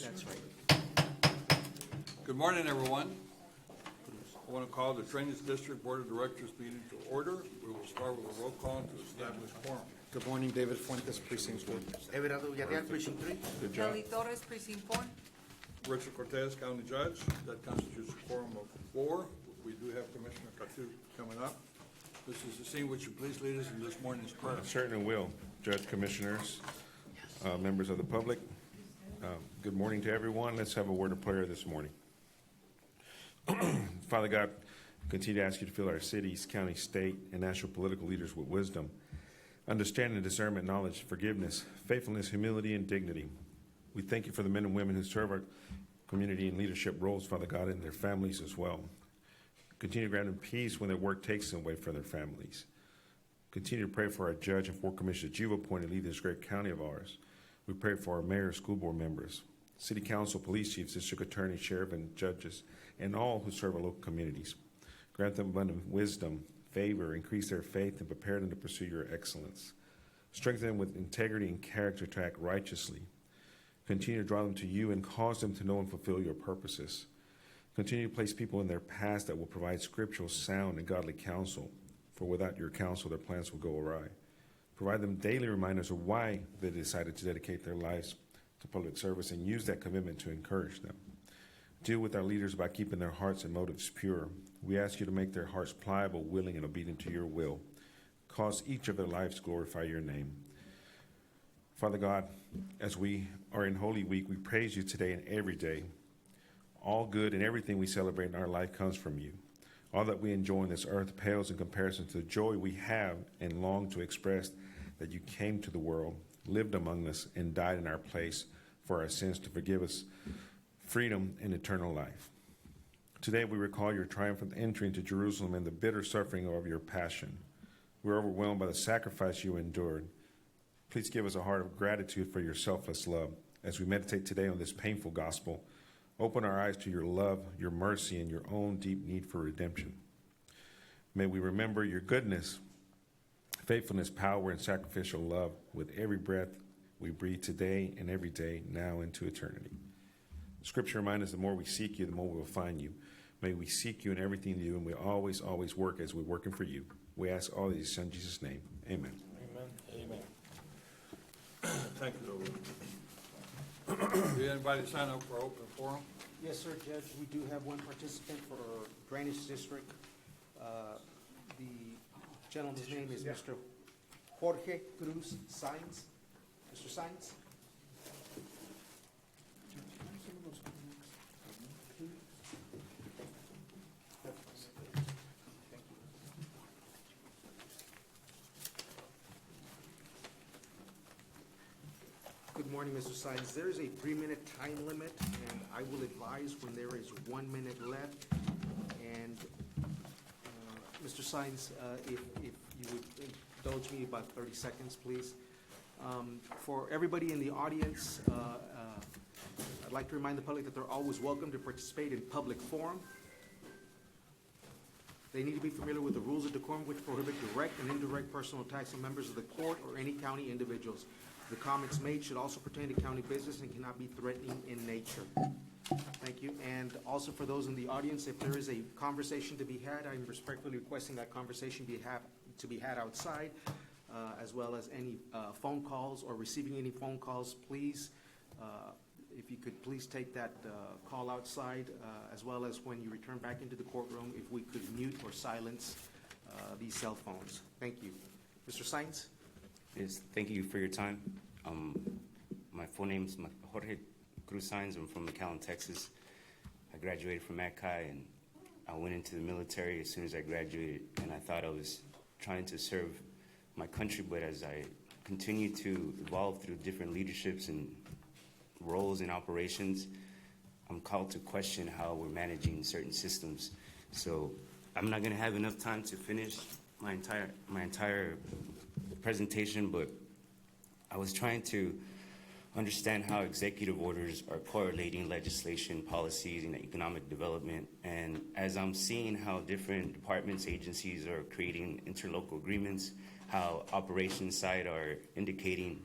That's right. Good morning, everyone. I want to call the Drainage District Board of Directors meeting to order. We will start with a roll call to establish quorum. Good morning, David Fuentes, Precinct 4. Everardo Villarreal, precinct 3. Good job. Kelly Torres, precinct 4. Richard Cortez, County Judge. That constitutes a quorum of 4. We do have Commissioner Catu coming up. Mrs. Yassin, would you please lead us in this morning's prayer? Certainly will. Judge, Commissioners, members of the public, good morning to everyone. Let's have a word of prayer this morning. Father God, continue to ask you to fill our cities, county, state, and national political leaders with wisdom, understanding, discernment, knowledge, forgiveness, faithfulness, humility, and dignity. We thank you for the men and women who serve our community in leadership roles, Father God, and their families as well. Continue to grant them peace when their work takes them away from their families. Continue to pray for our judge and 4 commissioners you've appointed to lead this great county of ours. We pray for our mayor, school board members, city council, police chiefs, district attorney, sheriff, and judges, and all who serve our local communities. Grant them abundant wisdom, favor, increase their faith, and prepare them to pursue your excellence. Strengthen them with integrity and character to act righteously. Continue to draw them to you and cause them to know and fulfill your purposes. Continue to place people in their paths that will provide scriptural, sound, and godly counsel, for without your counsel, their plans will go awry. Provide them daily reminders of why they decided to dedicate their lives to public service and use that commitment to encourage them. Deal with our leaders by keeping their hearts and motives pure. We ask you to make their hearts pliable, willing, and obedient to your will. Cause each of their lives to glorify your name. Father God, as we are in Holy Week, we praise you today and every day. All good and everything we celebrate in our life comes from you. All that we enjoy on this earth pales in comparison to the joy we have and long to express that you came to the world, lived among us, and died in our place for our sins to forgive us freedom and eternal life. Today we recall your triumphant entry into Jerusalem and the bitter suffering of your passion. We're overwhelmed by the sacrifice you endured. Please give us a heart of gratitude for your selfless love. As we meditate today on this painful gospel, open our eyes to your love, your mercy, and your own deep need for redemption. May we remember your goodness, faithfulness, power, and sacrificial love with every breath we breathe today and every day, now into eternity. Scripture reminds us the more we seek you, the more we will find you. May we seek you in everything we do, and we always work as we're working for you. We ask all these in Jesus' name. Amen. Amen. Thank you, Lord. Did anybody sign up for open forum? Yes, sir, Judge. We do have one participant for Drainage District. The gentleman's name is Mr. Jorge Cruz Sainz. Mr. Sainz? Good morning, Mr. Sainz. There is a 3-minute time limit, and I will advise when there is 1 minute left. And, Mr. Sainz, if you would indulge me about 30 seconds, please. For everybody in the audience, I'd like to remind the public that they're always welcome to participate in public forum. They need to be familiar with the rules of decorum, which prohibit direct and indirect personal attacks on members of the court or any county individuals. The comments made should also pertain to county business and cannot be threatening in nature. Thank you. And also for those in the audience, if there is a conversation to be had, I'm respectfully requesting that conversation to be had outside, as well as any phone calls or receiving any phone calls, please. If you could please take that call outside, as well as when you return back into the courtroom, if we could mute or silence these cell phones. Thank you. Mr. Sainz? Yes, thank you for your time. My full name is Jorge Cruz Sainz. I'm from McAllen, Texas. I graduated from MACI, and I went into the military as soon as I graduated, and I thought I was trying to serve my country, but as I continued to evolve through different leaderships and roles and operations, I'm called to question how we're managing certain systems. So I'm not going to have enough time to finish my entire presentation, but I was trying to understand how executive orders are correlating legislation, policies, and economic development. And as I'm seeing how different departments, agencies are creating interlocal agreements, how operations side are indicating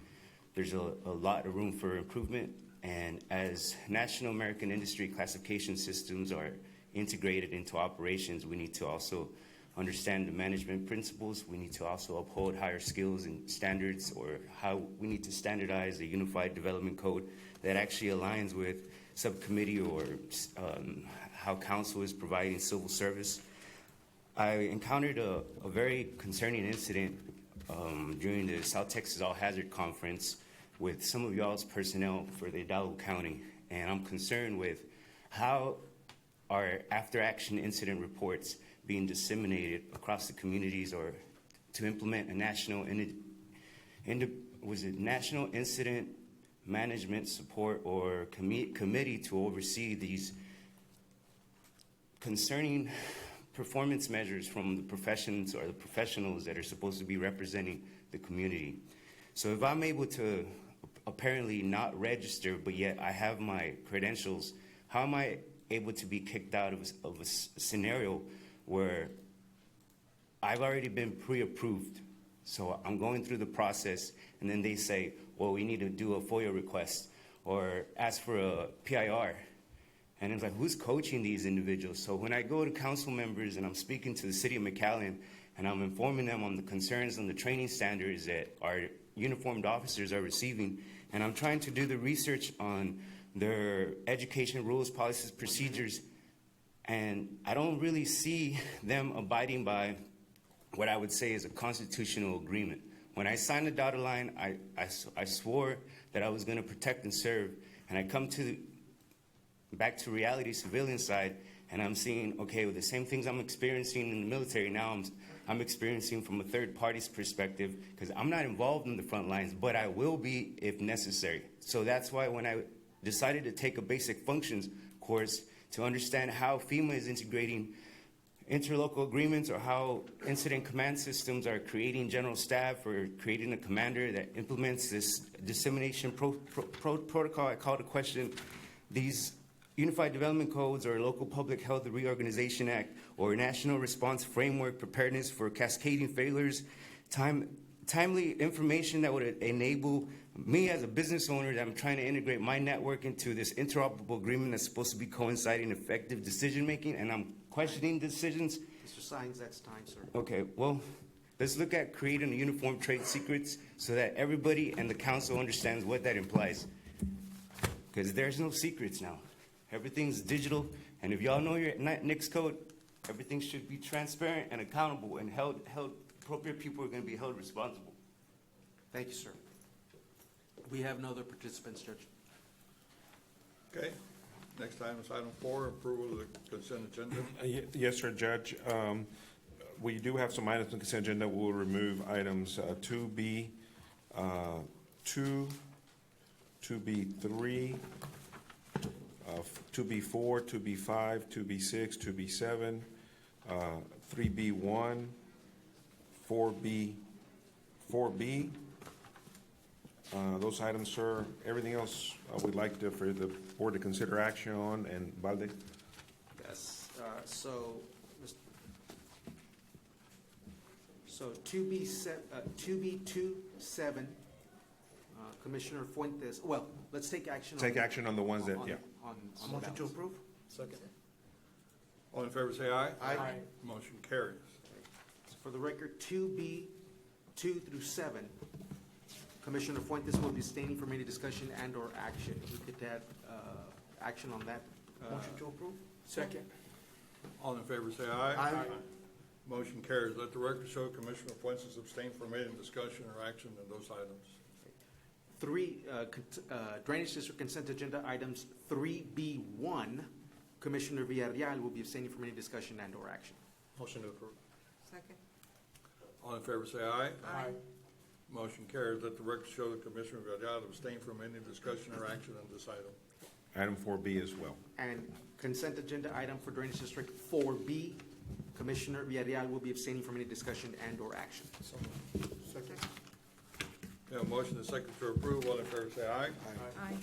there's a lot of room for improvement. And as national American industry classification systems are integrated into operations, we need to also understand the management principles. We need to also uphold higher skills and standards, or how we need to standardize a unified development code that actually aligns with subcommittee or how council is providing civil service. I encountered a very concerning incident during the South Texas All Hazard Conference with some of y'all's personnel for the Hidalgo County, and I'm concerned with how our after-action incident reports being disseminated across the communities, or to implement a national National Incident Management Support or committee to oversee these concerning performance measures from the professions or the professionals that are supposed to be representing the community. So if I'm able to apparently not register, but yet I have my credentials, how am I able to be kicked out of a scenario where I've already been pre-approved? So I'm going through the process, and then they say, well, we need to do a FOIA request or ask for a PIR. And it's like, who's coaching these individuals? So when I go to council members and I'm speaking to the city of McAllen and I'm informing them on the concerns and the training standards that our uniformed officers are receiving, and I'm trying to do the research on their education rules, policies, procedures, and I don't really see them abiding by what I would say is a constitutional agreement. When I signed the dotted line, I swore that I was going to protect and serve, and I come back to reality, civilian side, and I'm seeing, okay, well, the same things I'm experiencing in the military now, I'm experiencing from a third party's perspective, because I'm not involved in the front lines, but I will be if necessary. So that's why when I decided to take a basic functions course to understand how FEMA is integrating interlocal agreements, or how incident command systems are creating general staff or creating a commander that implements this dissemination protocol, I call to question these Unified Development Codes or Local Public Health Reorganization Act or National Response Framework Preparedness for Cascading Failures, timely information that would enable me as a business owner that I'm trying to integrate my network into this interoperable agreement that's supposed to be coinciding effective decision-making, and I'm questioning decisions. Mr. Sines, that's time, sir. Okay, well, let's look at creating a uniform trade secrets so that everybody and the council understands what that implies. Because there's no secrets now. Everything's digital, and if y'all know your NICS code, everything should be transparent and accountable, and appropriate people are going to be held responsible. Thank you, sir. We have no other participants, Judge. Okay, next item is item 4, approval of the consent agenda. Yes, sir, Judge. We do have some items on the consent agenda. We'll remove items 2B, 2, 2B3, 2B4, 2B5, 2B6, 2B7, 3B1, 4B. Those items, sir. Everything else we'd like for the board to consider action on. And Valde? Yes, so 2B27, Commissioner Fuentes, well, let's take action. Take action on the ones that, yeah. On the Motion to balance. approve? Second. All in favor, say aye. Aye. Motion carries. For the record, 2B, 2 through 7, Commissioner Fuentes will be abstaining from any discussion and/or action. We could add action on that. Motion to approve? Second. All in favor, say aye. Aye. Motion carries. Let the record show Commissioner Fuentes abstained from any discussion or action on those items. 3, Drainage District Consent Agenda items 3B1, Commissioner Villarreal will be abstaining from any discussion and/or action. Motion to approve. Second. All in favor, say aye. Aye. Motion carries. Let the record show that Commissioner Villarreal abstained from any discussion or action on this item. Item 4B as well. And consent agenda item for Drainage District 4B, Commissioner Villarreal will be abstaining from any discussion and/or action. Second. We have a motion and a second to approve. All in favor, say aye. Aye.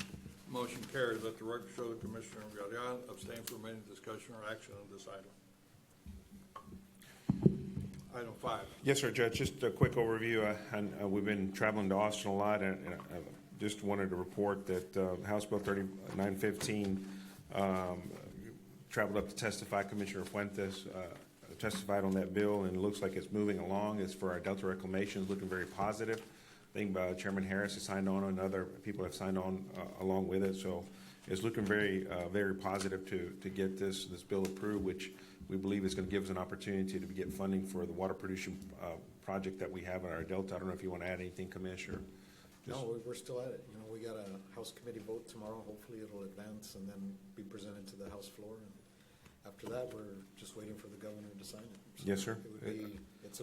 Motion carries. Let the record show that Commissioner Villarreal abstained from any discussion or action on this item. item 5. Yes, sir, Judge. Just a quick overview. We've been traveling to Austin a lot, and I just wanted to report that House Bill 3915 traveled up to testify. Commissioner Fuentes testified on that bill, and it looks like it's moving along. As for our Delta reclamation, it's looking very positive. I think Chairman Harris has signed on, and other people have signed on along with it. So it's looking very, very positive to get this bill approved, which we believe is going to give us an opportunity to get funding for the water producing project that we have in our Delta. I don't know if you want to add anything, Commissioner. No, we're still at it. You know, we got a House committee vote tomorrow. Hopefully it'll advance and then be presented to the House floor. And after that, we're just waiting for the governor to sign it. So Yes, sir. it's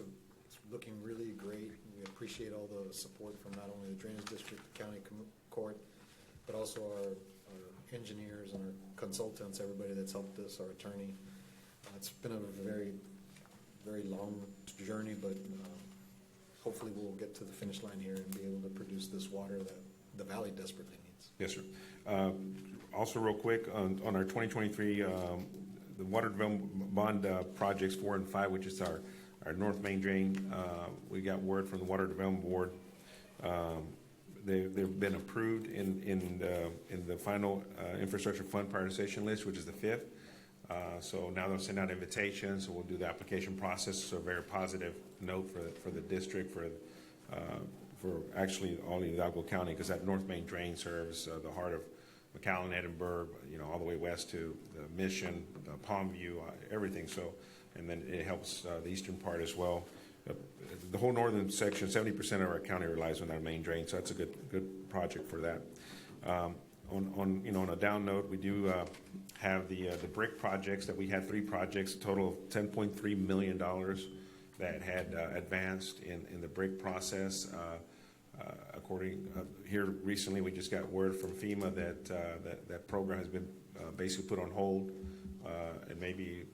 looking really great. We appreciate all the support from not only the Drainage District, the county court, but also our engineers and our consultants, everybody that's helped us, our attorney. It's been a very, very long journey, but hopefully we'll get to the finish line here and be able to produce this water that the valley desperately needs. Yes, sir. Also, real quick, on our 2023, the water development bond projects 4 and 5, which is our North Main Drain, we got word from the Water Development Board. They've been approved in the final infrastructure fund prioritization list, which is the 5th. So now they'll send out invitations, so we'll do the application process. So a very positive note for the district, for actually all of Hidalgo County, because that North Main Drain serves the heart of McAllen, Edinburgh, all the way west to the Mission, Palmview, everything. So, and then it helps the eastern part as well. The whole northern section, 70% of our county relies on that main drain, so that's a good project for that. On a down note, we do have the brick projects that we had 3 projects, a total of $10.3 million that had advanced in the brick process. Here recently, we just got word from FEMA that program has been basically put on hold and maybe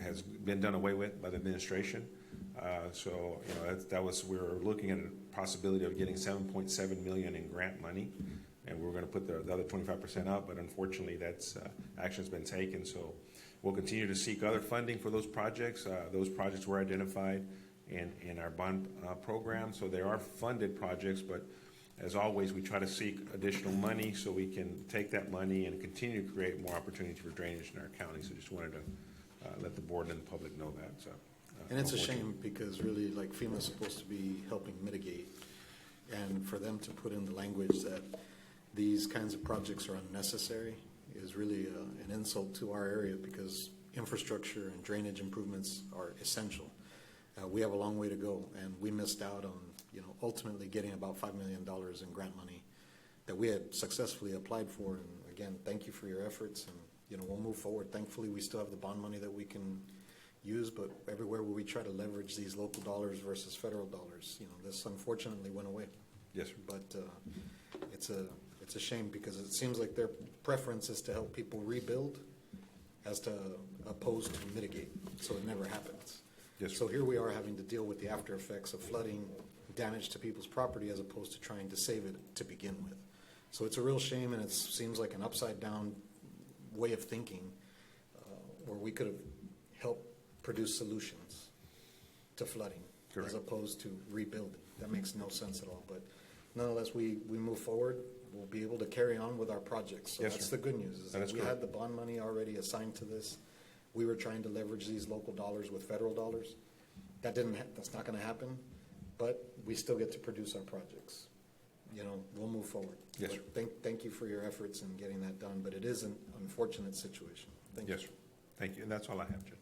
has been done away with by the administration. So we were looking at a possibility of getting $7.7 million in grant money, and we were going to put the other 25% up, but unfortunately that's action's been taken. So we'll continue to seek other funding for those projects. Those projects were identified in our bond program, so they are funded projects, but as always, we try to seek additional money so we can take that money and continue to create more opportunity for drainage in our county. So just wanted to let the board and the public know that. So, And it's a shame because really, like, FEMA's supposed to be helping mitigate, and for them to put in the language that these kinds of projects are unnecessary is really an insult to our area, because infrastructure and drainage improvements are essential. We have a long way to go, and we missed out on, ultimately getting about $5 million in grant money that we had successfully applied for. And again, thank you for your efforts, and we'll move forward. Thankfully, we still have the bond money that we can use, but everywhere where we try to leverage these local dollars versus federal dollars, this unfortunately went away. yes, sir. But it's a shame, because it seems like their preference is to help people rebuild as opposed to mitigate, so it never happens. Yes, sir. So here we are having to deal with the after effects of flooding, damage to people's property, as opposed to trying to save it to begin with. So it's a real shame, and it seems like an upside down way of thinking, where we could have helped produce solutions to flooding. Correct. As opposed to rebuilding. That makes no sense at all. But nonetheless, we move forward. We'll be able to carry on with our projects. So Yes, that's sir. the good news, is That that is we correct. had the bond money already assigned to this. We were trying to leverage these local dollars with federal dollars. That's not going to happen, but we still get to produce our projects. We'll move forward. Yes, But thank you for your efforts in getting that done, but it is an unfortunate situation. Thank you. Yes, sir. Thank you. And that's all I have, Judge.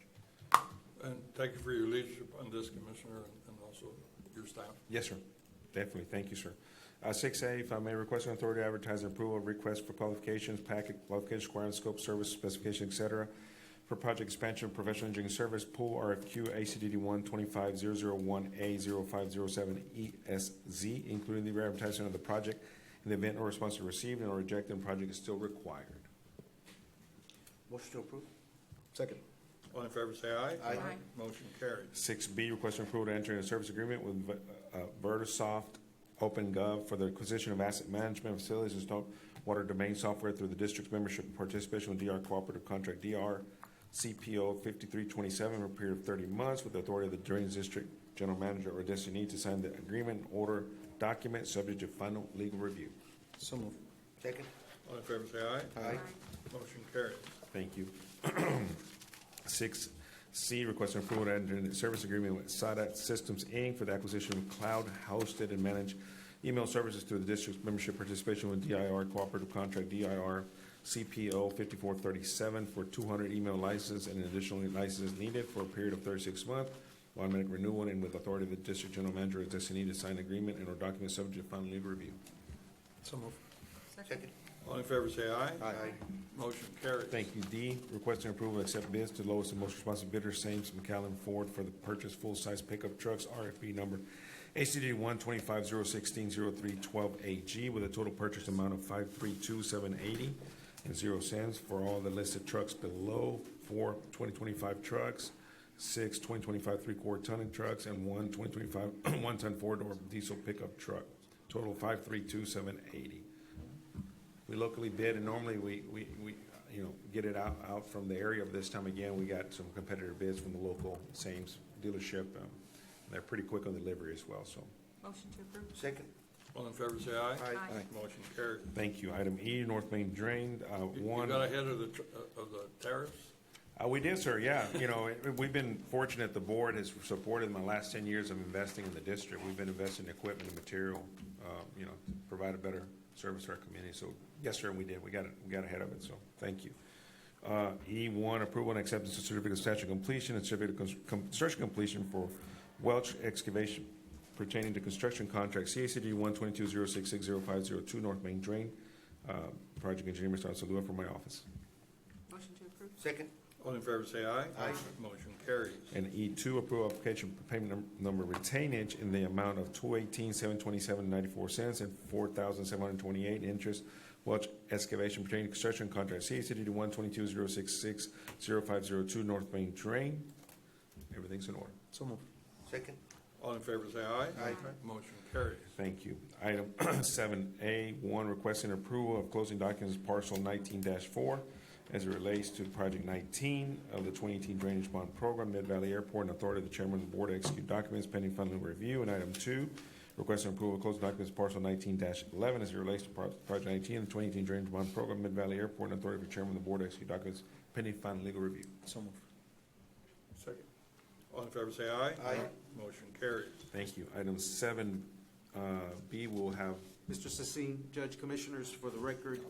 And thank you for your leadership on this, Commissioner, and also your staff. Yes, sir. Definitely. Thank you, sir. 6A, if I may request an authority to advertise and approval of request for qualifications, packet, qualification, requirements, scope, service, specification, et cetera, for project expansion of professional engineering service, pool RFQ ACDD 1-25001A0507 ESZ, including the re-advertisement of the project in the event no response is received and or rejected, and project is still required. Motion to approve? Second. All in favor, say aye. Aye. Motion carried. 6B, requesting approval to enter into a service agreement with Vertisoft OpenGov for the acquisition of asset management facilities and water domain software through the district's membership and participation with DR Cooperative Contract DR CPO 5327 for a period of 30 months with the authority of the Drainage District General Manager or designee to sign the agreement and order document subject to final legal review. So moved. Second. All in favor, say aye. Aye. Motion carries. Thank you. 6C, requesting approval to enter into a service agreement with Sadat Systems, Inc. for the acquisition of cloud-hosted and managed email services through the district's membership participation with DIR Cooperative Contract DIR CPO 5437 for 200 email licenses and an additional license needed for a period of 36 months, automatic renewal, and with authority of the district general manager as designee to sign agreement and or document subject to final legal review. So moved. Second. All in favor, say aye. Aye. Motion carries. Thank you. D, requesting approval to accept bids to lowest and most responsive bidder, Sames McAllen Ford, for the purchase full-size pickup trucks, RFP number HCD 125060312AG, with a total purchase amount of $532,780 and 0 cents for all the listed trucks below: 4 2025 trucks, 6 2025 3/4 ton trucks, and 1 2025 one-ton four-door diesel pickup truck. Total $532,780. We locally bid, and normally we get it out from the area, but this time again, we got some competitor bids from the local Sames dealership. They're pretty quick on delivery as well, so. Motion to approve. Second. All in favor, say aye. Aye. Motion carries. Thank you. Item E, North Main Drain, You one. got ahead of the tariffs? We did, sir, yeah. We've been fortunate, the board has supported my last 10 years of investing in the district. We've been investing in equipment and material, to provide a better service to our community. So, yes, sir, we did. We got ahead of it, so thank you. E1, approval and acceptance of certificate of statute completion and certificate of construction completion for Welch Excavation pertaining to construction contract CACD 122066050 North Main Drain. Project engineer, Mr. Ansalua, from my office. Motion to approve. Second. All in favor, say aye. Aye. Motion carries. And E2, approve application for payment number retainage in the amount of $218,727.94 and $4,728 interest. Welch Excavation pertaining to construction contract CACD 122066050 North Main Drain. Everything's in order. So moved. Second. All in favor, say aye. Aye. Motion carries. Thank you. Item 7A1, requesting approval of closing documents parcel 19-4 as it relates to project 19 of the 2018 Drainage Bond Program, Mid-Valley Airport, and authority of the chairman of the board to execute documents pending final review. And item 2, requesting approval of closing documents parcel 19-11 as it relates to project 19 of the 2018 Drainage Bond Program, Mid-Valley Airport, and authority of the chairman of the board to execute documents pending final legal review. So moved. Second. All in favor, say aye. Aye. Motion carries. Thank you. Item 7B will have Mr. Sassin, Judge, Commissioners, for the record,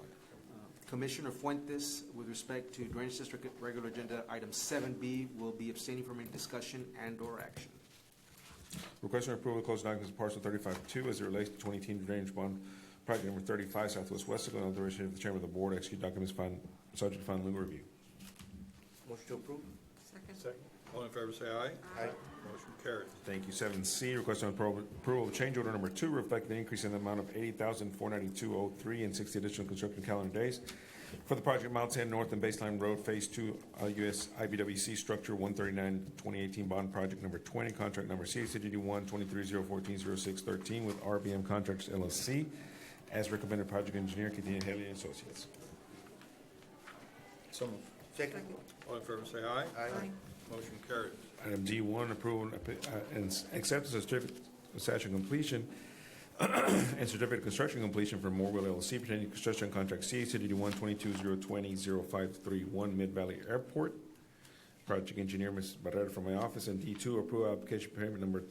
Commissioner Fuentes, with respect to Drainage District regular agenda, item 7B, will be abstaining from any discussion and/or action. requesting approval of closing documents parcel 35-2 as it relates to 2018 Drainage Bond Project number 35 Southwest Wesco, and authorization of the chairman of the board to execute documents subject to final legal review. Motion to approve. Second. All in favor, say aye. Aye. Motion carries. Thank you. 7C, requesting approval of change order number 2, reflecting the increase in the amount of $80,492.03 and 60 additional construction calendar days for the project Mile 10 North and Baseline Road Phase 2, US IBWC Structure 139, 2018 Bond Project number 20, contract number CACD 12304140613 with RBM Contractors LLC as recommended project engineer, Cadena Haley and Associates. So moved. Second. All in favor, say aye. Aye. Motion carries. Item D1, approval and acceptance of certificate of statute completion and certificate of construction completion for Moreville LLC pertaining to construction contract CACD 1220200200531 Mid-Valley Airport. Project engineer, Ms. Barrera, from my office. And D2, approve application payment number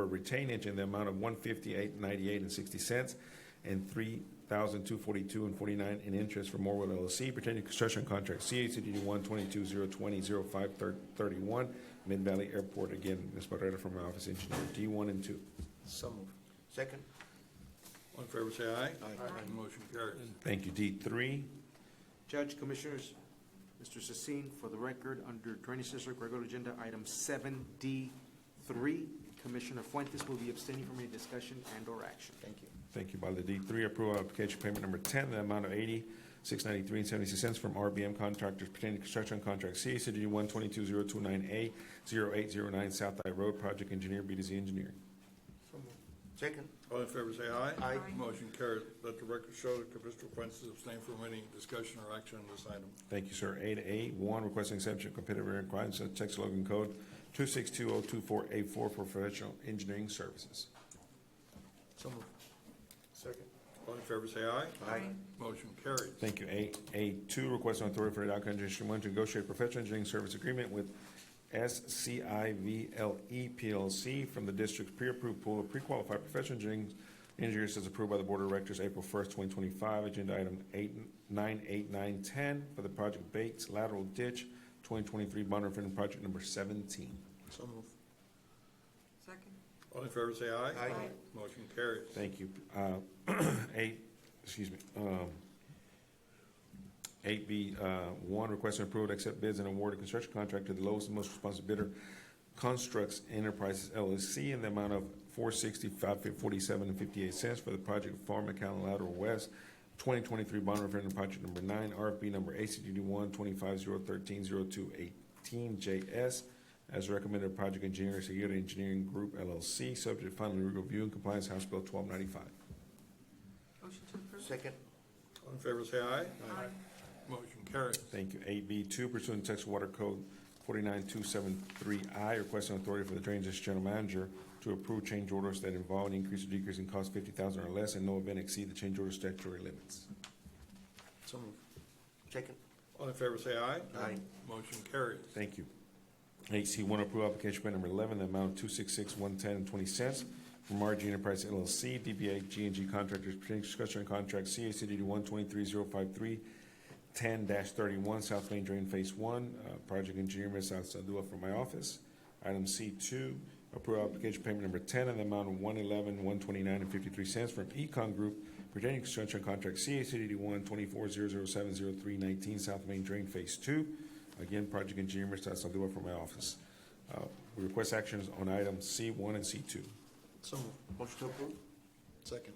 retainage in the amount of $158.98 and $3,242.49 in interest for Moreville LLC pertaining to construction contract CACD 12202200531 Mid-Valley Airport. Again, Ms. Barrera from my office, engineer. D1 and 2. So moved. Second. All in favor, say aye. Aye. Motion carries. Thank you. D3, Judge, Commissioners, Mr. Sassin, for the record, under Drainage District regular agenda, item 7D3, Commissioner Fuentes will be abstaining from any discussion and/or action. Thank you. thank you. By the D3, approve application payment number 10, the amount of $80,693.76 from RBM Contractors pertaining to construction contract CACD 1220229A 0809 South Eye Road, project engineer, B2Z Engineering. Second. All in favor say aye. Aye. Motion carries. Let the record show that Commissioner Fuentes abstained from any discussion or action on this item. Thank you, sir. 8A1, requesting exemption of competitive requirements of Texas Logan Code 262.024A4 for professional engineering services. So moved. Second. All in favor say aye. Aye. Motion carries. Thank you. 8A2, requesting authority for the Dow County District 1 to negotiate professional engineering service agreement with SCIVLE PLC from the district's pre-approved pool of pre-qualified professional engineers as approved by the Board of Directors April 1st, 2025. Agenda item 98910 for the project Bates Lateral Ditch 2023 bond referendum project number 17. So moved. Second. All in favor say aye. Aye. Motion carries. Thank you. 8B1, requesting approval to accept bids and award a construction contract to the lowest and most responsive bidder, Constructs Enterprises LLC, in the amount of $465.47 for the project Farm McAllen Lateral West 2023 bond referendum project number 9, RFP number ACDD 125-013-0218JS, as recommended by Project Engineer Seguirre Engineering Group LLC, subject to final legal review and compliance, House Bill 1295. Motion to approve. Second. All in favor say aye. Aye. Motion carries. Thank you. 8B2, pursuant to Texas Water Code 49273I, requesting authority for the Drainage District General Manager to approve change orders that involve an increase or decrease in cost $50,000 or less and no event exceed the change order statutory limits. So moved. Second. All in favor say aye. Aye. Motion carries. Thank you. 8C1, approve application permit number 11, the amount of $266,110.20 from RG Enterprise LLC, DBA G&G Contractors, pertaining to construction contract CACD 123-053-10-31, South Main Drain Phase 1, project engineer, Ms. Alsadua from my office. Item C2, approve application payment number 10 in the amount of $111,129.53 from Econ Group, pertaining to construction contract CACD 124-00703-19, South Main Drain Phase 2. Again, project engineer, Mr. Alsadua from my office. We request actions on items C1 and C2. So moved. Motion to approve. Second.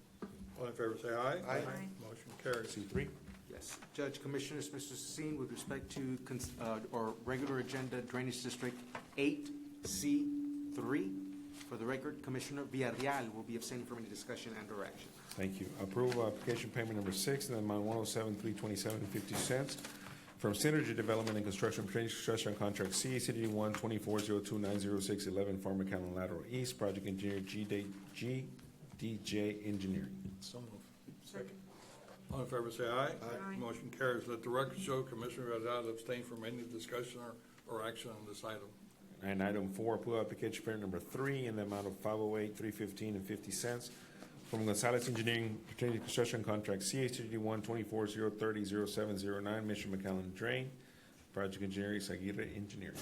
All in favor say aye. Aye. Motion carries. C3. Yes, Judge, Commissioners, Mr. Sassoon, with respect to, or regular agenda Drainage District 8C3, for the record, Commissioner Villarreal will be abstaining from any discussion and or action. Thank you. Approve application payment number 6 in the amount of $107,327.50 from Synergy Development and Construction, pertaining to construction contract CACD 124-02906-11, Farm McAllen Lateral East, project engineer GDJ Engineering. So moved. Second. All in favor say aye. Aye. Motion carries. Let the record show Commissioner Villarreal abstained from any discussion or action on this item. And item 4, approve application payment number 3 in the amount of $508,315.50 from Gonzalez Engineering, pertaining to construction contract CACD 124-030-0709, Mission McAllen Drain, project engineer Aguirre Engineering.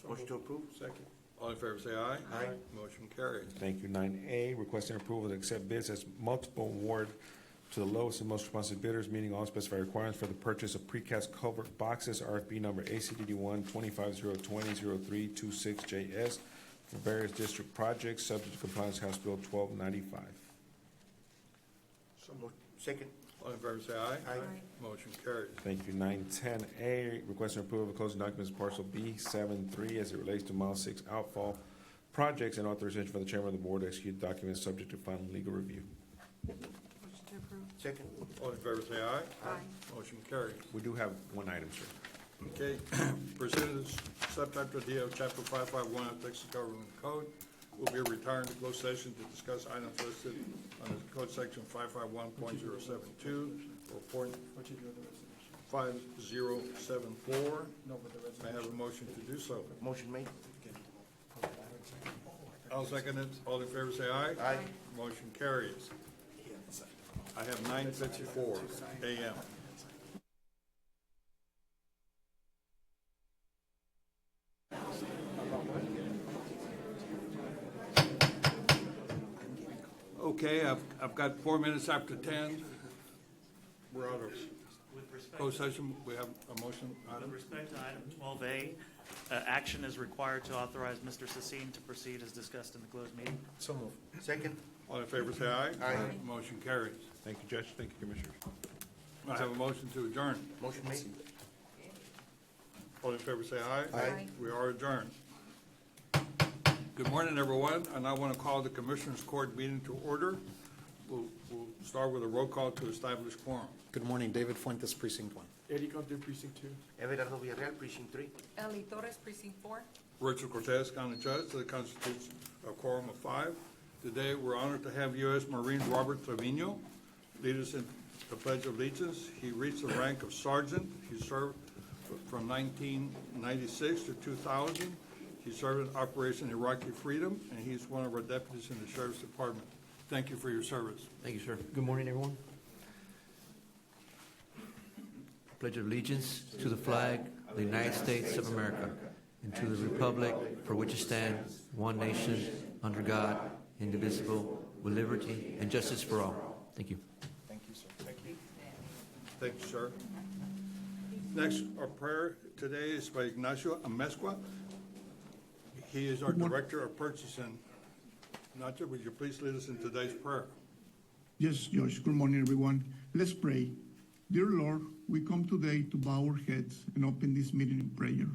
Motion to approve. Second. All in favor say aye. Aye. Motion carries. Thank you. 9A, requesting approval to accept bids as multiple award to the lowest and most responsive bidders, meeting all specified requirements for the purchase of precast culvert boxes, RFP number ACDD 125-020-0326JS, for various district projects, subject to compliance, House Bill 1295. So moved. Second. All in favor say aye. Aye. Motion carries. Thank you. 910A, requesting approval of closing documents parcel B73 as it relates to Mile 6 outfall projects and authorization for the chairman of the board to execute documents subject to final legal review. Motion to approve. Second. All in favor say aye. Aye. Motion carries. We do have one item, sir. Okay, pursuant to subchapter D of chapter 551 of Texas Government Code, we'll be retiring to closed session to discuss items listed under code section 551.072 or point 5074. May I have a motion to do so? Motion made. I'll second it. All in favor say aye. Aye. Motion carries. I have 9:54 a.m. Okay, I've got 4 minutes after 10. We're out of closed session. We have a motion With item. respect to item 12A, action is required to authorize Mr. Sassine to proceed as discussed in the closed meeting. So moved. Second. All in favor, say aye. Aye. Motion carries. Thank you, Judge. Thank you, Commissioners. I have a motion to adjourn. Motion made. All in favor, say aye. Aye. We are adjourned. Good morning, everyone, and I want to call the Commissioners Court meeting to order. We'll start with a roll call to establish quorum. Good morning, David Fuentes, Precinct 1. Eric Conte, Precinct 2. Everardo Villarreal, Precinct 3. Ellie Torres, Precinct 4. Richard Cortez, County Judge, that constitutes a quorum of 5. Today, we're honored to have U.S. Marine Robert Trevino lead us in the Pledge of Allegiance. He reached the rank of sergeant. He served from 1996 to 2000. He served in Operation Iraqi Freedom, and he's one of our deputies in the Sheriff's Department. Thank you for your service. Thank you, sir. Good morning, everyone. Pledge of allegiance to the flag of the United States of America and to the republic for which it stands, one nation, under God, indivisible, with liberty and justice for all. Thank you. Thank you, sir. Thank you, sir. Next, our prayer today is by Ignacio Amezcua. He is our Director of Purchasing. Ignacio, would you please lead us in today's prayer? Yes, Josh. Good morning, everyone. Let's pray. Dear Lord, we come today to bow our heads and open this meeting in prayer.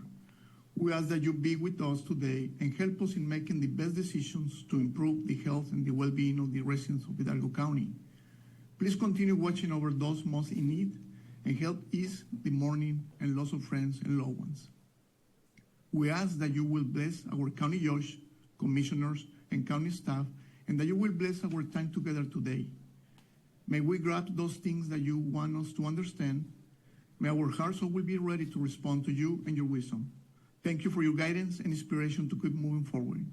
We ask that you be with us today and help us in making the best decisions to improve the health and the well-being of the residents of Hidalgo County. Please continue watching over those most in need and help ease the mourning and loss of friends and loved ones. We ask that you will bless our county judge, commissioners, and county staff, and that you will bless our time together today. May we grasp those things that you want us to understand. May our hearts always be ready to respond to you and your wisdom. Thank you for your guidance and inspiration to keep moving forward.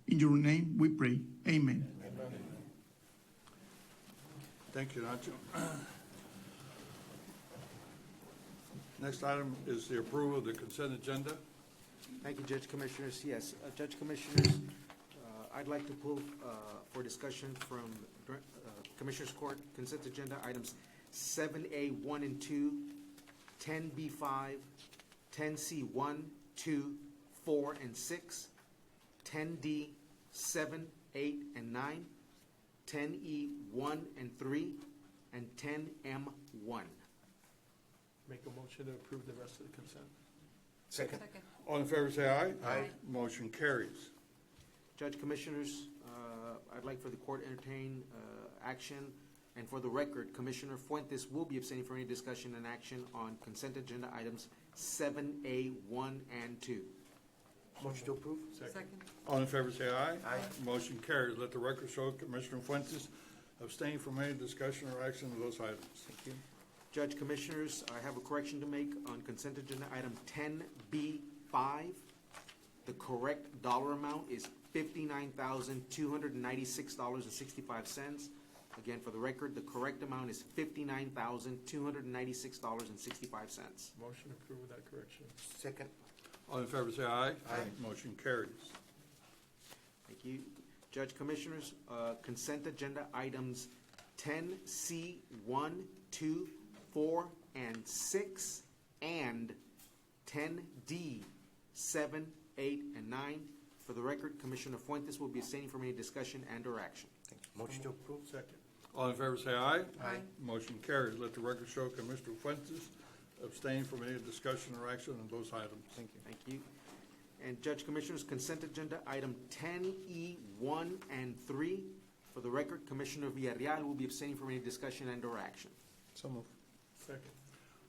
In your name we pray. Amen. Thank you, Nacho. Next item is the approval of the consent agenda. Thank you, Judge Commissioners. Yes, Judge Commissioners, I'd like to pull for discussion from Commissioners Court consent agenda items 7A 1 and 2, 10B 5, 10C 1, 2, 4, and 6, 10D 7, 8, and 9, 10E 1 and 3, and 10M 1. Make a motion to approve the rest of the consent. Second. All in favor, say aye. Aye. Motion carries. Judge Commissioners, I'd like for the court to entertain action, and for the record, Commissioner Fuentes will be abstaining from any discussion and action on consent agenda items 7A 1 and 2. Motion to approve. Second. All in favor, say aye. Aye. Motion carries. Let the record show Commissioner Fuentes abstain from any discussion or action on those items. Thank you. Judge Commissioners, I have a correction to make on consent agenda item 10B 5. The correct dollar amount is $59,296.65. Again, for the record, the correct amount is $59,296.65. Motion approved with that correction. Second. All in favor, say aye. Aye. Motion carries. Thank you. Judge Commissioners, consent agenda items 10C 1, 2, 4, and 6, and 10D 7, 8, and 9. For the record, Commissioner Fuentes will be abstaining from any discussion and/or action. Motion to approve. Second. All in favor, say aye. Aye. Motion carries. Let the record show Commissioner Fuentes abstain from any discussion or action on those items. Thank you. Thank you. And Judge Commissioners, consent agenda item 10E 1 and 3. For the record, Commissioner Villarreal will be abstaining from any discussion and/or action. So move. Second.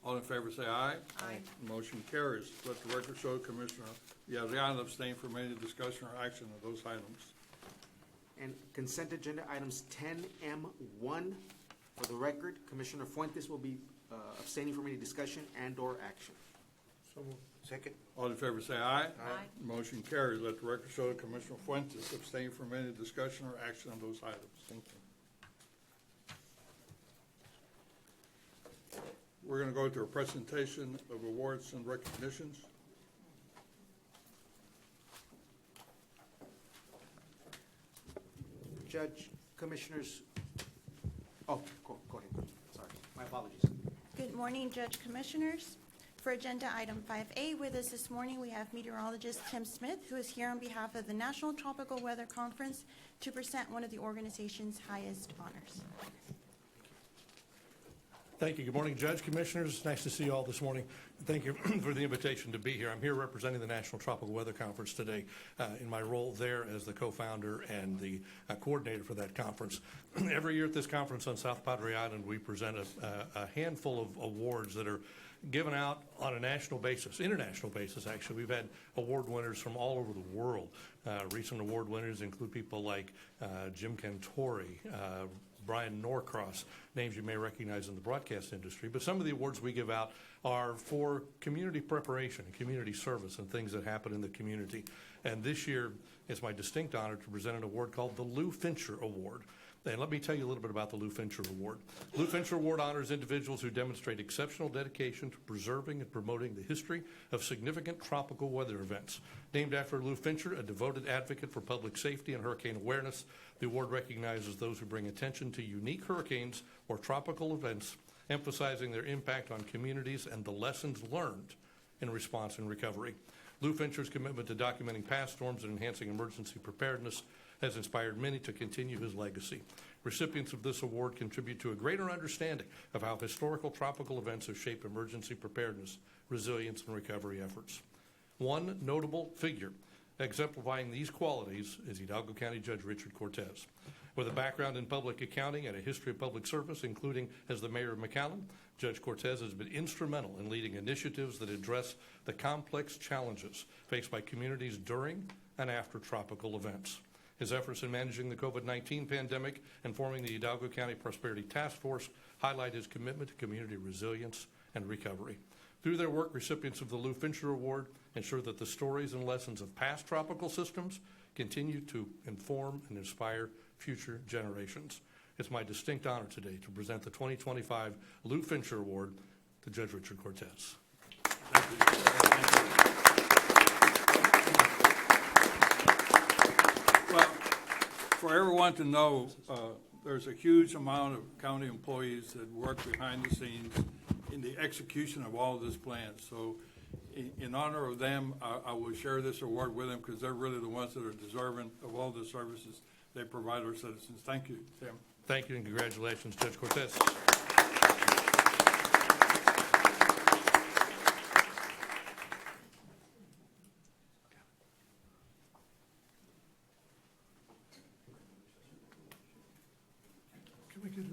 All in favor, say aye. Aye. Motion carries. Let the record show Commissioner Villarreal abstain from any discussion or action on those items. And consent agenda items 10M1. For the record, Commissioner Fuentes will be abstaining from any discussion and/or action. So moved. Second. All in favor, say aye. Aye. Motion carries. Let the record show Commissioner Fuentes abstain from any discussion or action on those items. Thank you. We're going to go to a presentation of awards and recognitions. Judge, Commissioners, go ahead. Sorry, my apologies. Good morning, Judge Commissioners. For Agenda Item 5A, with us this morning, we have meteorologist Tim Smith, who is here on behalf of the National Tropical Weather Conference to present one of the organization's highest honors. Thank you. Good morning, Judge, Commissioners. Nice to see you all this morning. Thank you for the invitation to be here. I'm here representing the National Tropical Weather Conference today in my role there as the co-founder and the coordinator for that conference. Every year at this conference on South Padre Island, we present a handful of awards that are given out on a national basis, international basis, actually. We've had award winners from all over the world. Recent award winners include people like Jim Cantori, Brian Norcross, names you may recognize in the broadcast industry. But some of the awards we give out are for community preparation and community service and things that happen in the community. And this year, it's my distinct honor to present an award called the Lou Fincher Award. And let me tell you a little bit about the Lou Fincher Award. Lou Fincher Award honors individuals who demonstrate exceptional dedication to preserving and promoting the history of significant tropical weather events. Named after Lou Fincher, a devoted advocate for public safety and hurricane awareness, the award recognizes those who bring attention to unique hurricanes or tropical events, emphasizing their impact on communities and the lessons learned in response and recovery. Lou Fincher's commitment to documenting past storms and enhancing emergency preparedness has inspired many to continue his legacy. Recipients of this award contribute to a greater understanding of how historical tropical events have shaped emergency preparedness, resilience, and recovery efforts. One notable figure exemplifying these qualities is Hidalgo County Judge Richard Cortez. With a background in public accounting and a history of public service, including as the mayor of McAllen, Judge Cortez has been instrumental in leading initiatives that address the complex challenges faced by communities during and after tropical events. His efforts in managing the COVID-19 pandemic and forming the Hidalgo County Prosperity Task Force highlight his commitment to community resilience and recovery. Through their work, recipients of the Lou Fincher Award ensure that the stories and lessons of past tropical systems continue to inform and inspire future generations. It's my distinct honor today to present the 2025 Lou Fincher Award to Judge Richard Cortez. Well, for everyone to know, there's a huge amount of county employees that work behind the scenes in the execution of all of this plan. So in honor of them, I will share this award with them because they're really the ones that are deserving of all the services they provide our citizens. Thank you, Tim. Thank you and congratulations, Judge Cortez. Can we get it?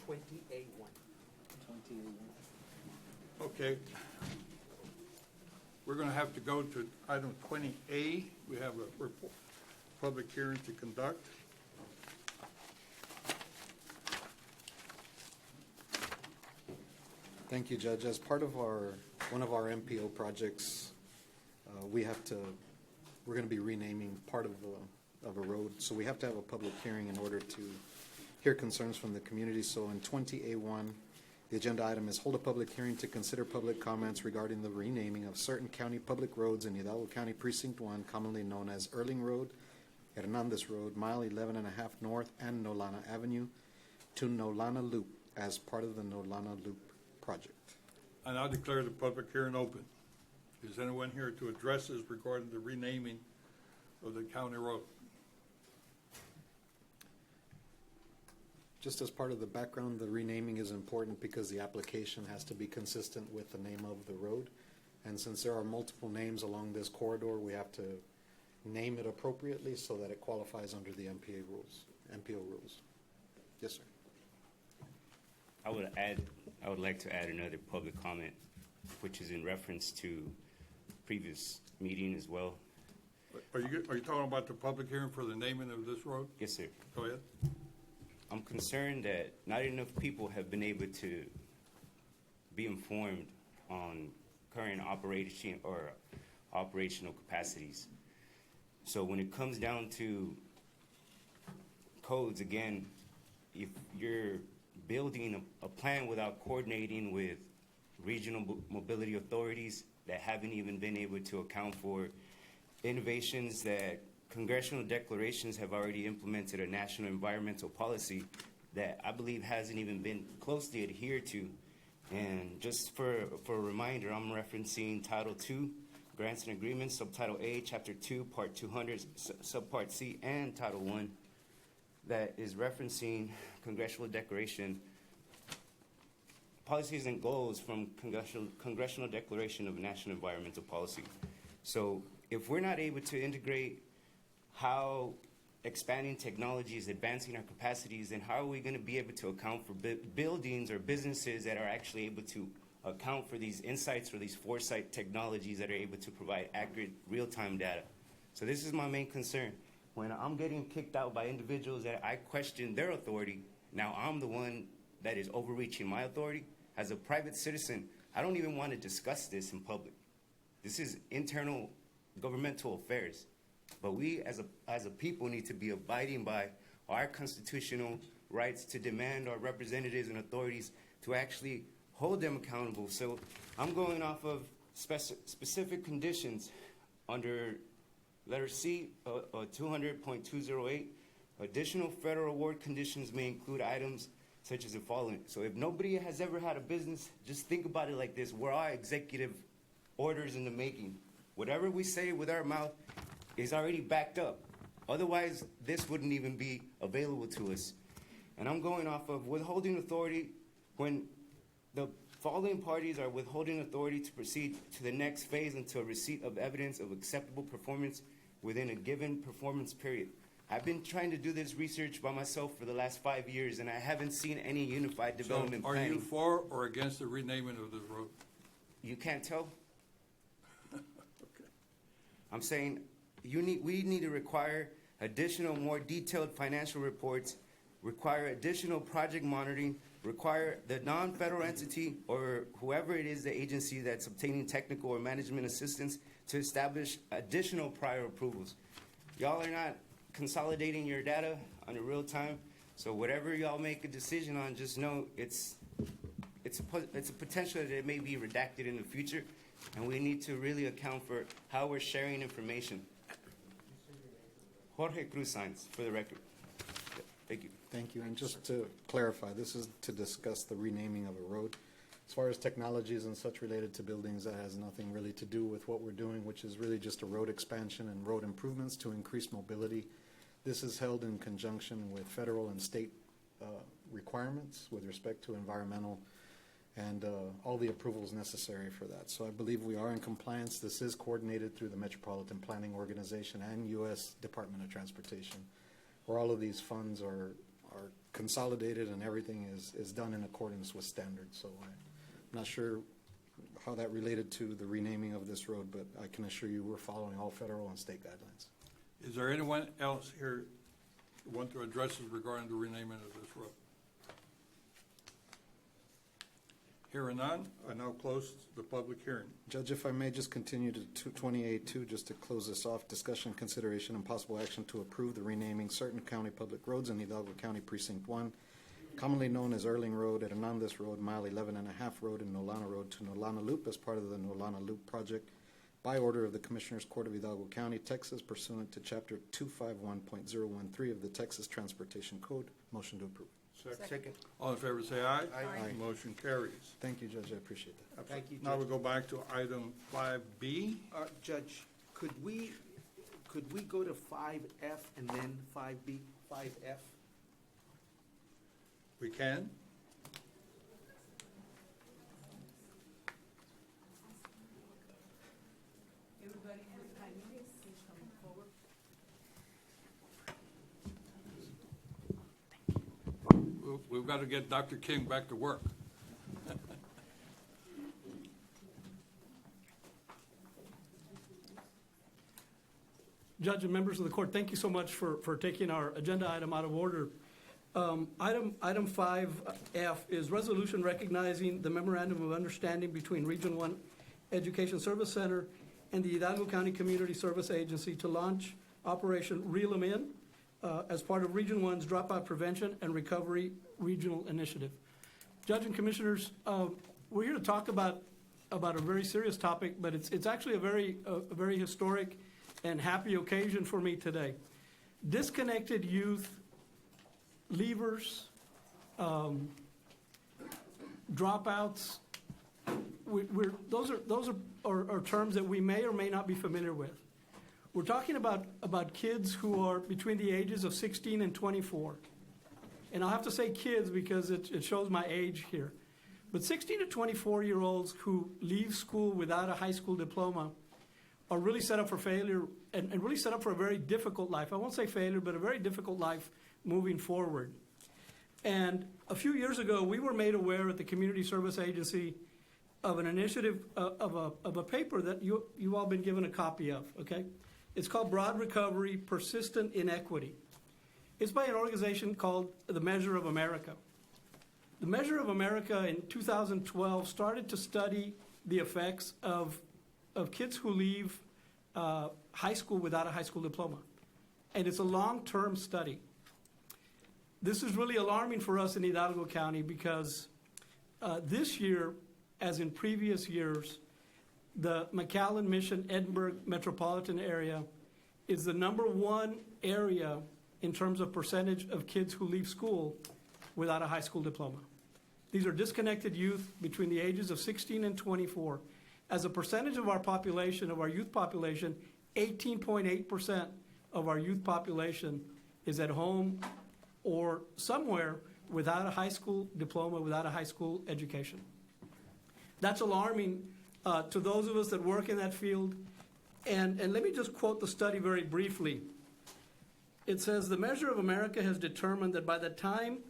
20A1. Okay. We're going to have to go to item 20A. We have a public hearing to conduct. Thank you, Judge. As part of one of our MPO projects, we're going to be renaming part of a road. So we have to have a public hearing in order to hear concerns from the community. So in 20A1, the agenda item is hold a public hearing to consider public comments regarding the renaming of certain county public roads in Hidalgo County Precinct 1, commonly known as Erling Road, Hernandez Road, mile 11 and a half north, and Nolana Avenue to Nolana Loop as part of the Nolana Loop project. I now declare the public hearing open. Is anyone here to address this regarding the renaming of the county road? Just as part of the background, the renaming is important because the application has to be consistent with the name of the road. And since there are multiple names along this corridor, we have to name it appropriately so that it qualifies under the MPO rules. Yes, sir. I would like to add another public comment, which is in reference to previous meeting as well. Are you talking about the public hearing for the naming of this road? Yes, sir. Go ahead. I'm concerned that not enough people have been able to be informed on current operation or operational capacities. So when it comes down to codes, again, if you're building a plan without coordinating with regional mobility authorities that haven't even been able to account for innovations that congressional declarations have already implemented a national environmental policy that I believe hasn't even been closely adhered to. And just for a reminder, I'm referencing Title II, Grants and Agreements, Subtitle A, Chapter 2, Part 200, Subpart C, and Title I, that is referencing congressional declaration policies and goals from congressional declaration of national environmental policy. So if we're not able to integrate how expanding technology is advancing our capacities, then how are we going to be able to account for buildings or businesses that are actually able to account for these insights or these foresight technologies that are able to provide accurate real-time data? So this is my main concern. When I'm getting kicked out by individuals that I question their authority, now I'm the one that is overreaching my authority. As a private citizen, I don't even want to discuss this in public. This is internal governmental affairs. But we as a people need to be abiding by our constitutional rights to demand our representatives and authorities to actually hold them accountable. So I'm going off of specific conditions under letter C, 200.208. Additional federal award conditions may include items such as the following. So if nobody has ever had a business, just think about it like this. We're our executive orders in the making. Whatever we say with our mouth is already backed up. Otherwise, this wouldn't even be available to us. And I'm going off of withholding authority when the following parties are withholding authority to proceed to the next phase until receipt of evidence of acceptable performance within a given performance period. I've been trying to do this research by myself for the last 5 years, and I haven't seen any unified development So are planning. you for or against the renaming of this road? You can't tell? Okay. I'm saying we need to require additional, more detailed financial reports, require additional project monitoring, require the non-federal entity or whoever it is, the agency that's obtaining technical or management assistance to establish additional prior approvals. Y'all are not consolidating your data on a real time, so whatever y'all make a decision on, just know it's a potential that it may be redacted in the future, and we need to really account for how we're sharing information. Jorge Cruz Sainz, for the record. Thank you. Thank you. And just to clarify, this is to discuss the renaming of a road. As far as technologies and such related to buildings, that has nothing really to do with what we're doing, which is really just a road expansion and road improvements to increase mobility. This is held in conjunction with federal and state requirements with respect to environmental and all the approvals necessary for that. So I believe we are in compliance. This is coordinated through the Metropolitan Planning Organization and U.S. Department of Transportation, where all of these funds are are consolidated and everything is done in accordance with standards. So I'm not sure how that related to the renaming of this road, but I can assure you we're following all federal and state guidelines. Is there anyone else here who want to address us regarding the renaming of this road? Hearing none, I now close the public hearing. Judge, if I may just continue to 28-2, just to close this off, discussion, consideration, and possible action to approve the renaming certain county public roads in Hidalgo County Precinct 1, commonly known as Erling Road, Hernandez Road, Mile 11 and a half Road, and Nolana Road to Nolana Loop as part of the Nolana Loop project by order of the Commissioners Court of Hidalgo County, Texas, pursuant to Chapter 251.013 of the Texas Transportation Code. Motion to approve. Second. All in favor say aye. Aye. Motion carries. Thank you, Judge. I appreciate that. Thank you, Now we Judge. go back to item 5B. Judge, could we go to 5F and then 5B, 5F? We can? Everybody who's having this, please come forward. We've got to get Dr. King back to work. Judge and members of the court, thank you so much for taking our agenda item out of order. Item 5F is resolution recognizing the memorandum of understanding between Region 1 Education Service Center and the Hidalgo County Community Service Agency to launch Operation Reel 'em In as part of Region 1's Dropout Prevention and Recovery Regional Initiative. Judge and Commissioners, we're here to talk about a very serious topic, but it's actually a very historic and happy occasion for me today. Disconnected youth, leavers, dropouts, those are terms that we may or may not be familiar with. We're talking about kids who are between the ages of 16 and 24. And I'll have to say kids because it shows my age here. But 16 to 24-year-olds who leave school without a high school diploma are really set up for failure and really set up for a very difficult life. I won't say failure, but a very difficult life moving forward. And a few years ago, we were made aware at the Community Service Agency of an initiative of a paper that you all been given a copy of, okay? It's called Broad Recovery, Persistent Inequity. It's by an organization called the Measure of America. The Measure of America in 2012 started to study the effects of kids who leave high school without a high school diploma. And it's a long-term study. This is really alarming for us in Hidalgo County because this year, as in previous years, the McAllen, Mission, Edinburgh metropolitan area is the #1 area in terms of percentage of kids who leave school without a high school diploma. These are disconnected youth between the ages of 16 and 24. As a percentage of our population, of our youth population, 18.8% of our youth population is at home or somewhere without a high school diploma, without a high school education. That's alarming to those of us that work in that field. And let me just quote the study very briefly. It says, the Measure of America has determined that by the time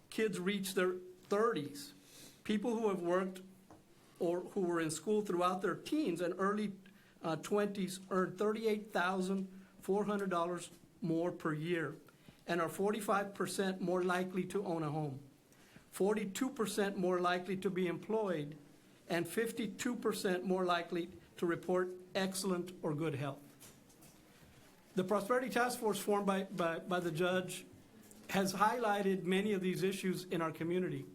kids reach their 30s, people who have worked or who were in school throughout their teens and early 20s earn $38,400 more per year and are 45% more likely to own a home, 42% more likely to be employed, and 52% more likely to report excellent or good health. The Prosperity Task Force formed by the judge has highlighted many of these issues in our community.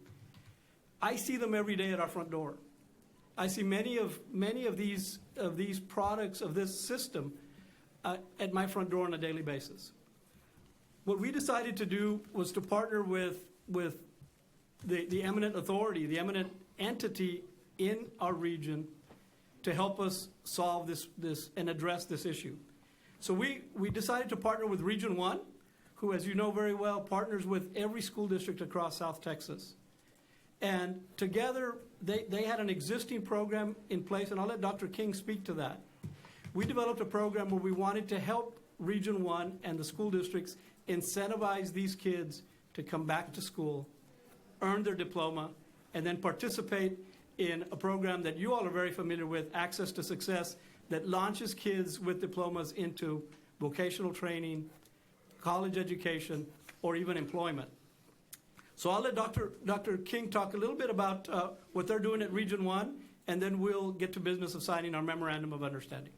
I see them every day at our front door. I see many of these products of this system at my front door on a daily basis. What we decided to do was to partner with the eminent authority, the eminent entity in our region to help us solve this and address this issue. So we decided to partner with Region 1, who, as you know very well, partners with every school district across South Texas. And together, they had an existing program in place, and I'll let Dr. King speak to that. We developed a program where we wanted to help Region 1 and the school districts incentivize these kids to come back to school, earn their diploma, and then participate in a program that you all are very familiar with, Access to Success, that launches kids with diplomas into vocational training, college education, or even employment. So I'll let Dr. King talk a little bit about what they're doing at Region 1, and then we'll get to business of signing our memorandum of understanding.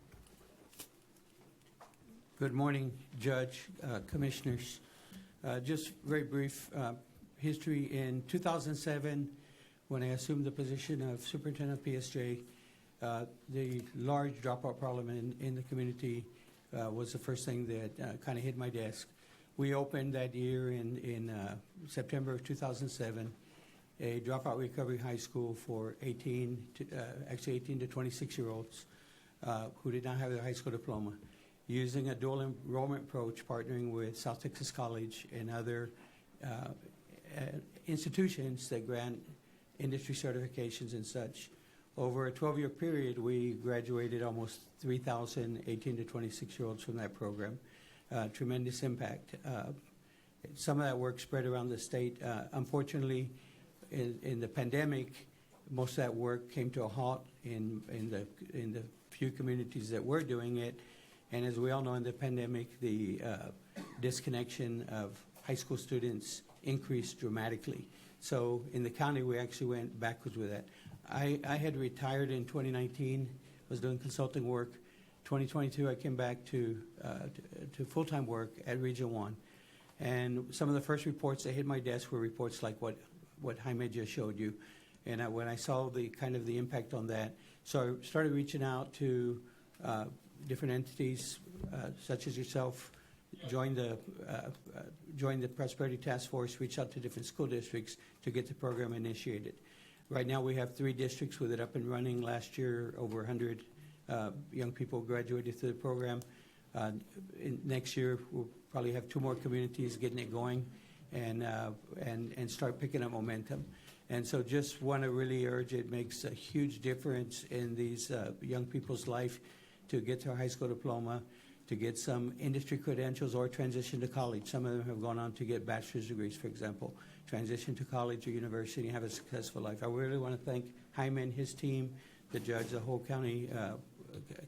Good morning, Judge, Commissioners. Just very brief history. In 2007, when I assumed the position of Superintendent of PSJ, the large dropout problem in the community was the first thing that kind of hit my desk. We opened that year in September of 2007, a dropout recovery high school for 18 to 26-year-olds who did not have their high school diploma, using a dual enrollment approach, partnering with South Texas College and other institutions that grant industry certifications and such. Over a 12-year period, we graduated almost 3,000 18 to 26-year-olds from that program. Tremendous impact. Some of that work spread around the state. Unfortunately, in the pandemic, most of that work came to a halt in the few communities that were doing it. And as we all know, in the pandemic, the disconnection of high school students increased dramatically. So in the county, we actually went backwards with that. I had retired in 2019, was doing consulting work. 2022, I came back to full-time work at Region 1. And some of the first reports that hit my desk were reports like what Jaime just showed you. And when I saw the kind of the impact on that, so I started reaching out to different entities such as yourself, joined the Prosperity Task Force, reached out to different school districts to get the program initiated. Right now we have 3 districts with it up and running. Last year, over 100 young people graduated through the program. Next year, we'll probably have 2 more communities getting it going and start picking up momentum. And so just want to really urge, it makes a huge difference in these young people's life to get their high school diploma, to get some industry credentials or transition to college. Some of them have gone on to get bachelor's degrees, for example. Transition to college or university and have a successful life. I really want to thank Jaime and his team, the judge, the whole county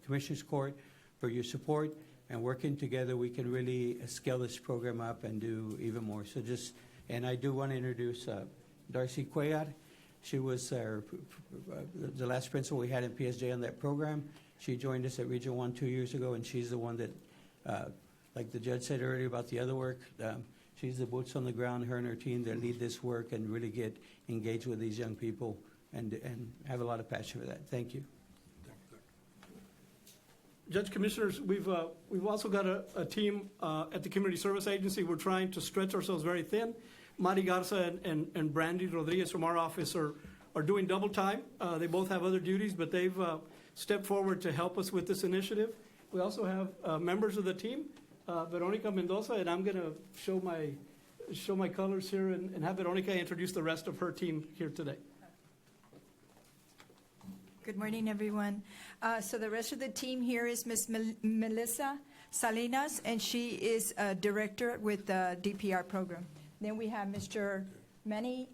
Commissioners Court for your support, and working together we can really scale this program up and do even more. So and I do want to introduce Darcy Cuellar. She was the last principal we had in PSJ on that program. She joined us at Region 1 2 years ago, and she's the one that, like the judge said earlier about the other work, she's the boots on the ground, her and her team, that lead this work and really get engaged with these young people and have a lot of passion for that. Thank you. Judge, Commissioners, we've also got a team at the Community Service Agency. We're trying to stretch ourselves very thin. Mari Garza and Brandy Rodriguez from our office are doing double time. They both have other duties, but they've stepped forward to help us with this initiative. We also have members of the team, Veronica Mendoza, and I'm going to show my colors here and have Veronica introduce the rest of her team here today. Good morning, everyone. So the rest of the team here is Ms. Melissa Salinas, and she is a director with the DPR program. Then we have Mr. Manny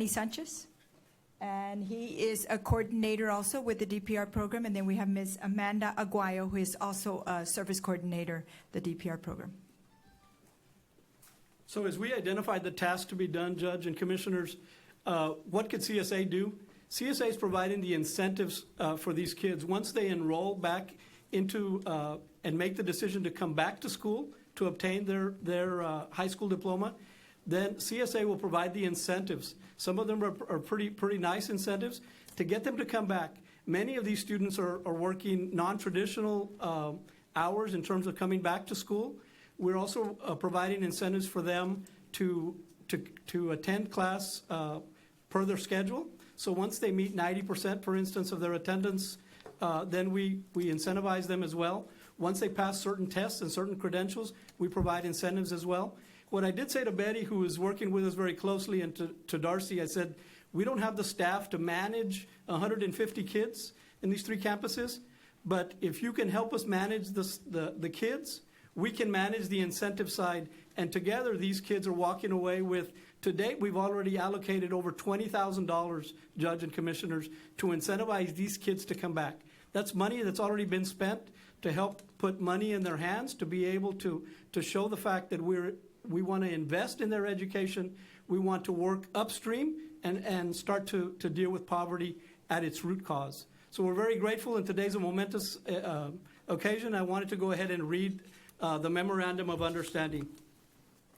Sanchez, and he is a coordinator also with the DPR program. And then we have Ms. Amanda Aguayo, who is also a service coordinator, the DPR program. So as we identified the task to be done, Judge and Commissioners, what could CSA do? CSA is providing the incentives for these kids. Once they enroll back into and make the decision to come back to school to obtain their high school diploma, then CSA will provide the incentives. Some of them are pretty nice incentives to get them to come back. Many of these students are working non-traditional hours in terms of coming back to school. We're also providing incentives for them to attend class per their schedule. So once they meet 90%, for instance, of their attendance, then we incentivize them as well. Once they pass certain tests and certain credentials, we provide incentives as well. What I did say to Betty, who is working with us very closely, and to Darcy, I said, we don't have the staff to manage 150 kids in these 3 campuses, but if you can help us manage the kids, we can manage the incentive side And together, these kids are walking away with, to date, we've already allocated over $20,000, Judge and Commissioners, to incentivize these kids to come back. That's money that's already been spent to help put money in their hands, to be able to show the fact that we want to invest in their education. We want to work upstream and start to deal with poverty at its root cause. So we're very grateful, and today's a momentous occasion. I wanted to go ahead and read the memorandum of understanding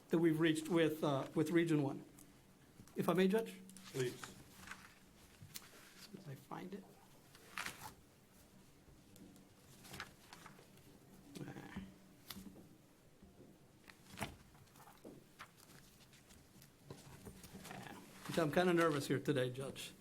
that we've reached with Region 1. If I may, Judge? Please. As soon as I find it. I'm kind of nervous here today, Judge.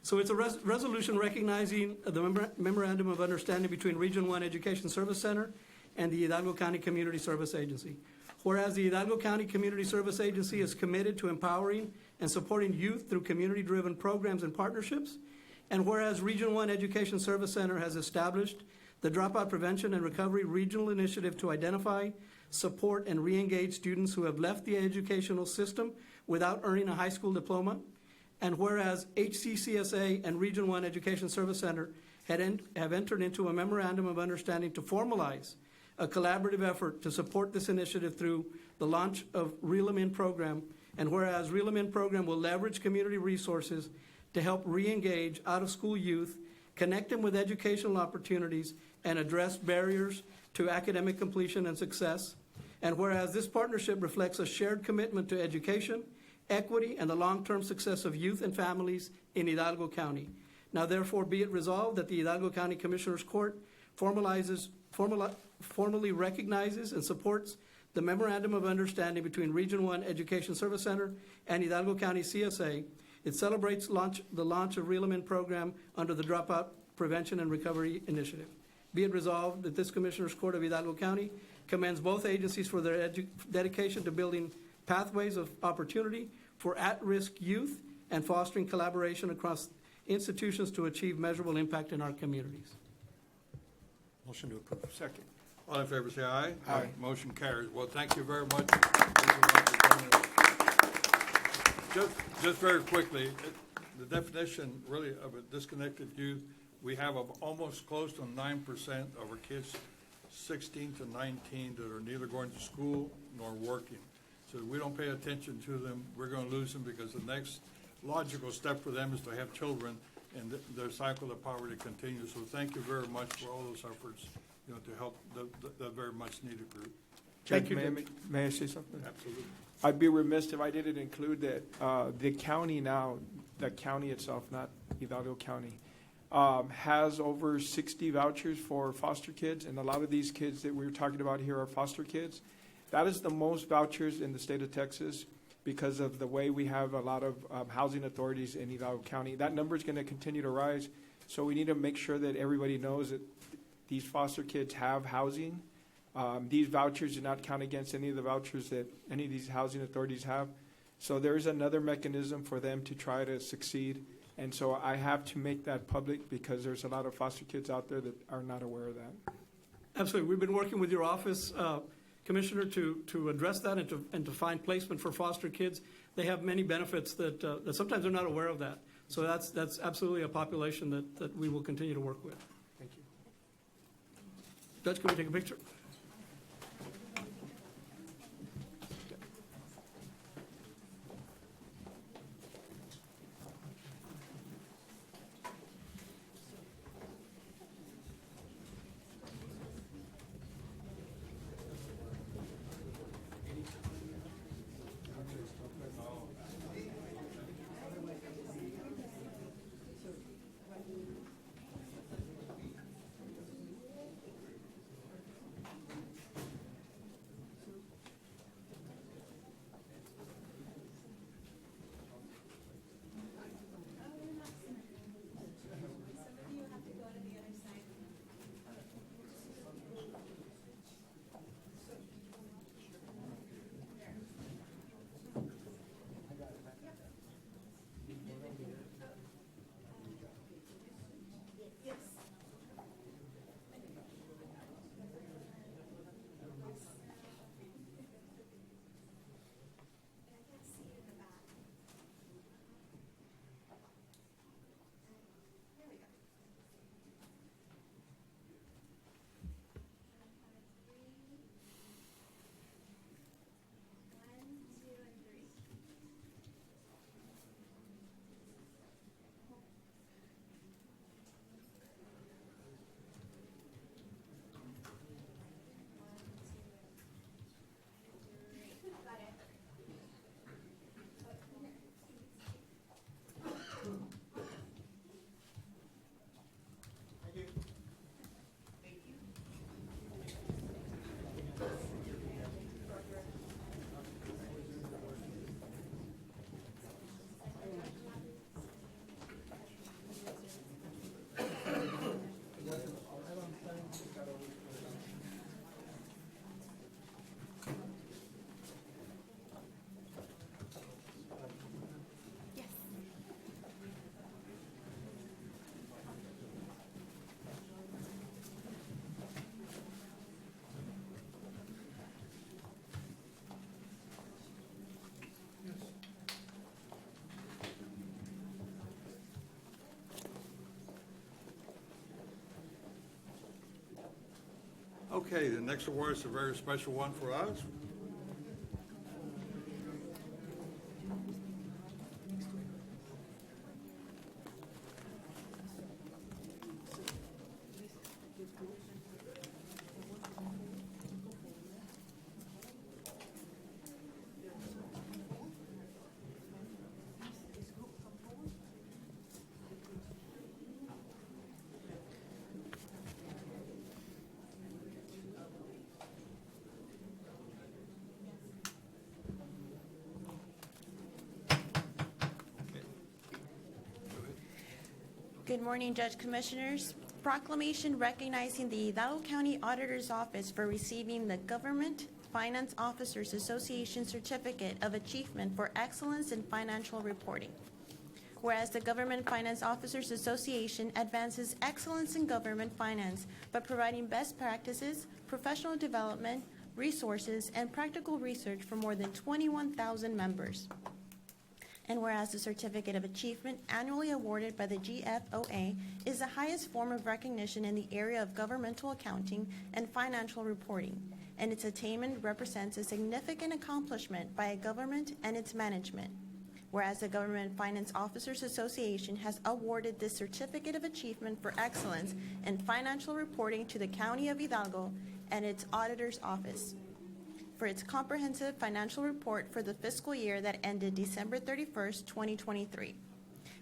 So it's a resolution recognizing the memorandum of understanding between Region 1 Education Service Center and the Hidalgo County Community Service Agency. Whereas the Hidalgo County Community Service Agency is committed to empowering and supporting youth through community-driven programs and partnerships, and whereas Region 1 Education Service Center has established the Dropout Prevention and Recovery Regional Initiative to identify, support, and re-engage students who have left the educational system without earning a high school diploma, and whereas HCCSA and Region 1 Education Service Center have entered into a memorandum of understanding to formalize a collaborative effort to support this initiative through the launch of Reel 'em In program, and whereas Reel 'em In program will leverage community resources to help re-engage out-of-school youth, connect them with educational opportunities, and address barriers to academic completion and success, and whereas this partnership reflects a shared commitment to education, equity, and the long-term success of youth and families in Hidalgo County. Now therefore be it resolved that the Hidalgo County Commissioners Court formally recognizes and supports the Memorandum of Understanding between Region 1 Education Service Center and Hidalgo County CSA. It celebrates the launch of Reel 'em In program under the Dropout Prevention and Recovery Initiative. Be it resolved that this Commissioners Court of Hidalgo County commends both agencies for their dedication to building pathways of opportunity for at-risk youth and fostering collaboration across institutions to achieve measurable impact in our communities. Motion to approve. Second. All in favor, say aye. Aye. Motion carries. Well, thank you very much. Thank you for joining us. Just very quickly, the definition really of a disconnected youth, we have almost close to 9% of our kids 16 to 19 that are neither going to school nor working. So if we don't pay attention to them, we're going to lose them, because the next logical step for them is to have children, and their cycle of poverty continues. So thank you very much for all those efforts, to help the very much needed group. Thank Judge, you. may I say something? Absolutely. I'd be remiss if I didn't include that the county now, the county itself, not Hidalgo County, has over 60 vouchers for foster kids, and a lot of these kids that we're talking about here are foster kids. That is the most vouchers in the state of Texas because of the way we have a lot of housing authorities in Hidalgo County. That number is going to continue to rise, so we need to make sure that everybody knows that these foster kids have housing. These vouchers do not count against any of the vouchers that any of these housing authorities have. So there is another mechanism for them to try to succeed. And so I have to make that public because there's a lot of foster kids out there that are not aware of that. Absolutely. We've been working with your office, Commissioner, to address that and to find placement for foster kids. They have many benefits that sometimes they're not aware of that. So that's absolutely a population that we will continue to work with. Thank you. Judge, can we take a picture? Okay, the next award is a very special one for us. Good morning, Judge Commissioners. Proclamation recognizing the Hidalgo County Auditor's Office for receiving the Government Finance Officers Association Certificate of Achievement for Excellence in Financial Reporting. Whereas the Government Finance Officers Association advances excellence in government finance by providing best practices, professional development, resources, and practical research for more than 21,000 members. And whereas the Certificate of Achievement annually awarded by the GFOA is the highest form of recognition in the area of governmental accounting and financial reporting, and its attainment represents a significant accomplishment by a government and its management. Whereas the Government Finance Officers Association has awarded this Certificate of Achievement for Excellence in Financial Reporting to the County of Hidalgo and its Auditor's Office for its comprehensive financial report for the fiscal year that ended December 31st, 2023.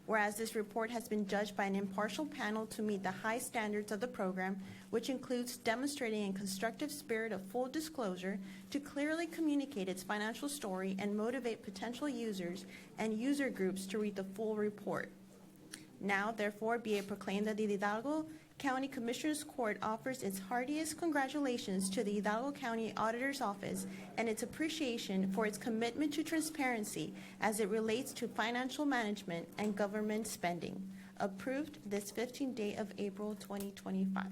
Whereas this report has been judged by an impartial panel to meet the high standards of the program, which includes demonstrating a constructive spirit of full disclosure to clearly communicate its financial story and motivate potential users and user groups to read the full report. Now, therefore, be it proclaimed that the Hidalgo County Commissioners Court offers its heartiest congratulations to the Hidalgo County Auditor's Office and its appreciation for its commitment to transparency as it relates to financial management and government spending. Approved this 15th day of April 2025.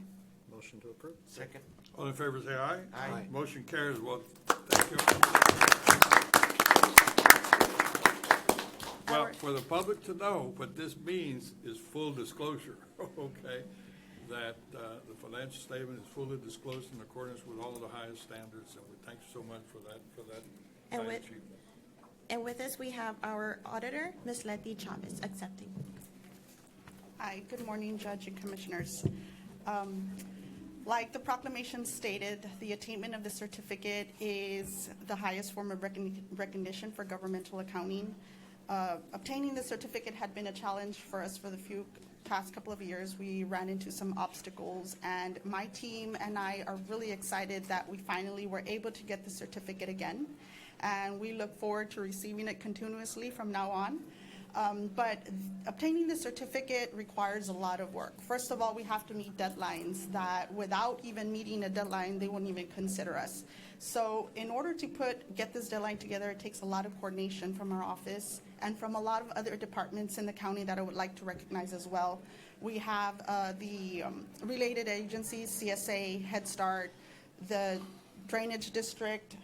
Motion to approve. Second. All in favor, say aye. Aye. Motion carries. Well, thank you. Well, for the public to know, what this means is full disclosure, okay? That the financial statement is fully disclosed in accordance with all of the highest standards, and we thank you so much for that And high with- achievement. And with this, we have our auditor, Ms. Letty Chavez, accepting. Hi, good morning, Judge and Commissioners. Like the proclamation stated, the attainment of the certificate is the highest form of recognition for governmental accounting. Obtaining the certificate had been a challenge for us for the past couple of years. We ran into some obstacles, and my team and I are really excited that we finally were able to get the certificate again, and we look forward to receiving it continuously from now on. But obtaining the certificate requires a lot of work. First of all, we have to meet deadlines that without even meeting a deadline, they wouldn't even consider us. So in order to get this deadline together, it takes a lot of coordination from our office and from a lot of other departments in the county that I would like to recognize as well. We have the related agencies, CSA, Head Start, the Drainage District,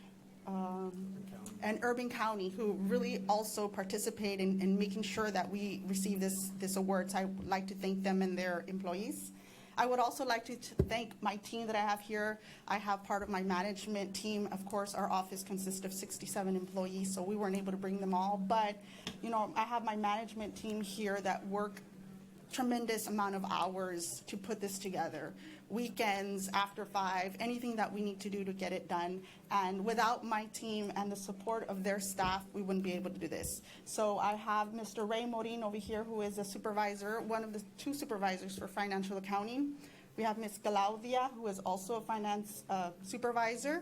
and Urban County, who really also participate in making sure that we receive this award. So I would like to thank them and their employees. I would also like to thank my team that I have here. I have part of my management team. Of course, our office consists of 67 employees, so we weren't able to bring them all. But, I have my management team here that work tremendous amount of hours to put this together. Weekends, after 5, anything that we need to do to get it done. And without my team and the support of their staff, we wouldn't be able to do this. So I have Mr. Ray Morin over here, who is a supervisor, one of the 2 supervisors for financial accounting. We have Ms. Claudia, who is also a finance supervisor.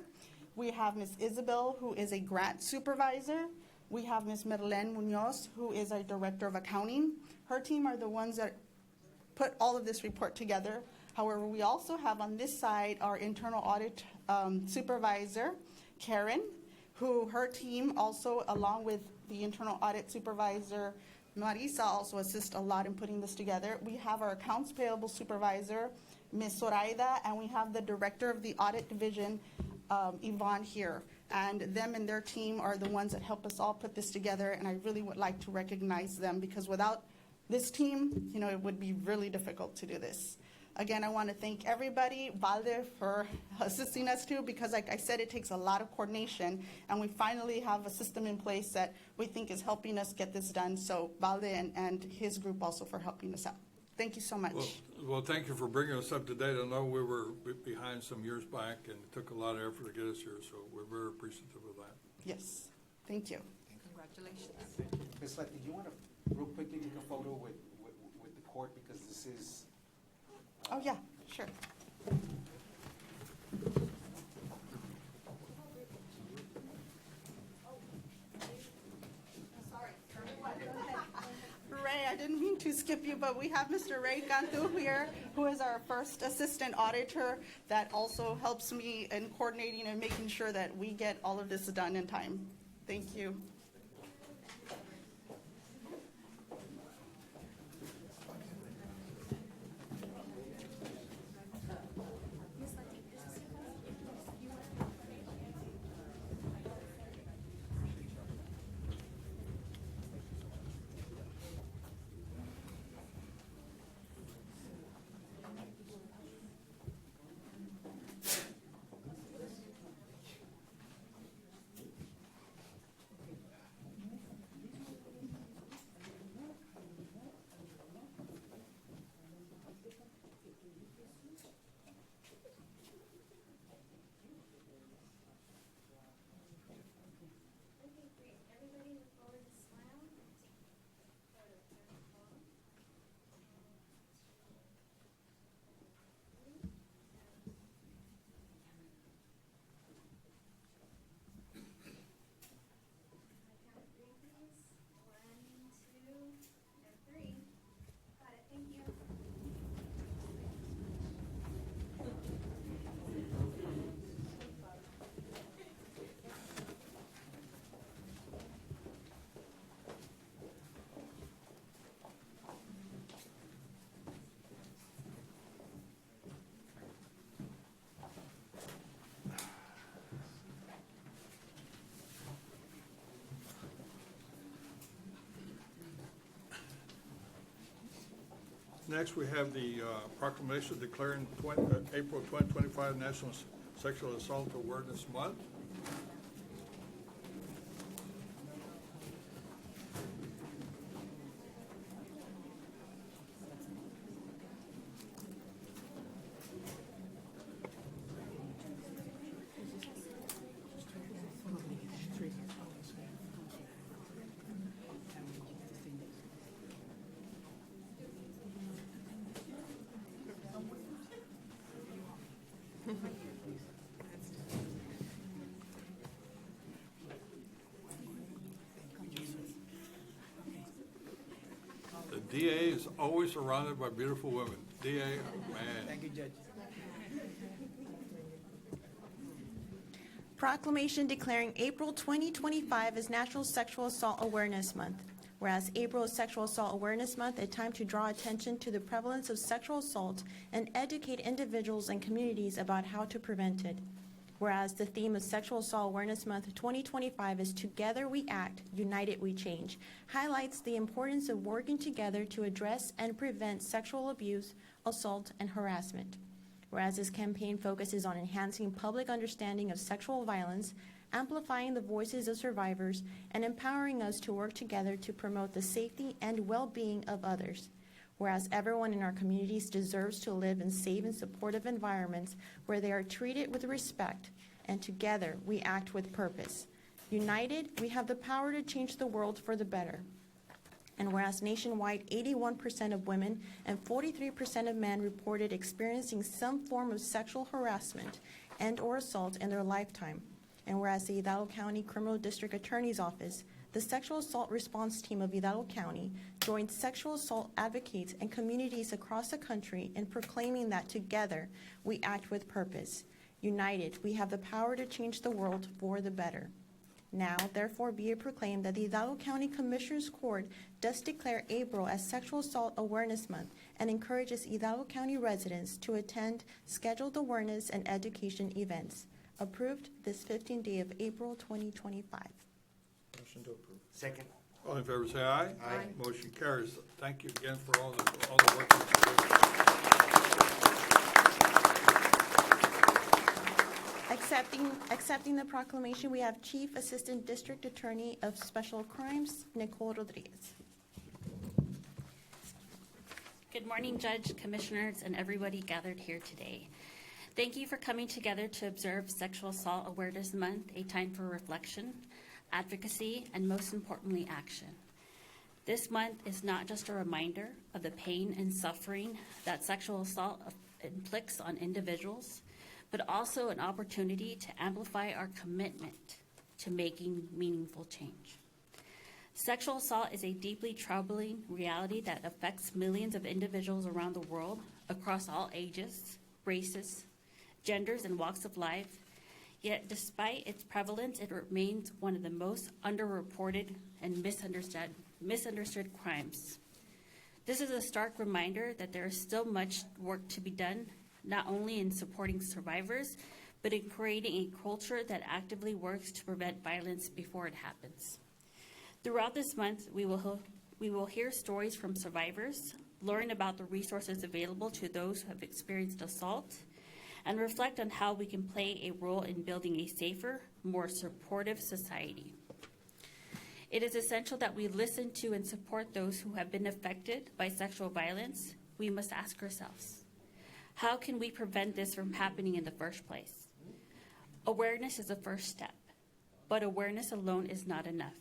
We have Ms. Isabel, who is a grant supervisor. We have Ms. Merlene Munoz, who is our director of accounting. Her team are the ones that put all of this report together. However, we also have on this side our internal audit supervisor, Karen, who her team also, along with the internal audit supervisor, Marisa, also assists a lot in putting this together. We have our accounts payable supervisor, Ms. Zoraida, and we have the director of the audit division, Yvonne here. And them and their team are the ones that help us all put this together, and I really would like to recognize them, because without this team, it would be really difficult to do this. Again, I want to thank everybody, Valde for assisting us too, because like I said, it takes a lot of coordination, and we finally have a system in place that we think is helping us get this done. So Valde and his group also for helping us out. Thank you so much. Well, thank you for bringing us up to date. I know we were behind some years back, and it took a lot of effort to get us here, so we're very appreciative of that. Yes, thank you. Congratulations. Ms. Lett, did you want to real quickly take a photo with the court, because this is... Oh, yeah, sure. Ray, I didn't mean to skip you, but we have Mr. Ray Cantu here, who is our first assistant auditor that also helps me in coordinating and making sure that we get all of this done in time. Thank you. Next, we have the proclamation declaring April 2025 National Sexual Assault Awareness Month. The DA is always surrounded by beautiful women. DA, man. Thank you, Judge. Proclamation declaring April 2025 as National Sexual Assault Awareness Month. Whereas April is Sexual Assault Awareness Month, a time to draw attention to the prevalence of sexual assault and educate individuals and communities about how to prevent it. Whereas the theme of Sexual Assault Awareness Month 2025 is Together We Act, United We Change, highlights the importance of working together to address and prevent sexual abuse, assault, and harassment. Whereas this campaign focuses on enhancing public understanding of sexual violence, amplifying the voices of survivors, and empowering us to work together to promote the safety and well-being of others. Whereas everyone in our communities deserves to live in safe and supportive environments where they are treated with respect, and together we act with purpose. United, we have the power to change the world for the better. And whereas nationwide 81% of women and 43% of men reported experiencing some form of sexual harassment and or assault in their lifetime, and whereas the Hidalgo County Criminal District Attorney's Office, the Sexual Assault Response Team of Hidalgo County, joined sexual assault advocates and communities across the country in proclaiming that together we act with purpose. United, we have the power to change the world for the better. Now, therefore, be it proclaimed that the Hidalgo County Commissioners Court does declare April as Sexual Assault Awareness Month and encourages Hidalgo County residents to attend scheduled awareness and education events. Approved this 15th day of April 2025. Motion to approve. Second. All in favor, say aye. Aye. Motion carries. Thank you again for all the work that you do. Accepting the proclamation, we have Chief Assistant District Attorney of Special Crimes, Nicole Rodriguez. Good morning, Judge, Commissioners, and everybody gathered here today. Thank you for coming together to observe Sexual Assault Awareness Month, a time for reflection, advocacy, and most importantly, action. This month is not just a reminder of the pain and suffering that sexual assault inflicts on individuals, but also an opportunity to amplify our commitment to making meaningful change. Sexual assault is a deeply troubling reality that affects millions of individuals around the world across all ages, races, genders, and walks of life. Yet despite its prevalence, it remains one of the most underreported and misunderstood crimes. This is a stark reminder that there is still much work to be done, not only in supporting survivors, but in creating a culture that actively works to prevent violence before it happens. Throughout this month, we will hear stories from survivors, learn about the resources available to those who have experienced assault, and reflect on how we can play a role in building a safer, more supportive society. It is essential that we listen to and support those who have been affected by sexual violence. We must ask ourselves, how can we prevent this from happening in the first place? Awareness is the first step, but awareness alone is not enough.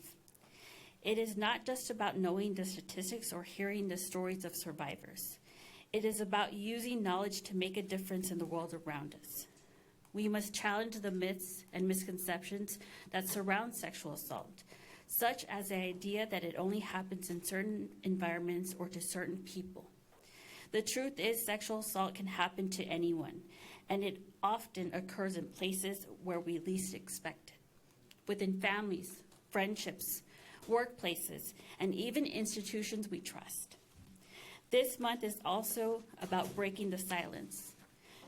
It is not just about knowing the statistics or hearing the stories of survivors. It is about using knowledge to make a difference in the world around us. We must challenge the myths and misconceptions that surround sexual assault, such as the idea that it only happens in certain environments or to certain people. The truth is, sexual assault can happen to anyone, and it often occurs in places where we least expect it, within families, friendships, workplaces, and even institutions we trust. This month is also about breaking the silence.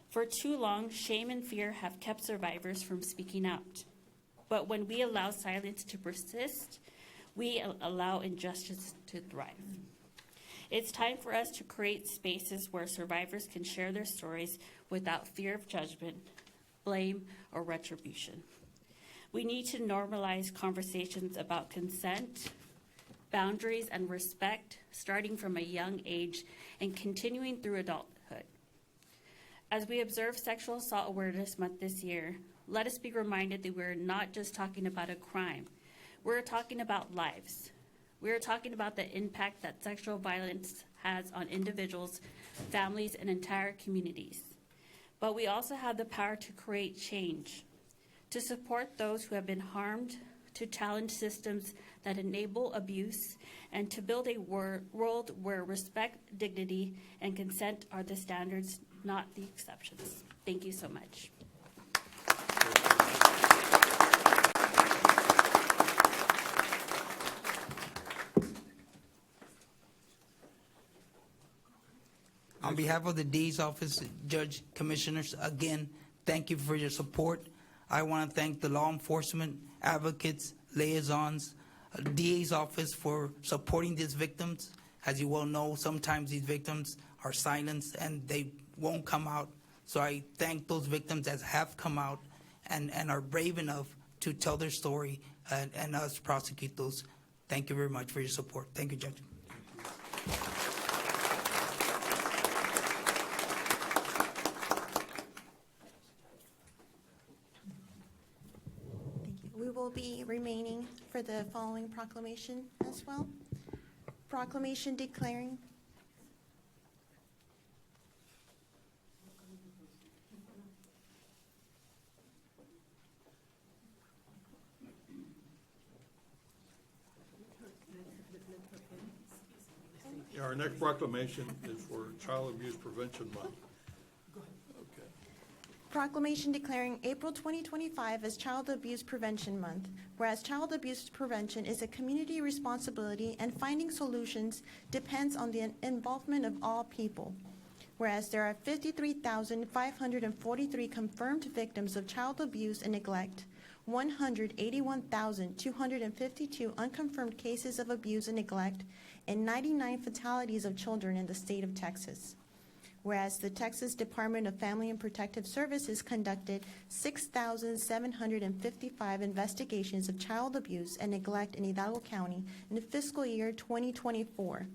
For too long, shame and fear have kept survivors from speaking out. But when we allow silence to persist, we allow injustice to thrive. It's time for us to create spaces where survivors can share their stories without fear of judgment, blame, or retribution. We need to normalize conversations about consent, boundaries, and respect, starting from a young age and continuing through adulthood. As we observe Sexual Assault Awareness Month this year, let us be reminded that we're not just talking about a crime. We're talking about lives. We're talking about the impact that sexual violence has on individuals, families, and entire communities. But we also have the power to create change, to support those who have been harmed, to challenge systems that enable abuse, and to build a world where respect, dignity, and consent are the standards, not the exceptions. Thank you so much. On behalf of the DA's office, Judge, Commissioners, again, thank you for your support. I want to thank the law enforcement, advocates, liaisons, DA's office for supporting these victims. As you well know, sometimes these victims are silenced and they won't come out. So I thank those victims that have come out and are brave enough to tell their story and us prosecute those. Thank you very much for your support. Thank you, Judge. We will be remaining for the following proclamation as well. Proclamation declaring Yeah, our next proclamation is for Child Abuse Prevention Month. Proclamation declaring April 2025 as Child Abuse Prevention Month, whereas child abuse prevention is a community responsibility and finding solutions depends on the involvement of all people. Whereas there are 53,543 confirmed victims of child abuse and neglect, 181,252 unconfirmed cases of abuse and neglect, and 99 fatalities of children in the state of Texas. Whereas the Texas Department of Family and Protective Services conducted 6,755 investigations of child abuse and neglect in Hidalgo County in the fiscal year 2024.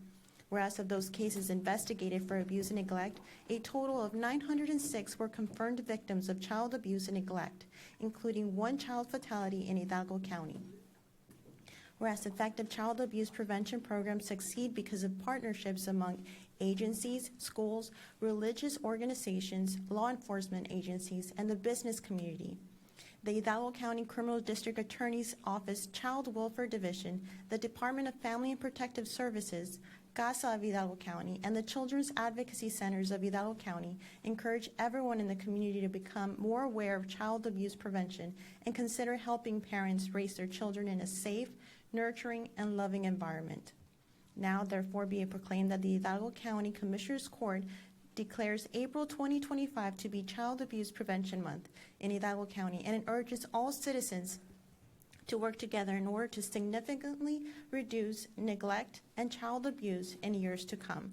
Whereas of those cases investigated for abuse and neglect, a total of 906 were confirmed victims of child abuse and neglect, including 1 child fatality in Hidalgo County. Whereas effective child abuse prevention programs succeed because of partnerships among agencies, schools, religious organizations, law enforcement agencies, and the business community. The Hidalgo County Criminal District Attorney's Office Child Welfare Division, the Department of Family and Protective Services, CASA of Hidalgo County, and the Children's Advocacy Centers of Hidalgo County encourage everyone in the community to become more aware of child abuse prevention and consider helping parents raise their children in a safe, nurturing, and loving environment. Now, therefore, be it proclaimed that the Hidalgo County Commissioners Court declares April 2025 to be Child Abuse Prevention Month in Hidalgo County, and it urges all citizens to work together in order to significantly reduce neglect and child abuse in years to come.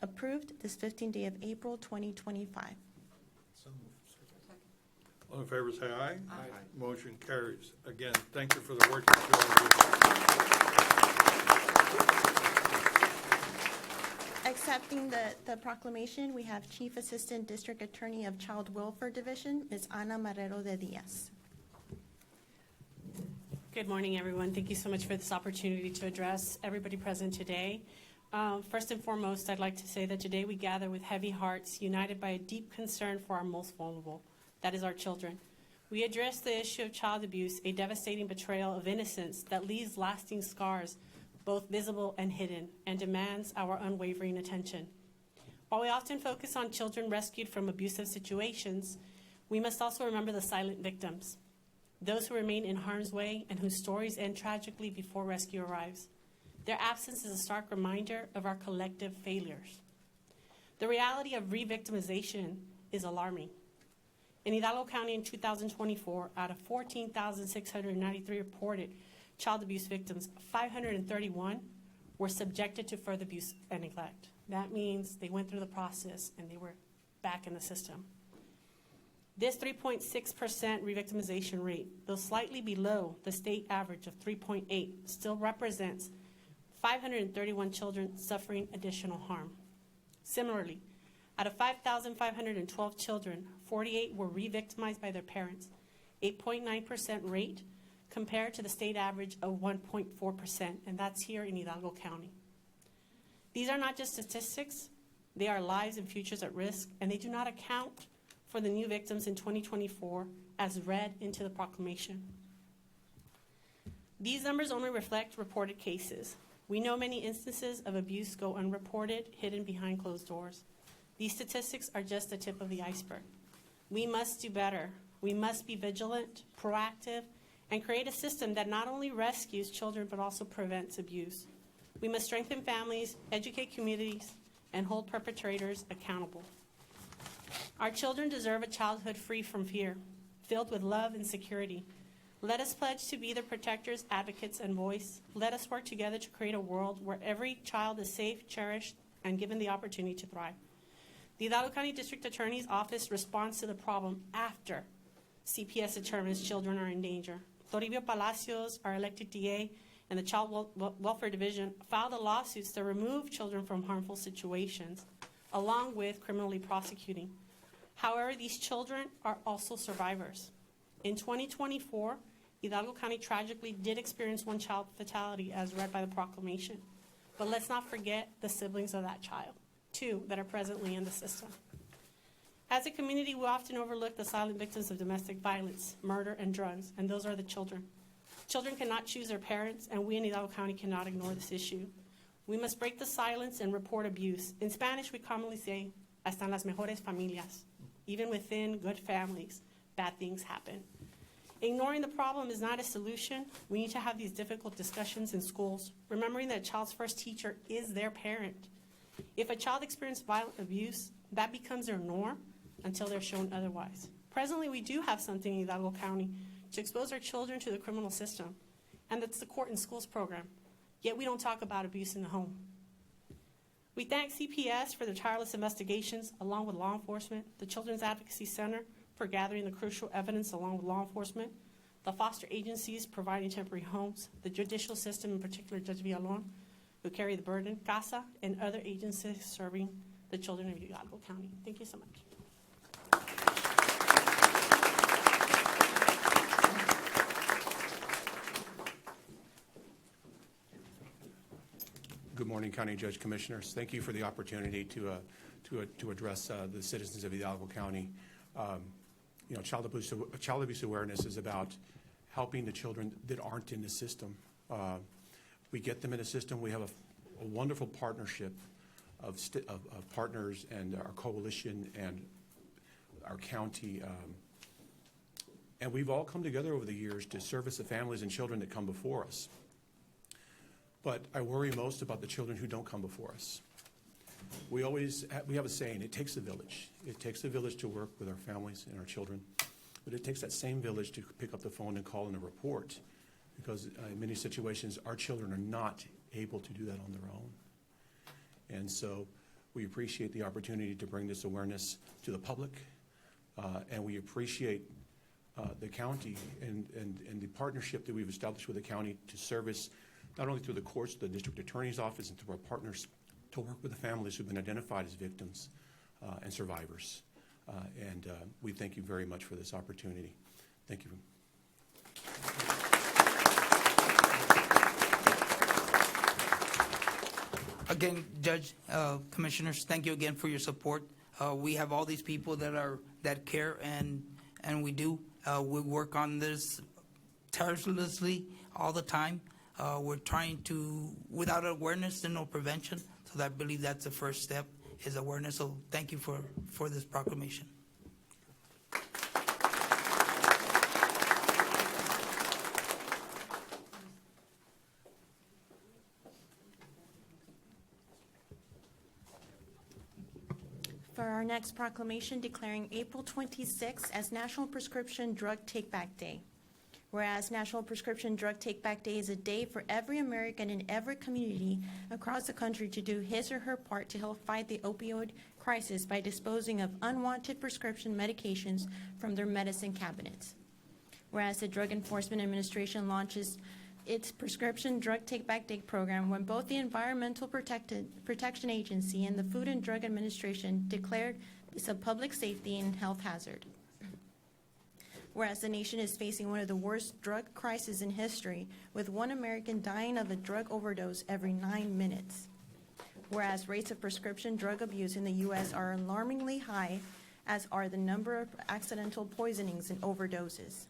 Approved this 15th day of April 2025. All in favor, say aye. Aye. Motion carries. Again, thank you for the work you do. Accepting the proclamation, we have Chief Assistant District Attorney of Child Welfare Division, Ms. Ana Marrero de Diaz. Good morning, everyone. Thank you so much for this opportunity to address everybody present today. First and foremost, I'd like to say that today we gather with heavy hearts, united by a deep concern for our most vulnerable, that is our children. We address the issue of child abuse, a devastating betrayal of innocence that leaves lasting scars, both visible and hidden, and demands our unwavering attention. While we often focus on children rescued from abusive situations, we must also remember the silent victims, those who remain in harm's way and whose stories end tragically before rescue arrives. Their absence is a stark reminder of our collective failures. The reality of re-victimization is alarming. In Hidalgo County in 2024, out of 14,693 reported child abuse victims, 531 were subjected to further abuse and neglect. That means they went through the process and they were back in the system. This 3.6% re-victimization rate, though slightly below the state average of 3.8, still represents 531 children suffering additional harm. Similarly, out of 5,512 children, 48 were re-victimized by their parents, 8.9% rate compared to the state average of 1.4%, and that's here in Hidalgo County. These are not just statistics, they are lives and futures at risk, and they do not account for the new victims in 2024 as read into the proclamation. These numbers only reflect reported cases. We know many instances of abuse go unreported, hidden behind closed doors. These statistics are just the tip of the iceberg. We must do better. We must be vigilant, proactive, and create a system that not only rescues children but also prevents abuse. We must strengthen families, educate communities, and hold perpetrators accountable. Our children deserve a childhood free from fear, filled with love and security. Let us pledge to be their protectors, advocates, and voice. Let us work together to create a world where every child is safe, cherished, and given the opportunity to thrive. The Hidalgo County District Attorney's Office responds to the problem after CPS determines children are in danger. Toribio Palacios, our elected DA, and the Child Welfare Division filed the lawsuits to remove children from harmful situations, along with criminally prosecuting. However, these children are also survivors. In 2024, Hidalgo County tragically did experience 1 child fatality as read by the proclamation. But let's not forget the siblings of that child, 2 that are presently in the system. As a community, we often overlook the silent victims of domestic violence, murder, and drugs, and those are the children. Children cannot choose their parents, and we in Hidalgo County cannot ignore this issue. We must break the silence and report abuse. In Spanish, we commonly say, hasta en las mejores familias. Even within good families, bad things happen. Ignoring the problem is not a solution. We need to have these difficult discussions in schools, remembering that a child's first teacher is their parent. If a child experiences violent abuse, that becomes their norm until they're shown otherwise. Presently, we do have something in Hidalgo County to expose our children to the criminal system, and that's the Court and Schools program. Yet we don't talk about abuse in the home. We thank CPS for their tireless investigations, along with law enforcement, the Children's Advocacy Center for gathering the crucial evidence along with law enforcement, the foster agencies providing temporary homes, the judicial system, in particular Judge Villalon, who carry the burden, CASA, and other agencies serving the children of Hidalgo County. Thank you so much. Good morning, County Judge Commissioners. Thank you for the opportunity to address the citizens of Hidalgo County. Child abuse awareness is about helping the children that aren't in the system. We get them in the system. We have a wonderful partnership of partners and our coalition and our county. And we've all come together over the years to service the families and children that come before us. But I worry most about the children who don't come before us. We have a saying, it takes a village. It takes a village to work with our families and our children. But it takes that same village to pick up the phone and call in a report, because in many situations, our children are not able to do that on their own. And so we appreciate the opportunity to bring this awareness to the public, and we appreciate the county and the partnership that we've established with the county to service not only through the courts, the district attorney's office, and through our partners to work with the families who've been identified as victims and survivors. And we thank you very much for this opportunity. Thank you. Again, Judge, Commissioners, thank you again for your support. We have all these people that care, and we do. We work on this tirelessly all the time. We're trying to, without awareness, there's no prevention. So I believe that's the first step, is awareness. So thank you for this proclamation. For our next proclamation, declaring April 26th as National Prescription Drug Take-Back Day. Whereas National Prescription Drug Take-Back Day is a day for every American in every community across the country to do his or her part to help fight the opioid crisis by disposing of unwanted prescription medications from their medicine cabinets. Whereas the Drug Enforcement Administration launches its Prescription Drug Take-Back Day program when both the Environmental Protection Agency and the Food and Drug Administration declared this a public safety and health hazard. Whereas the nation is facing one of the worst drug crises in history, with one American dying of a drug overdose every 9 minutes. Whereas rates of prescription drug abuse in the U.S. are alarmingly high, as are the number of accidental poisonings and overdoses.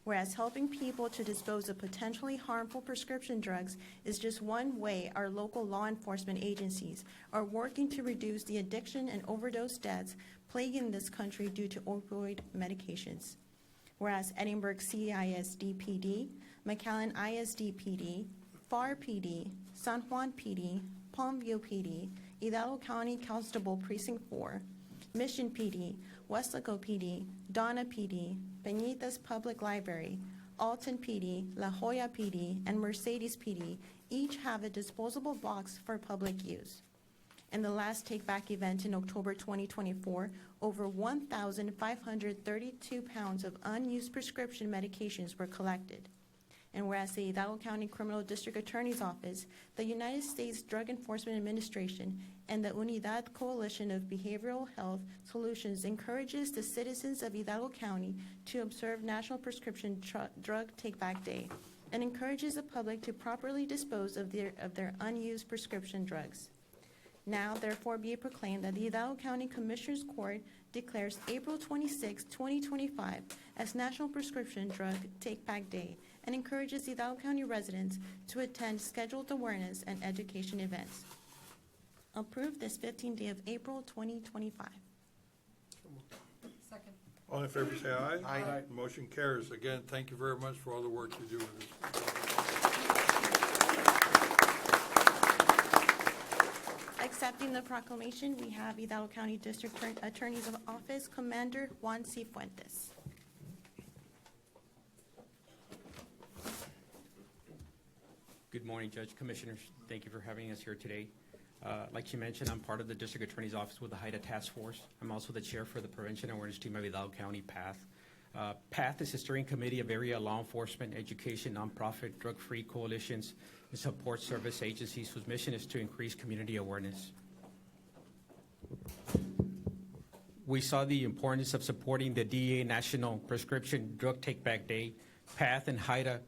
Whereas helping people to dispose of potentially harmful prescription drugs is just one way our local law enforcement agencies are working to reduce the addiction and overdose deaths plaguing this country due to opioid medications. Whereas Edinburgh CISD PD, McAllen ISD PD, FAR PD, San Juan PD, Palmview PD, Hidalgo County Constable Precinct 4, Mission PD, Westlaco PD, Donna PD, Peñitas Public Library, Alton PD, La Jolla PD, and Mercedes PD each have a disposable box for public use. In the last take-back event in October 2024, over 1,532 pounds of unused prescription medications were collected. And whereas the Hidalgo County Criminal District Attorney's Office, the United States Drug Enforcement Administration, and the Unidad Coalition of Behavioral Health Solutions encourages the citizens of Hidalgo County to observe National Prescription Drug Take-Back Day, and encourages the public to properly dispose of their unused prescription drugs. Now, therefore, be it proclaimed that the Hidalgo County Commissioners Court declares April 26, 2025 as National Prescription Drug Take-Back Day and encourages Hidalgo County residents to attend scheduled awareness and education events. Approve this 15th day of April 2025. Second. All in favor, say aye. Aye. Motion carries. Again, thank you very much for all the work you do with this. Accepting the proclamation, we have Hidalgo County District Attorney's Office Commander Juan C. Fuentes. morning, Judge, Commissioners. Thank you for having us here today. Like you mentioned, I'm part of the District Attorney's Office with the HIDA Task Force. I'm also the chair for the Prevention and Awareness Team of Hidalgo County, PATH. PATH is a steering committee of area law enforcement, education, nonprofit, drug-free coalitions, and support service agencies whose mission is to increase community awareness. We saw the importance of supporting the DEA National Prescription Drug Take-Back Day. PATH and HIDA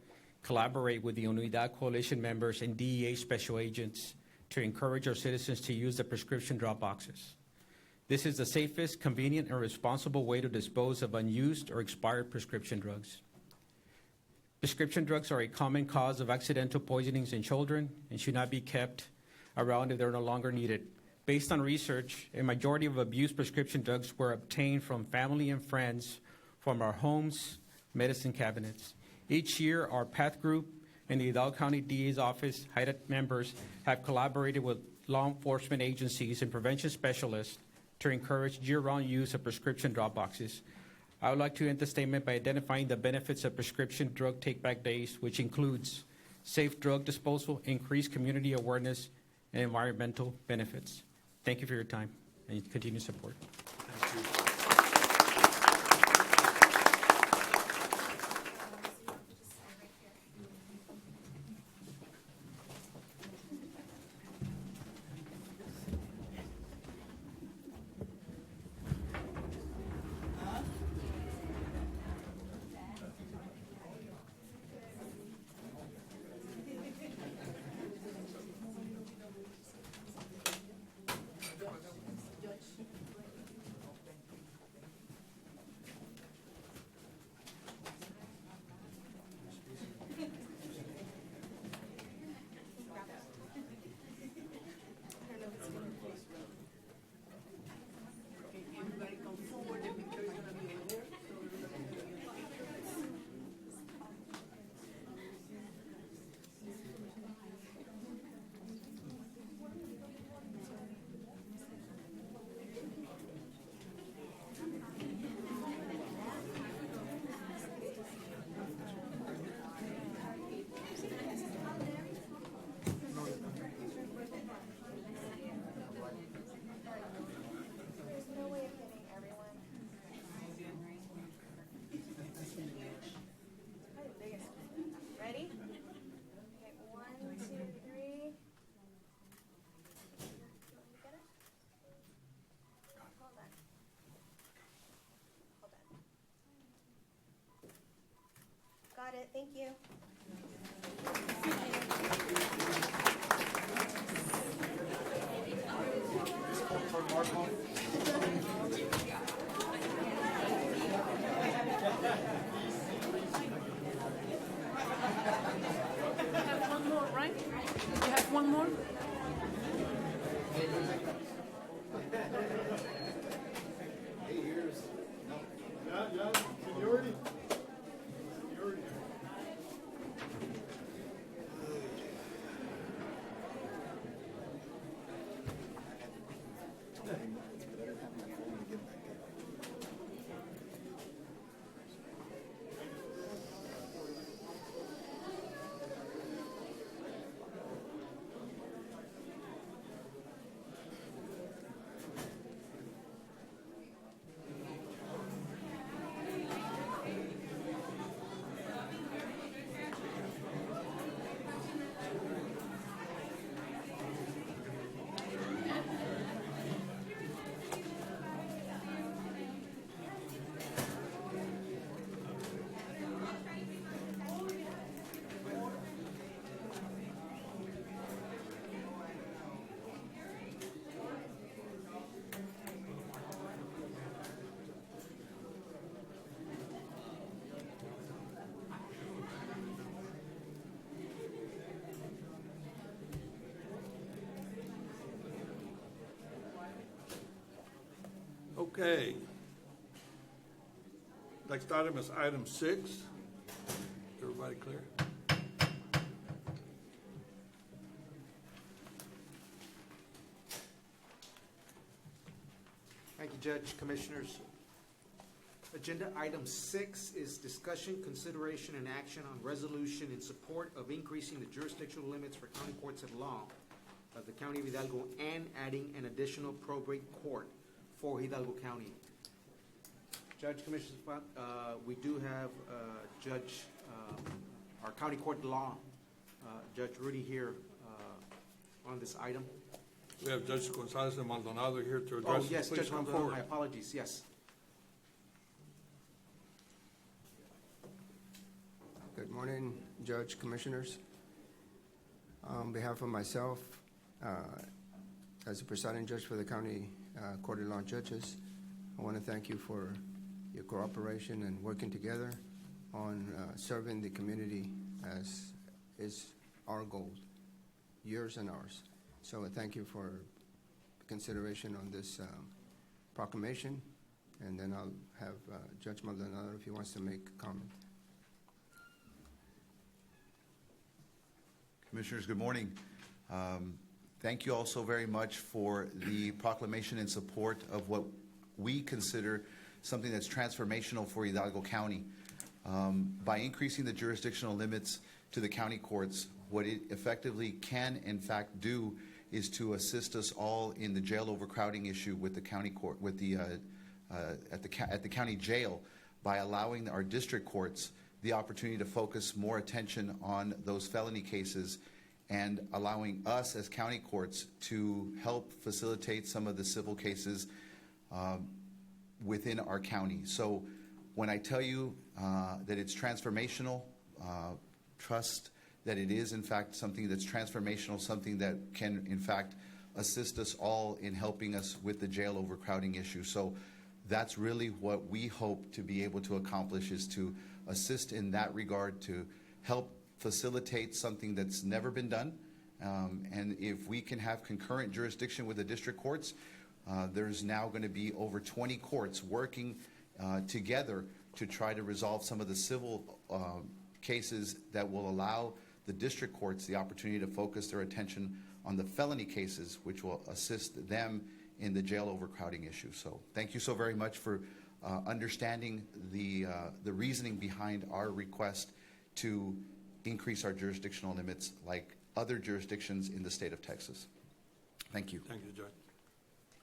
collaborate with the Unidad Coalition members and DEA special agents to encourage our citizens to use the prescription drop boxes. This is the safest, convenient, and responsible way to dispose of unused or expired prescription drugs. Prescription drugs are a common cause of accidental poisonings in children and should not be kept around if they're no longer needed. Based on research, a majority of abused prescription drugs were obtained from family and friends, from our homes, medicine cabinets. Each year, our PATH group and the Hidalgo County DA's office, HIDA members, have collaborated with law enforcement agencies and prevention specialists to encourage year-round use of prescription drop boxes. I would like to end the statement by identifying the benefits of prescription drug take-back days, which includes safe drug disposal, increased community awareness, and environmental benefits. Thank you for your time and continued support. Ready? Okay, 1, 2, 3. Get it? Hold on. Hold on. Got it. Thank you. have one more, right? You have one more? Seniority. Okay. Next item is item 6. Everybody clear? Thank you, Judge, Commissioners. Agenda item 6 is discussion, consideration, and action on resolution in support of increasing the jurisdictional limits for county courts at law of the County of Hidalgo and adding an additional probate court for Hidalgo County. Judge, Commissioners, we do have Judge, our County Court Law, Judge Rudy here on this item. We have Judge Gonzalez and Maldonado here to address. Oh, yes, Please Judge come Maldonado, forward. my apologies, yes. Good morning, Judge, Commissioners. On behalf of myself, as the presiding judge for the County Court of Law Judges, I want to thank you for your cooperation and working together on serving the community as is our goal, yours and ours. So thank you for consideration on this proclamation, and then I'll have Judge Maldonado if he wants to make a comment. Commissioners, good morning. Thank you also very much for the proclamation in support of what we consider something that's transformational for Hidalgo County. By increasing the jurisdictional limits to the county courts, what it effectively can in fact do is to assist us all in the jail overcrowding issue with the county court, with the at the county jail, by allowing our district courts the opportunity to focus more attention on those felony cases and allowing us as county courts to help facilitate some of the civil cases within our county. So when I tell you that it's transformational, trust that it is in fact something that's transformational, something that can in fact assist us all in helping us with the jail overcrowding issue. So that's really what we hope to be able to accomplish, is to assist in that regard, to help facilitate something that's never been done. And if we can have concurrent jurisdiction with the district courts, there's now going to be over 20 courts working together to try to resolve some of the civil cases that will allow the district courts the opportunity to focus their attention on the felony cases, which will assist them in the jail overcrowding issue. So thank you so very much for understanding the reasoning behind our request to increase our jurisdictional limits like other jurisdictions in the state of Texas. Thank you. Thank you, Judge.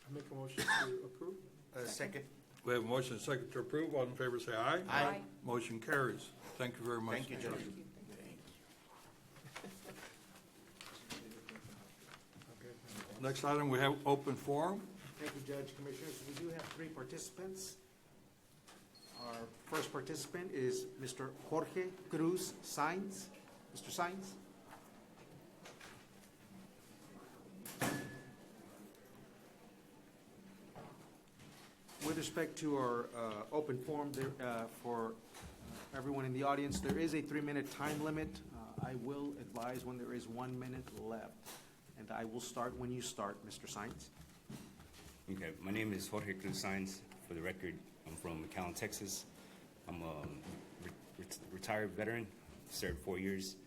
I make a motion to approve. Second. We have a motion and second to approve. All in favor say aye. Aye. Motion carries. Thank you very much. Thank you, Judge. Next item, we have open forum. Thank you, Judge, Commissioners. We do have 3 participants. Our first participant is Mr. Jorge Cruz Sainz. Mr. Sainz? With respect to our open forum, for everyone in the audience, there is a 3-minute time limit. I will advise when there is 1 minute left, and I will start when you start, Mr. Sainz. Okay, my name is Jorge Cruz Sainz. For the record, I'm from McAllen, Texas. I'm a retired veteran, served 4 years.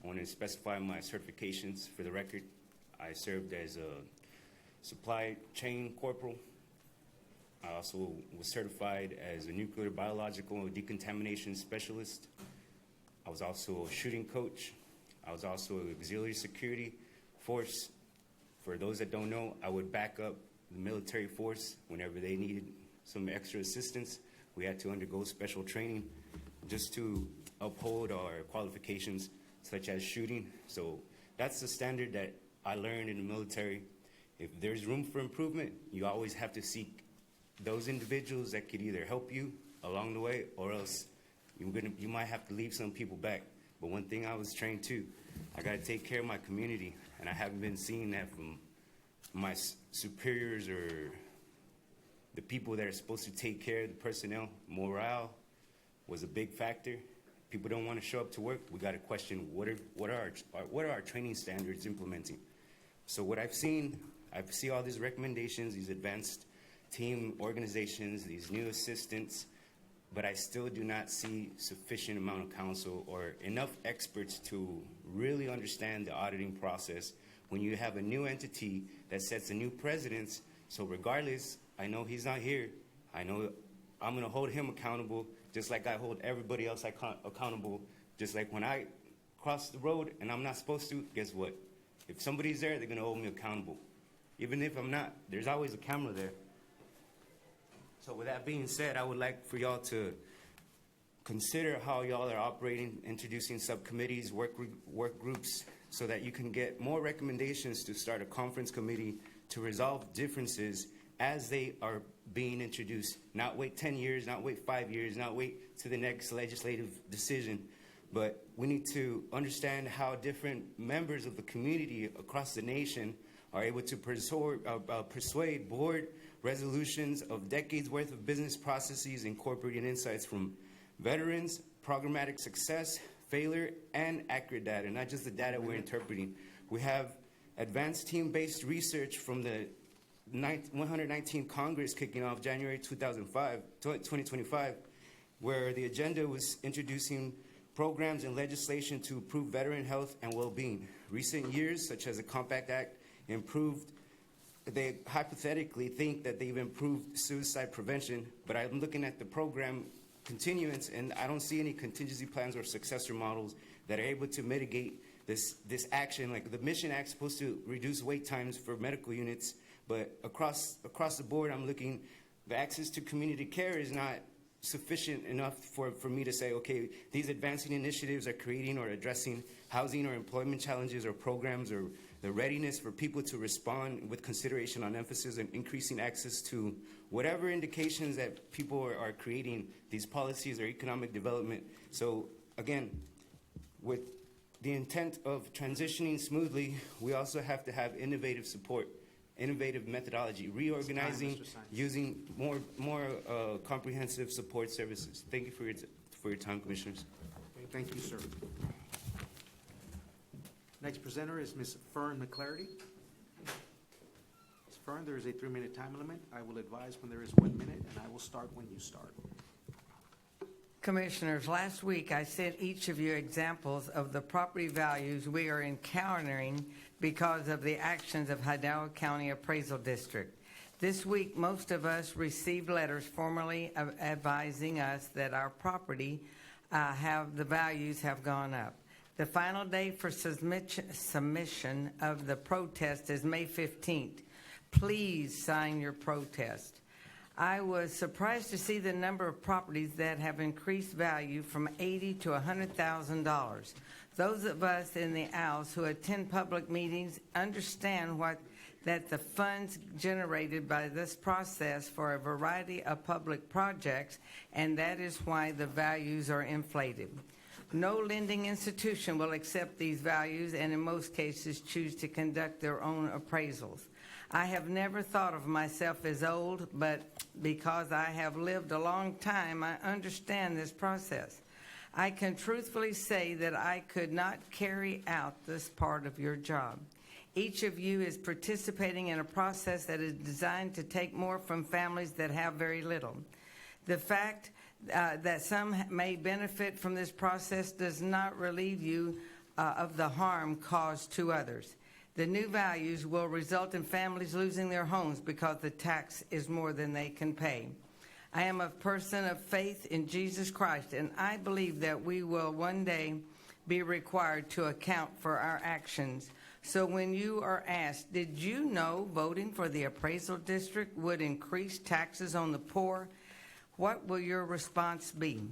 I want to specify my certifications for the record. I served as a supply chain corporal. I also was certified as a nuclear biological decontamination specialist. I was also a shooting coach. I was also an auxiliary security force. For those that don't know, I would back up the military force whenever they needed some extra assistance. We had to undergo special training just to uphold our qualifications, such as shooting. So that's the standard that I learned in the military. If there's room for improvement, you always have to seek those individuals that could either help you along the way, or else you might have to leave some people back. But one thing I was trained to, I got to take care of my community, and I haven't been seeing that from my superiors or the people that are supposed to take care of the personnel. Morale was a big factor. People don't want to show up to work. We got to question what are our training standards implementing. So what I've seen, I see all these recommendations, these advanced team organizations, these new assistants, but I still do not see sufficient amount of counsel or enough experts to really understand the auditing process when you have a new entity that sets a new precedence. So regardless, I know he's not here. I know I'm going to hold him accountable just like I hold everybody else accountable. Just like when I cross the road and I'm not supposed to, guess what? If somebody's there, they're going to hold me accountable. Even if I'm not, there's always a camera there. So with that being said, I would like for y'all to consider how y'all are operating, introducing subcommittees, work groups, so that you can get more recommendations to start a conference committee to resolve differences as they are being introduced. Not wait 10 years, not wait 5 years, not wait to the next legislative decision. But we need to understand how different members of the community across the nation are able to persuade board resolutions of decades worth of business processes, incorporating insights from veterans, programmatic success, failure, and accurate data, not just the data we're interpreting. We have advanced team-based research from the 119th Congress kicking off January 2025, where the agenda was introducing programs and legislation to improve veteran health and well-being. Recent years, such as the Compact Act, they hypothetically think that they've improved suicide prevention, but I'm looking at the program continuance, and I don't see any contingency plans or successor models that are able to mitigate this action. Like the Mission Act is supposed to reduce wait times for medical units, but across the board, I'm looking, the access to community care is not sufficient enough for me to say, okay, these advancing initiatives are creating or addressing housing or employment challenges or programs or the readiness for people to respond with consideration on emphasis and increasing access to whatever indications that people are creating these policies or economic development. So again, with the intent of transitioning smoothly, we also have to have innovative support, innovative methodology, reorganizing, using more comprehensive support services. Thank you for your time, Commissioners. Okay, thank you, sir. Next presenter is Ms. Fern McClarty. Ms. Fern, there is a 3-minute time limit. I will advise when there is 1 minute, and I will start when you start. Commissioners, last week I sent each of you examples of the property values we are encountering because of the actions of Hidalgo County Appraisal District. This week, most of us received letters formally advising us that our property the values have gone up. The final day for submission of the protest is May 15th. Please sign your protest. I was surprised to see the number of properties that have increased value from $80,000 to $100,000. Those of us in the aisles who attend public meetings understand that the funds generated by this process for a variety of public projects, and that is why the values are inflated. No lending institution will accept these values and in most cases choose to conduct their own appraisals. I have never thought of myself as old, but because I have lived a long time, I understand this process. I can truthfully say that I could not carry out this part of your job. Each of you is participating in a process that is designed to take more from families that have very little. The fact that some may benefit from this process does not relieve you of the harm caused to others. The new values will result in families losing their homes because the tax is more than they can pay. I am a person of faith in Jesus Christ, and I believe that we will one day be required to account for our actions. So when you are asked, did you know voting for the appraisal district would increase taxes on the poor? What will your response be?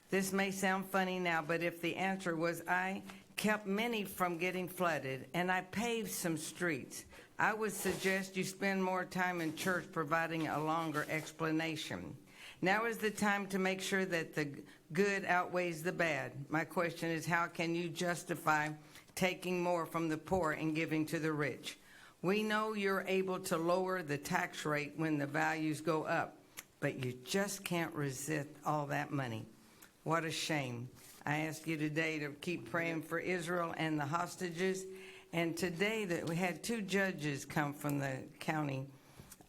This may sound funny now, but if the answer was, I kept many from getting flooded and I paved some streets, I would suggest you spend more time in church providing a longer explanation. Now is the time to make sure that the good outweighs the bad. My question is, how can you justify taking more from the poor and giving to the rich? We know you're able to lower the tax rate when the values go up, but you just can't resist all that money. What a shame. I ask you today to keep praying for Israel and the hostages. And today that we had 2 judges come from the county.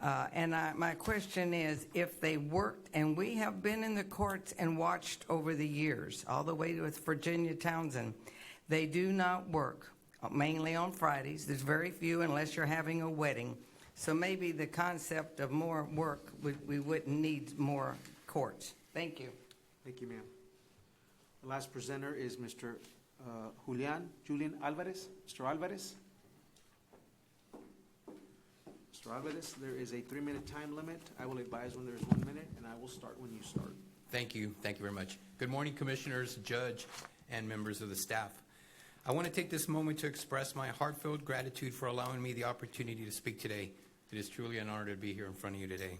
My question is, if they worked, and we have been in the courts and watched over the years, all the way with Virginia Townsend, they do not work, mainly on Fridays. There's very few unless you're having a wedding. So maybe the concept of more work, we wouldn't need more courts. Thank you. Thank you, ma'am. The last presenter is Mr. Julian Alvarez. Mr. Alvarez? Mr. Alvarez, there is a 3-minute time limit. I will advise when there is 1 minute, and I will start when you start. Thank you. Thank you very much. Good morning, Commissioners, Judge, and members of the staff. I want to take this moment to express my heartfelt gratitude for allowing me the opportunity to speak today. It is truly an honor to be here in front of you today.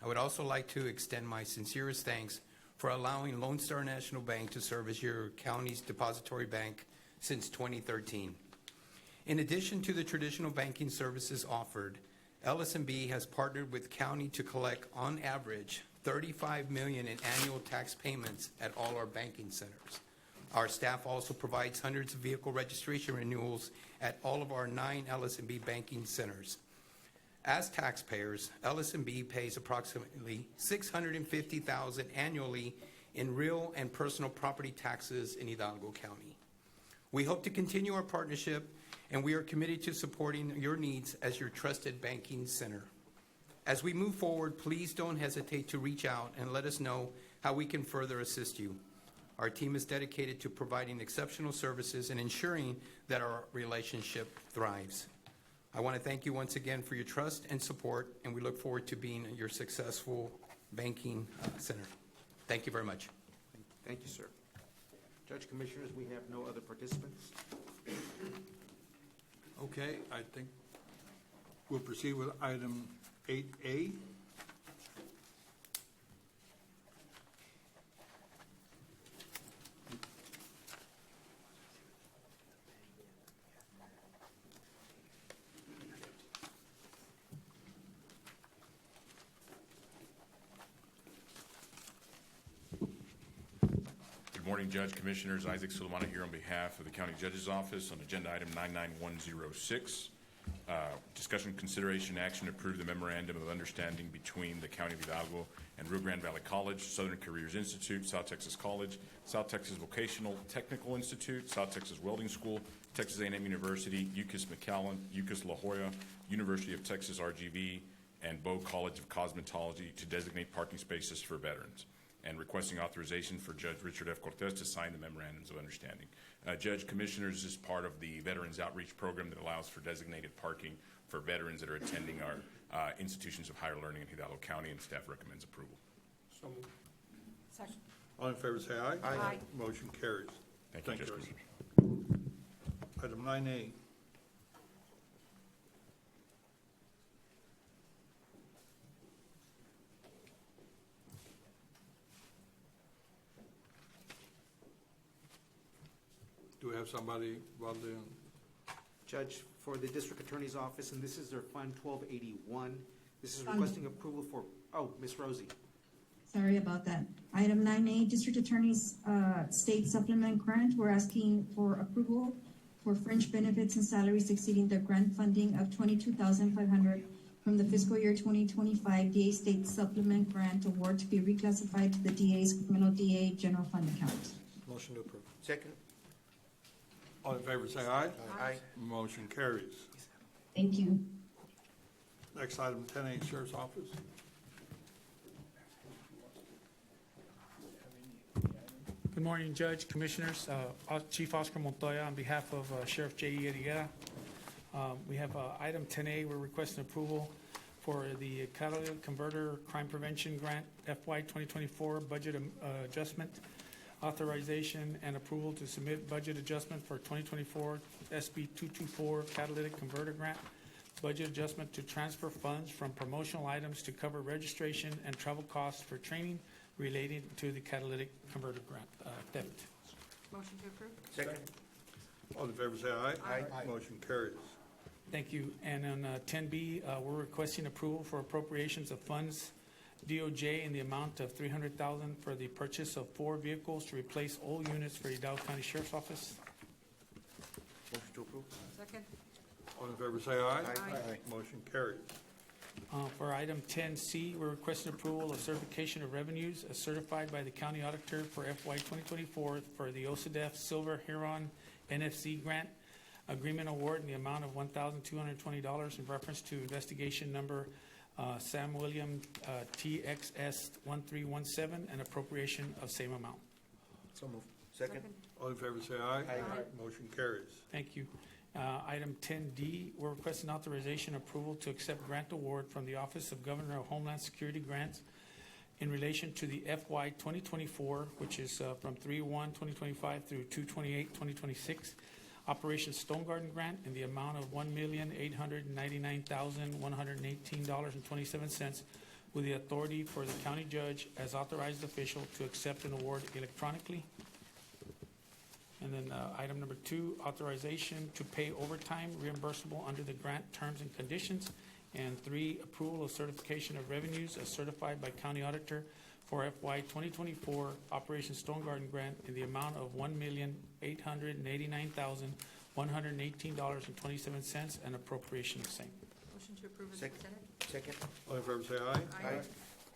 I would also like to extend my sincerest thanks for allowing Lone Star National Bank to serve as your county's depository bank since 2013. In addition to the traditional banking services offered, LS&B has partnered with county to collect, on average, $35 million in annual tax payments at all our banking centers. Our staff also provides hundreds of vehicle registration renewals at all of our 9 LS&B banking centers. As taxpayers, LS&B pays approximately $650,000 annually in real and personal property taxes in Hidalgo County. We hope to continue our partnership, and we are committed to supporting your needs as your trusted banking center. As we move forward, please don't hesitate to reach out and let us know how we can further assist you. Our team is dedicated to providing exceptional services and ensuring that our relationship thrives. I want to thank you once again for your trust and support, and we look forward to being your successful banking center. Thank you very much. Thank you, sir. Judge, Commissioners, we have no other participants. Okay, I think we'll proceed with item 8A. Good morning, Judge, Commissioners. Isaac Sulemana here on behalf of the County Judge's Office on agenda item 99106. Discussion, consideration, action to approve the memorandum of understanding between the County of Hidalgo and Rio Grande Valley College, Southern Careers Institute, South Texas College, South Texas Vocational Technical Institute, South Texas Welding School, Texas A&M University, UCAS McAllen, UCAS La Jolla, University of Texas RGV, and Bow College of Cosmetology to designate parking spaces for veterans, and requesting authorization for Judge Richard F. Cortez to sign the memorandums of understanding. Judge, Commissioners, this is part of the Veterans Outreach Program that allows for designated parking for veterans that are attending our institutions of higher learning in Hidalgo County, and staff recommends approval. So moved. Second. All in favor say aye. Aye. Motion carries. Thank you, Judge. Item 9A. Do we have somebody, Valde? Judge, for the District Attorney's Office, and this is their Fund 1281. This is requesting approval for, Ms. Rosie. Sorry about that. Item 9A, District Attorney's State Supplement Grant. We're asking for approval for fringe benefits and salaries exceeding the grant funding of $22,500 from the fiscal year 2025 DA State Supplement Grant Award to be reclassified to the DA's Criminal DA General Fund account. Motion to approve. Second. All in favor say aye. Aye. Motion carries. Thank you. Next item, 10A, Sheriff's Office. Good morning, Judge, Commissioners. Chief Oscar Montoya on behalf of Sheriff J.E. Eriguera. We have item 10A. We're requesting approval for the Catalytic Converter Crime Prevention Grant FY 2024 budget adjustment, authorization and approval to submit budget adjustment for 2024 SB 224 Catalytic Converter Grant, budget adjustment to transfer funds from promotional items to cover registration and travel costs for training related to the Catalytic Converter Grant theft. Motion to approve? Second. All in favor say aye. Aye. Motion carries. Thank you. And on 10B, we're requesting approval for appropriations of funds DOJ in the amount of $300,000 for the purchase of 4 vehicles to replace old units for Hidalgo County Sheriff's Office. Motion to approve. Second. All in favor say aye. Aye. Motion carries. For item 10C, we're requesting approval of certification of revenues as certified by the county auditor for FY 2024 for the OCDEF Silver Huron NFC Grant Agreement Award in the amount of $1,220 in reference to investigation number Sam William TXS 1317, and appropriation of same amount. So moved. Second. All in favor say aye. Aye. Motion carries. Thank you. Item 10D, we're requesting authorization approval to accept grant award from the Office of Governor of Homeland Security grants in relation to the FY 2024, which is from 3/1/2025 through 2/28/2026, Operation Stone Garden Grant in the amount of $1,899,118.27, with the authority for the county judge as authorized official to accept an award electronically. And then item number 2, authorization to pay overtime reimbursable under the grant terms and conditions. And 3, approval of certification of revenues as certified by county auditor for FY 2024 Operation Stone Garden Grant in the amount of $1,899,118.27 and appropriation of same. Motion to approve as Second. presented. Second. All in favor say aye. Aye.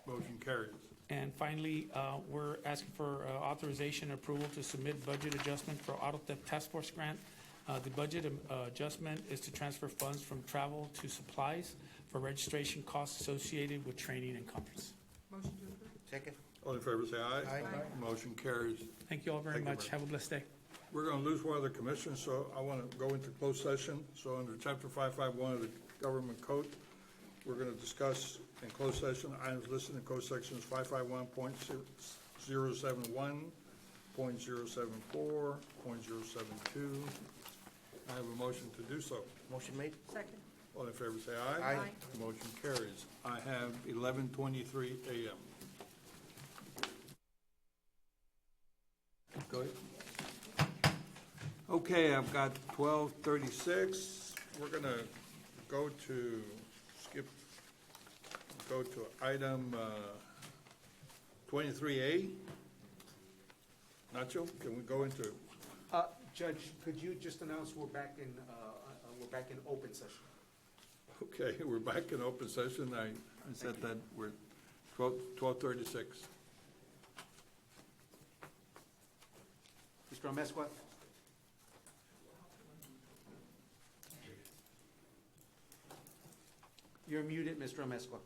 Motion carries. And finally, we're asking for authorization and approval to submit budget adjustment for Auto Theft Task Force grant. The budget adjustment is to transfer funds from travel to supplies for registration costs associated with training and conference. Motion to approve. Second. All in favor say aye. Aye. Motion carries. Thank you all very Thank you, much. Mayor. Have a blessed day. We're going to lose one of the commissions, so I want to go into closed session. So under Chapter 551 of the Government Code, we're going to discuss in closed session items listed in code sections 551.071, .074, .072. I have a motion to do so. Motion made. Second. All in favor say aye. Aye. Motion carries. I have 11:23 a.m. Go ahead. Okay, I've got 12:36. We're going to go to item 23A. Nacho, can we go into? Judge, could you just announce we're back in open session? Okay, we're back in open session. I said that we're 12:36. Mr. Amezcua? You're muted, Mr. Amezcua.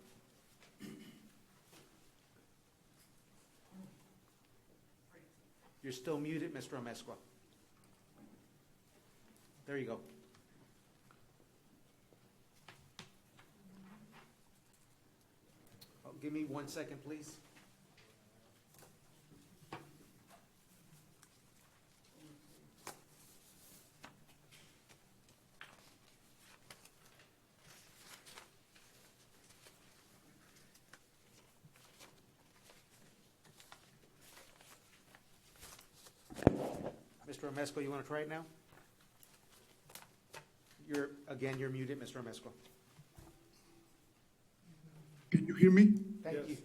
You're still muted, Mr. Amezcua. There you go. Oh, give me 1 second, please. Mr. Amezcua, you want to try it now? You're muted, Mr. Amezcua. Can you hear me? Thank you.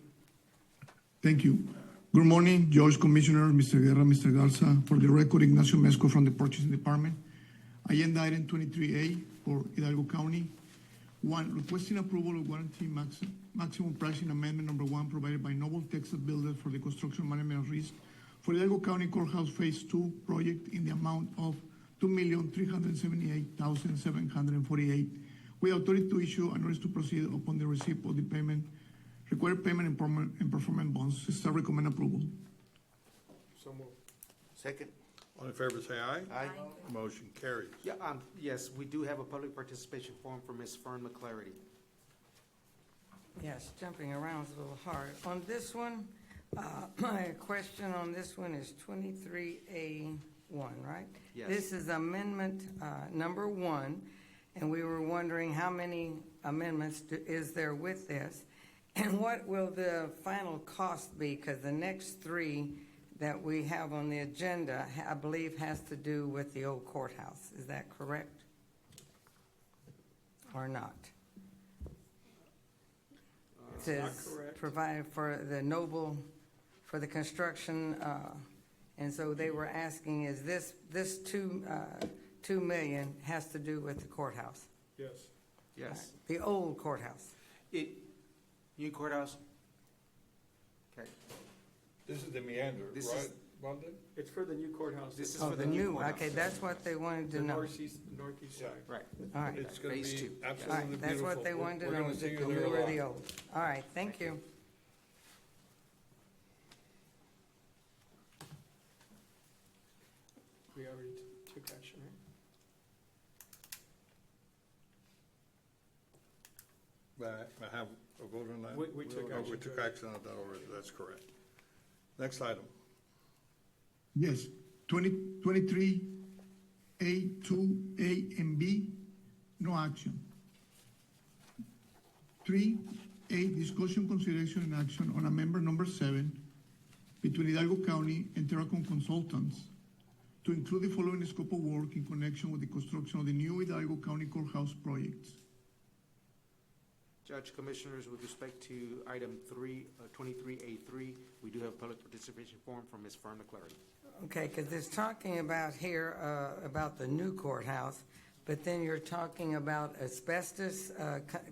Thank you. Good morning, Judge, Commissioner, Mr. Guerra, Mr. Garza. For the record, Ignacio Mezco from the Purchasing Department. Agenda item 23A for Hidalgo County. 1, requesting approval of warranty maximum pricing amendment number 1 provided by Noble Texas Builders for the construction management risk for Hidalgo County Courthouse Phase 2 project in the amount of $2,378,748, with authority to issue an notice to proceed upon the receipt of the payment, required payment and performance bonds. Staff recommend approval. So moved. Second. All in favor say aye. Aye. Motion carries. Yeah, yes, we do have a public participation form for Ms. Fern McClarity. Yes, jumping around is a little hard. On this one, my question on this one is 23A1, right? Yes. This is amendment number 1, and we were wondering how many amendments is there with this? And what will the final cost be? Because the next 3 that we have on the agenda, I believe, has to do with the old courthouse. Is that correct? Or not? It says provide for the Noble, for the construction, and so they were asking, is this $2 million has to do with the courthouse? Yes. Yes. The old courthouse. New courthouse? Okay. This is the meander, This right? is, Balde? It's for the new courthouse. This is Oh, for the the new new, courthouse. okay, that's what they wanted The to know. northeast side. Right. All right. It's going to Phase be two. All absolutely right, beautiful. that's what they wanted to We're know, gonna is see it you the there new a or lot. the old? All right, thank you. We already took action, right? May I have a vote on that? We took Oh, action. we took action on that already, that's correct. Next item. Yes, 23A, 2A, and B, no action. 3A, discussion, consideration, and action on amendment number 7 between Hidalgo County and Terracon Consultants to include the following scope of work in connection with the construction of the new Hidalgo County Courthouse projects. Judge, Commissioners, with respect to item 23A3, we do have public participation form from Ms. Fern McClarty. Okay, because it's talking about here, about the new courthouse, but then you're talking about asbestos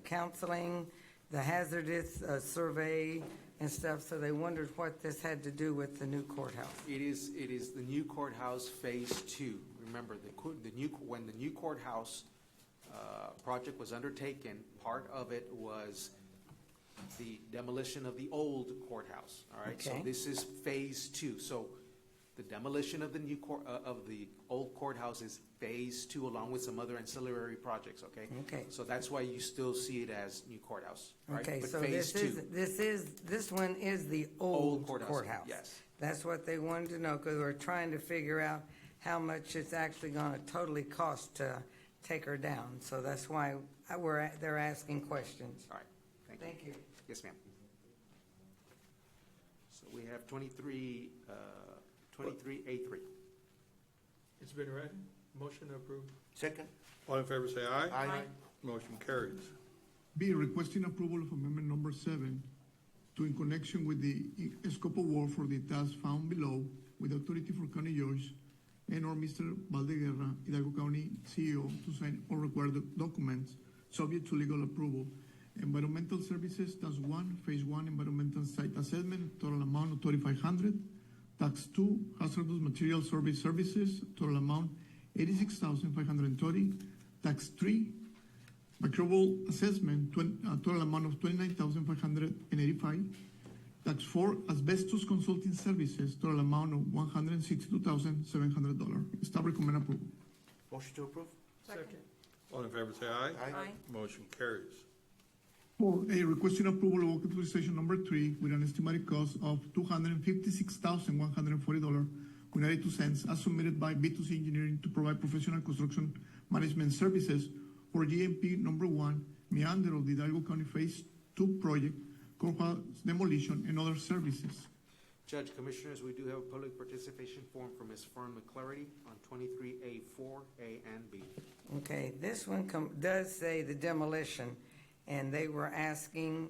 counseling, the hazardous survey and stuff, so they wondered what this had to do with the new courthouse. It is the new courthouse Phase 2. Remember, when the new courthouse project was undertaken, part of it was the demolition of the old courthouse, all right? So Okay. this is Phase 2. So the demolition of the of the old courthouse is Phase 2, along with some other ancillary projects, okay? Okay. So that's why you still see it as new courthouse, right? Okay, But so Phase this one is the old courthouse. Yes. That's what they wanted to know, because we're trying to figure out how much it's actually gonna totally cost to take her down. So that's why they're asking questions. All right, thank you. Thank you. Yes, ma'am. So we have 23A3. It's been read. Motion approved. Second. All in favor, say aye. Aye. Motion carries. B, requesting approval of amendment number 7 to, in connection with the scope of work for the task found below, with authority for County Judge and/or Mr. Valdeguerra, Hidalgo County CEO, to sign all required documents subject to legal approval. Environmental Services, Task 1, Phase 1, Environmental Site Assessment, total amount of $2,500. Task 2, Hazardous Material Survey Services, total amount $86,530. Tax 3, Microbial Assessment, total amount of $29,585. Tax 4, Asbestos Consulting Services, total amount of $162,700. Staff recommend approval. Motion to approve? Second. All in favor, say aye. Aye. Motion carries. 4A, requesting approval of work authorization number 3 with an estimated cost of $256,140.92 as submitted by B2C Engineering to provide professional construction management services for GMP number 1, Meander of the Hidalgo County Phase 2 project, courthouse demolition, and other services. Judge, Commissioners, we do have a public participation form from Ms. Fern McClarty on 23A4, A and B. Okay, this one does say the demolition, and they were asking,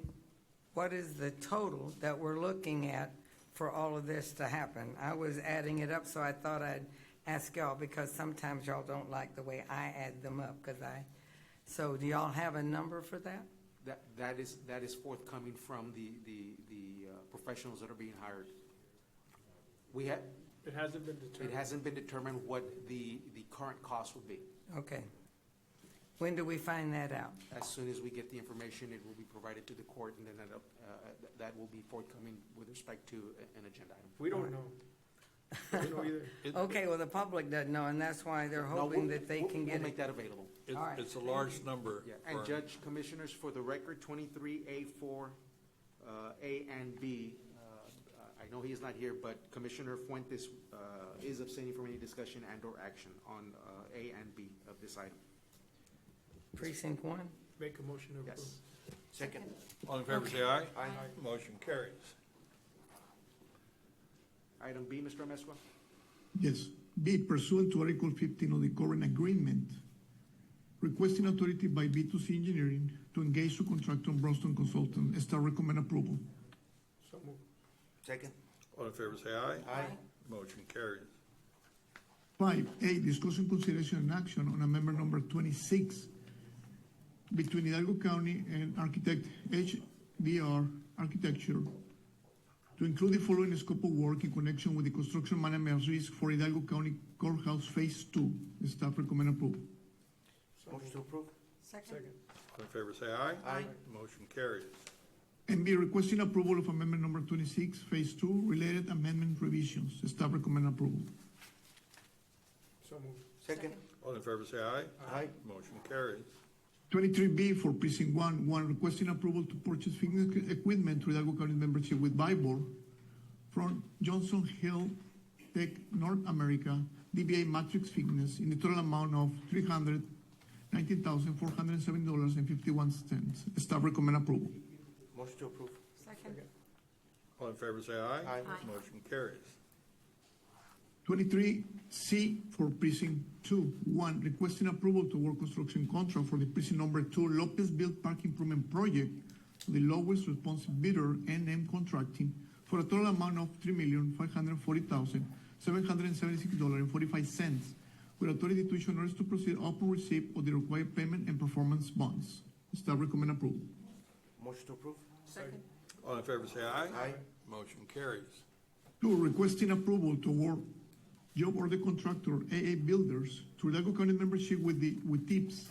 what is the total that we're looking at for all of this to happen? I was adding it up, so I thought I'd ask y'all, because sometimes y'all don't like the way I add them up, so do y'all have a number for that? That is forthcoming from the professionals that are being hired. It hasn't been determined. It hasn't been determined what the current cost would be. Okay. When do we find that out? As soon as we get the information, it will be provided to the court, and then that will be forthcoming with respect to an agenda item. We don't know. We don't know either. Okay, well, the public doesn't know, and that's why they're hoping that they can get We'll make it. that available. It- All right. It's a large number. Yeah, and for- Judge, Commissioners, for the record, 23A4, A and B, I know he is not here, but Commissioner Fuentes is abstaining from any discussion and/or action on A and B of this item. Precinct 1? Make a motion to approve. Yes. Second. All in favor, say aye. Aye. Motion carries. Item B, Mr. Amezcua. Yes. B, pursuant to Article 15 of the current agreement, requesting authority by B2C Engineering to engage to contract on Bronston Consultant. Staff recommend approval. So moved. Second. All in favor, say aye. Aye. Motion carries. 5A, discussion, consideration, and action on amendment number 26 between Hidalgo County and architect HDR Architecture to include the following scope of work in connection with the construction management risk for Hidalgo County Courthouse Phase 2. Staff recommend approval. Motion to approve? Second. All in favor, say aye. Aye. Motion carries. And be requesting approval of amendment number 26, Phase 2, related amendment revisions. Staff recommend approval. So moved. Second? All in favor, say aye. Aye. Motion carries. 23B for Precinct 1, requesting approval to purchase fitness equipment to Hidalgo County membership with Vibor from Johnson Hill Tech North America, DBA Matrix Fitness, in the total amount of $319,407.51. Staff recommend approval. Motion to approve? Second. All in favor, say aye. Aye. Motion carries. 23C for Precinct 2, requesting approval to award construction contract for the Precinct Number 2 Lopezville Park Improvement Project to the lowest responsive bidder, NM Contracting, for a total amount of $3,540,776.45, with authority to issue notice to proceed upon receipt of the required payment and performance bonds. Staff recommend approval. Motion to approve? Second. All in favor, say aye. Aye. Motion carries. 2, requesting approval to award job order contractor AA Builders to Hidalgo County membership with TIPS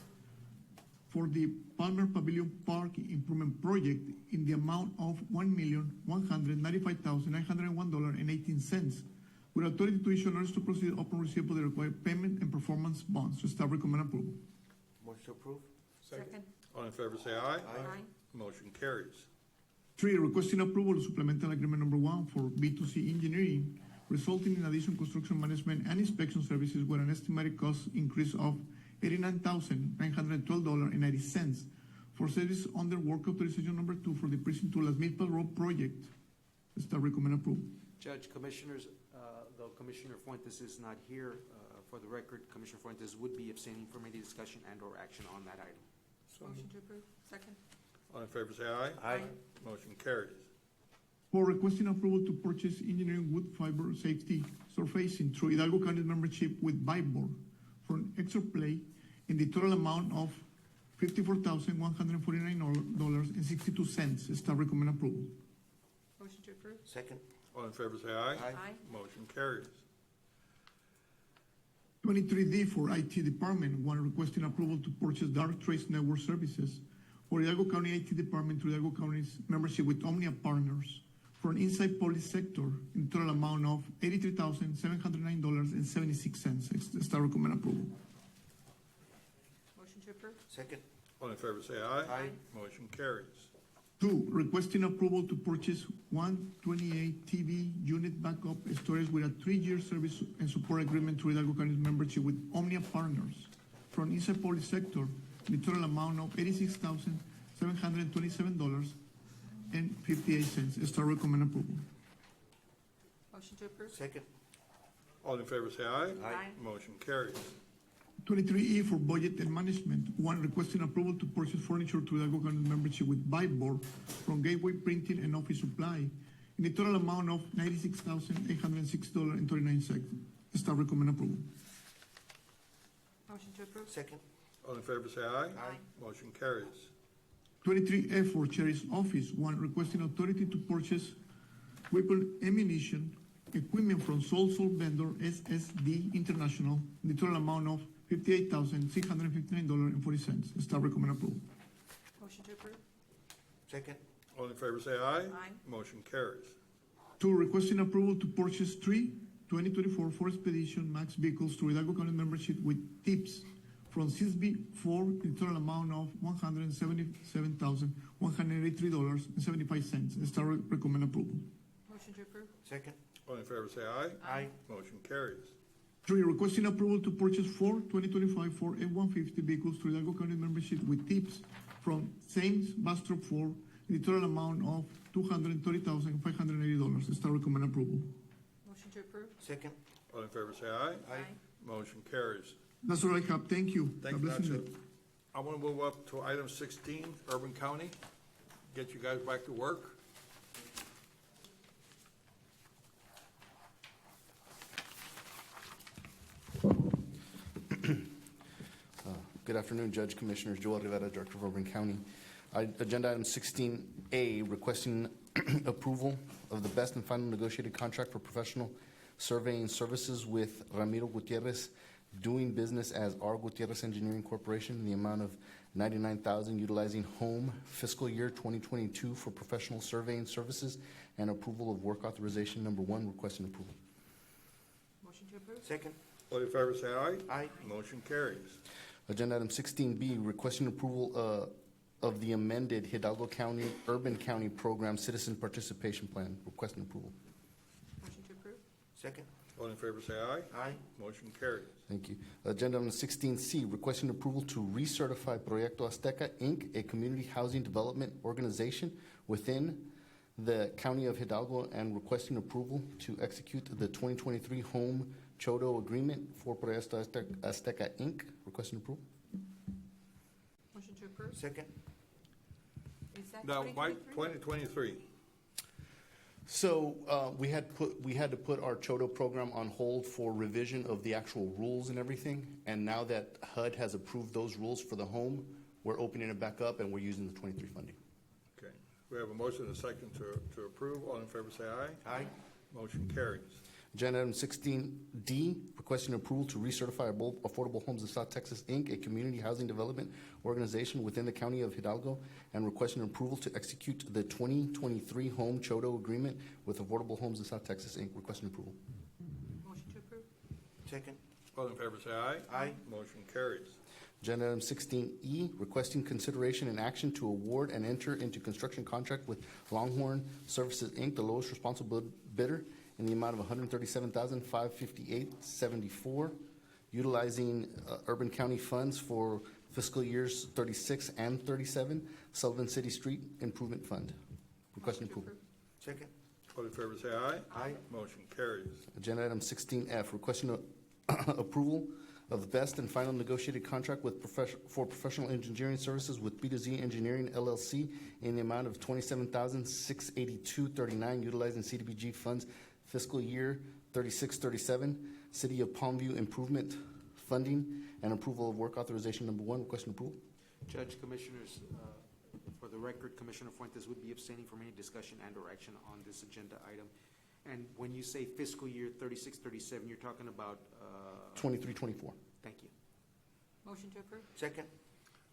for the Palmer Pavilion Park Improvement Project in the amount of $1,195,901.18, with authority to issue notice to proceed upon receipt of the required payment and performance bonds. So staff recommend approval. Motion to approve? Second. All in favor, say aye. Aye. Motion carries. 3, requesting approval of supplemental agreement number 1 for B2C Engineering, resulting in additional construction management and inspection services with an estimated cost increase of $89,912.90 for service under work authorization number 2 for the Precinct 2 Las Milpas Road project. Staff recommend approval. Judge, Commissioners, though Commissioner Fuentes is not here, for the record, Commissioner Fuentes would be abstaining from any discussion and/or action on that item. Motion to approve. Second. All in favor, say aye. Aye. Motion carries. 4, requesting approval to purchase engineering wood fiber safety surfacing through Hidalgo County membership with Vibor from Exerplay in the total amount of $54,149.62. Staff recommend approval. Motion to approve. Second? All in favor, say aye. Aye. Motion carries. 23D for IT Department, 1, requesting approval to purchase Dark Trace Network Services for Hidalgo County IT Department to Hidalgo County's membership with Omnia Partners for an inside police sector in total amount of $83,709.76. Staff recommend approval. Motion to approve. Second? All in favor, say aye. Aye. Motion carries. 2, requesting approval to purchase 128 TV unit backup storage with a 3-year service and support agreement to Hidalgo County's membership with Omnia Partners from inside police sector in the total amount of $86,727.58. Staff recommend approval. Motion to approve. Second? All in favor, say aye. Aye. Motion carries. 23E for budget and management, 1, requesting approval to purchase furniture to Hidalgo County membership with Vibor from Gateway Printing and Office Supply in the total amount of $96,806.39. Staff recommend approval. Motion to approve. Second? All in favor, say aye. Aye. Motion carries. 23F for Sheriff's Office, 1, requesting authority to purchase weapon ammunition equipment from sole vendor SSD International in the total amount of $58,659.40. Staff recommend approval. Motion to approve. Second? All in favor, say aye. Aye. Motion carries. 2, requesting approval to purchase 3 2024 Ford Expedition Max vehicles to Hidalgo County membership with TIPS from CISB for the total amount of $177,183.75. Staff recommend approval. Motion to approve. Second? All in favor, say aye. Aye. Motion carries. 3, requesting approval to purchase 4 2025 Ford F-150 vehicles to Hidalgo County membership with TIPS from Sames Bastrop 4 in the total amount of $230,580. Staff recommend approval. Motion to approve. Second? All in favor, say aye. Aye. Motion carries. That's all I have. Thank you. Thank God you, bless you. Nacho. I want to move up to item 16, Urban County. Get you guys back to work. Good afternoon, Judge, Commissioners. Joel Rivera, Director of Urban County. Agenda item 16A, requesting approval of the best and final negotiated contract for professional surveying services with Ramiro Gutierrez, doing business as R. Gutierrez Engineering Corporation, in the amount of $99,000, utilizing home fiscal year 2022 for professional surveying services, and approval of work authorization number 1, requesting approval. Motion to approve? Second. All in favor say aye. Aye. Motion carries. Agenda item 16B, requesting approval of the amended Hidalgo County Urban County Program Citizen Participation Plan, requesting approval. Motion to approve? Second. All in favor say aye. Aye. Motion carries. Thank you. Agenda item 16C, requesting approval to recertify Proyecto Azteca, Inc., a community housing development organization within the County of Hidalgo, and requesting approval to execute the 2023 Home Chodo Agreement for Proyecto Azteca, Inc., requesting approval. Motion to approve? Second. Is that Now, why 2023? 2023? So we had to put our Chodo program on hold for revision of the actual rules and everything. And now that HUD has approved those rules for the home, we're opening it back up and we're using the 23 funding. Okay. We have a motion and a second to approve. All in favor say aye. Aye. Motion carries. Agenda item 16D, requesting approval to recertify Affordable Homes of South Texas, Inc., a community housing development organization within the County of Hidalgo, and requesting approval to execute the 2023 Home Chodo Agreement with Affordable Homes of South Texas, Inc., requesting approval. Motion to approve? Second. All in favor say aye. Aye. Motion carries. Agenda item 16E, requesting consideration and action to award and enter into construction contract with Longhorn Services, Inc., the lowest responsible bidder, in the amount of $137,558.74, utilizing Urban County funds for fiscal years 36 and 37, Sullivan City Street Improvement Fund. Requesting approval. Second. All in favor say aye. Aye. Motion carries. Agenda item 16F, requesting approval of the best and final negotiated contract with for professional engineering services with B2Z Engineering LLC in the amount of $27,682.39, utilizing CDBG funds fiscal year 36-37, City of Palmview Improvement Funding, and approval of work authorization number 1, requesting approval. Judge, Commissioners, for the record, Commissioner Fuentes would be abstaining from any discussion and/or action on this agenda item. And when you say fiscal year 36-37, you're talking about 23-24. Thank you. Motion to approve? Second.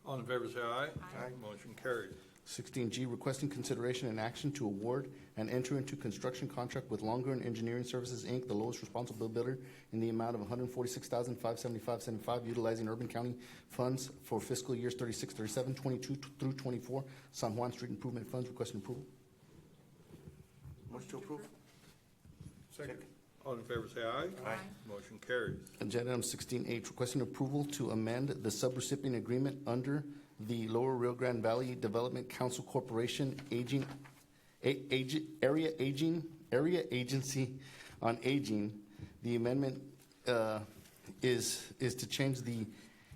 All in favor say aye. Aye. Motion carries. 16G, requesting consideration and action to award and enter into construction contract with Longhorn Engineering Services, Inc., the lowest responsible bidder, in the amount of $146,575.75, utilizing Urban County funds for fiscal years 36-37, 22 through 24, San Juan Street Improvement Funds, requesting approval. Motion to approve. Second. All in favor say aye. Aye. Motion carries. Agenda item 16H, requesting approval to amend the subrecipient agreement under the Lower Rio Grande Valley Development Council Corporation Area Agency on Aging. The amendment is to change the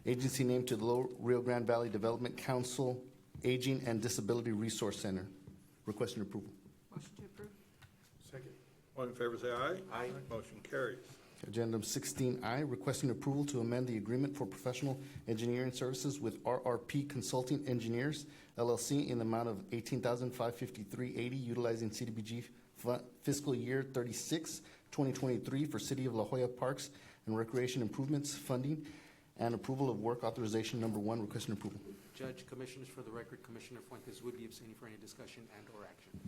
agency name to the Lower Rio Grande Valley Development Council Aging and Disability Resource Center. Requesting approval. Motion to approve? Second. All in favor say aye. Aye. Motion carries. Agenda item 16I, requesting approval to amend the agreement for professional engineering services with RRP Consulting Engineers, LLC, in the amount of $18,553.80, utilizing CDBG fiscal year 36, 2023 for City of La Jolla Parks and Recreation Improvements funding, and approval of work authorization number 1, requesting approval. Judge, Commissioners, for the record, Commissioner Fuentes would be abstaining for any discussion and/or action.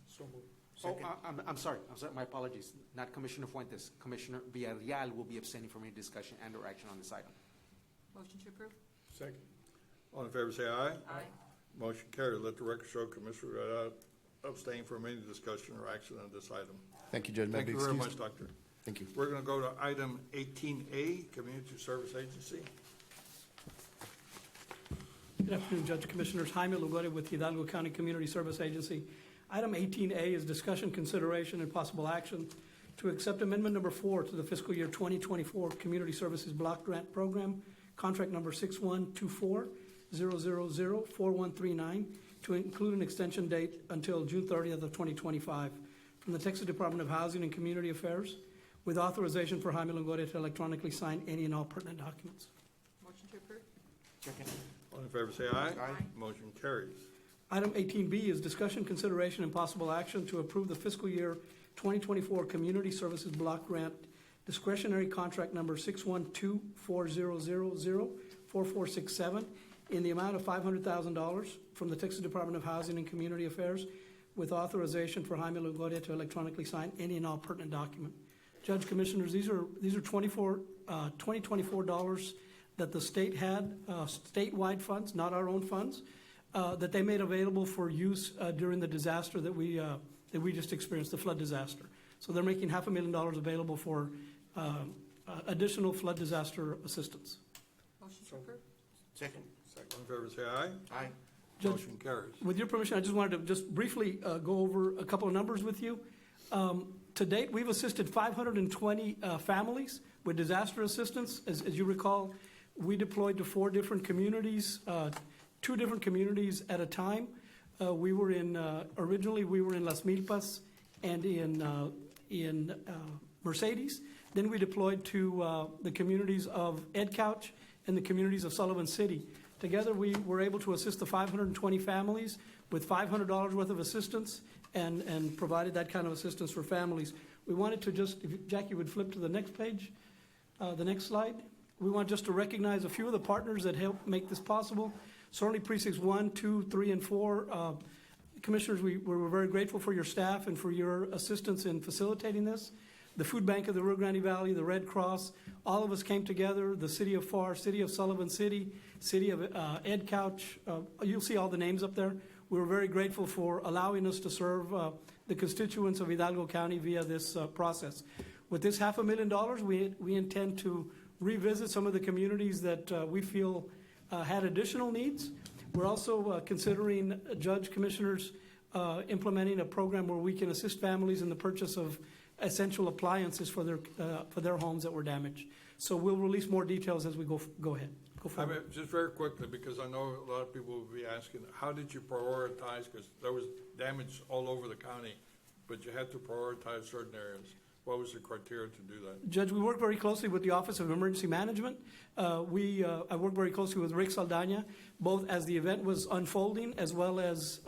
So moved. Oh, I'm sorry, my apologies. Not Commissioner Fuentes. Commissioner Villarreal will be abstaining from any discussion and/or action on this item. Motion to approve? Second. All in favor say aye. Aye. Motion carries. Let the record show Commissioner abstain from any discussion or action on this item. Thank you, Judge. May I Thank be you very much, excused? Doctor. Thank you. We're going to go to item 18A, Community Service Agency. Good afternoon, Judge Commissioners. Jaime Lugoria with Hidalgo County Community Service Agency. Item 18A is discussion, consideration, and possible action to accept amendment number 4 to the fiscal year 2024 Community Services Block Grant Program, contract number 6124-000-4139, to include an extension date until June 30th of 2025 from the Texas Department of Housing and Community Affairs, with authorization for Jaime Longoria to electronically sign any and all pertinent documents. Motion to approve? Second. All in favor say aye. Aye. Motion carries. Item 18B is discussion, consideration, and possible action to approve the fiscal year 2024 Community Services Block Grant discretionary contract number 612-4000-4467 in the amount of $500,000 from the Texas Department of Housing and Community Affairs with authorization for Jaime Longoria to electronically sign any and all pertinent document. Judge, Commissioners, these are 2024 dollars that the state had, statewide funds, not our own funds, that they made available for use during the disaster that we just experienced, the flood disaster. So they're making $500,000 available for additional flood disaster assistance. Motion to approve. Second. Second. All in favor, say aye. Aye. Judge, Motion carries. with your permission, I just wanted to just briefly go over a couple of numbers with you. To date, we've assisted 520 families with disaster assistance. As you recall, we deployed to 4 different communities, 2 different communities at a time. Originally we were in Las Milpas and in Mercedes. Then we deployed to the communities of Ed Couch and the communities of Sullivan City. Together, we were able to assist the 520 families with $500 worth of assistance and provided that kind of assistance for families. We wanted to just, if Jackie would flip to the next page, the next slide. We want just to recognize a few of the partners that helped make this possible. Certainly precincts 1, 2, 3, and 4. Commissioners, we're very grateful for your staff and for your assistance in facilitating this. The Food Bank of the Rio Grande Valley, the Red Cross, all of us came together, the City of FAR, City of Sullivan City, City of Ed Couch. You'll see all the names up there. We were very grateful for allowing us to serve the constituents of Hidalgo County via this process. With this $500,000, we intend to revisit some of the communities that we feel had additional needs. We're also considering, Judge, Commissioners, implementing a program where we can assist families in the purchase of essential appliances for their homes that were damaged. So we'll release more details as we go ahead. Go I forward. mean, just very quickly, because I know a lot of people will be asking, how did you prioritize? Because there was damage all over the county, but you had to prioritize certain areas. What was the criteria to do that? Judge, we work very closely with the Office of Emergency Management. I worked very closely with Rick Saldana, both as the event was unfolding as well as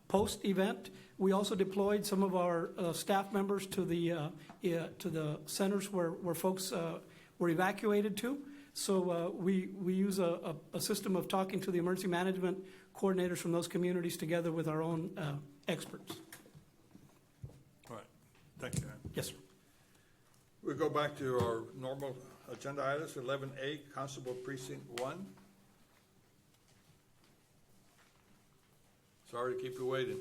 post-event. We also deployed some of our staff members to the centers where folks were evacuated to. So we use a system of talking to the emergency management coordinators from those communities together with our own experts. All right. Thank you. Yes, sir. We go back to our normal agenda items, 11A, Constable Precinct 1. Sorry to keep you waiting.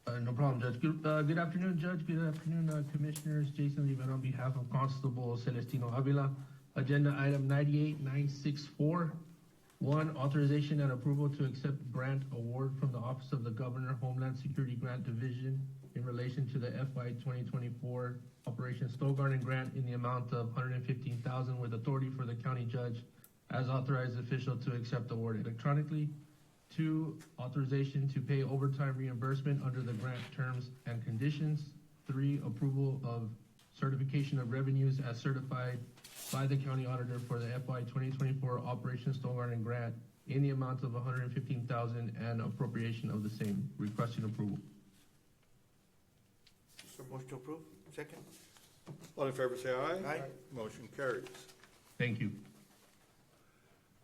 No problem, Judge. Good afternoon, Judge. Good afternoon, Commissioners. Jason Rivera on behalf of Constable Celestino Avila. Agenda item 98964. 1, authorization and approval to accept grant award from the Office of the Governor, Homeland Security Grant Division in relation to the FY 2024 Operation Snow Garden Grant in the amount of $115,000 with authority for the county judge as authorized official to accept the award electronically. 2, authorization to pay overtime reimbursement under the grant terms and conditions. 3, approval of certification of revenues as certified by the county auditor for the FY 2024 Operation Snow Garden Grant in the amount of $115,000 and appropriation of the same. Requesting approval. So motion to approve. Second. All in favor, say aye. Aye. Motion carries. Thank you.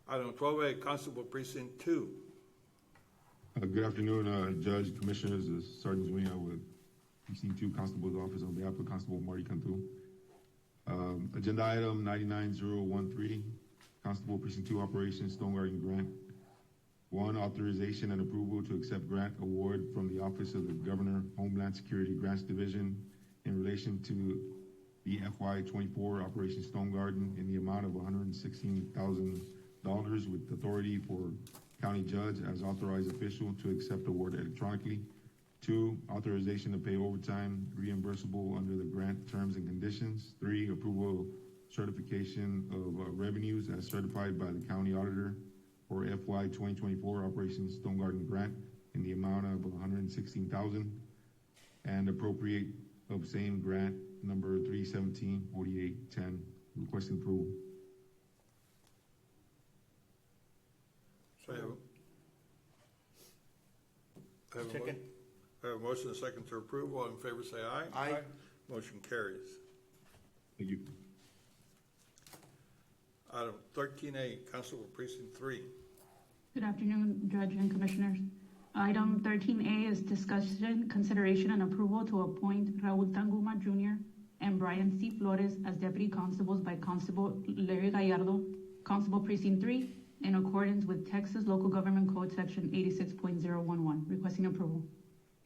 Item 12A, Constable Precinct 2. Good afternoon, Judge, Commissioners. This is Sergeant Zuniga with Precinct 2 Constable's Office on behalf of Constable Marty Cantu. Agenda item 99013, Constable Precinct 2 Operation Stone Garden Grant. 1, authorization and approval to accept grant award from the Office of the Governor, Homeland Security Grants Division in relation to the FY 24 Operation Stone Garden in the amount of $116,000 with authority for county judge as authorized official to accept award electronically. 2, authorization to pay overtime reimbursable under the grant terms and conditions. 3, approval certification of revenues as certified by the county auditor for FY 2024 Operation Stone Garden Grant in the amount of $116,000 and appropriate of same grant number 317-4810. Requesting approval. So I have a mo- Second. I have a motion and a second to approve. All in favor, say aye. Aye. Motion carries. Thank you. Item 13A, Constable Precinct 3. Good afternoon, Judge and Commissioners. Item 13A is discussion, consideration, and approval to appoint Raul Tanguma Jr. and Brian C. Flores as Deputy Constables by Constable Larry Gallardo, Constable Precinct 3, in accordance with Texas Local Government Code Section 86.011. Requesting approval.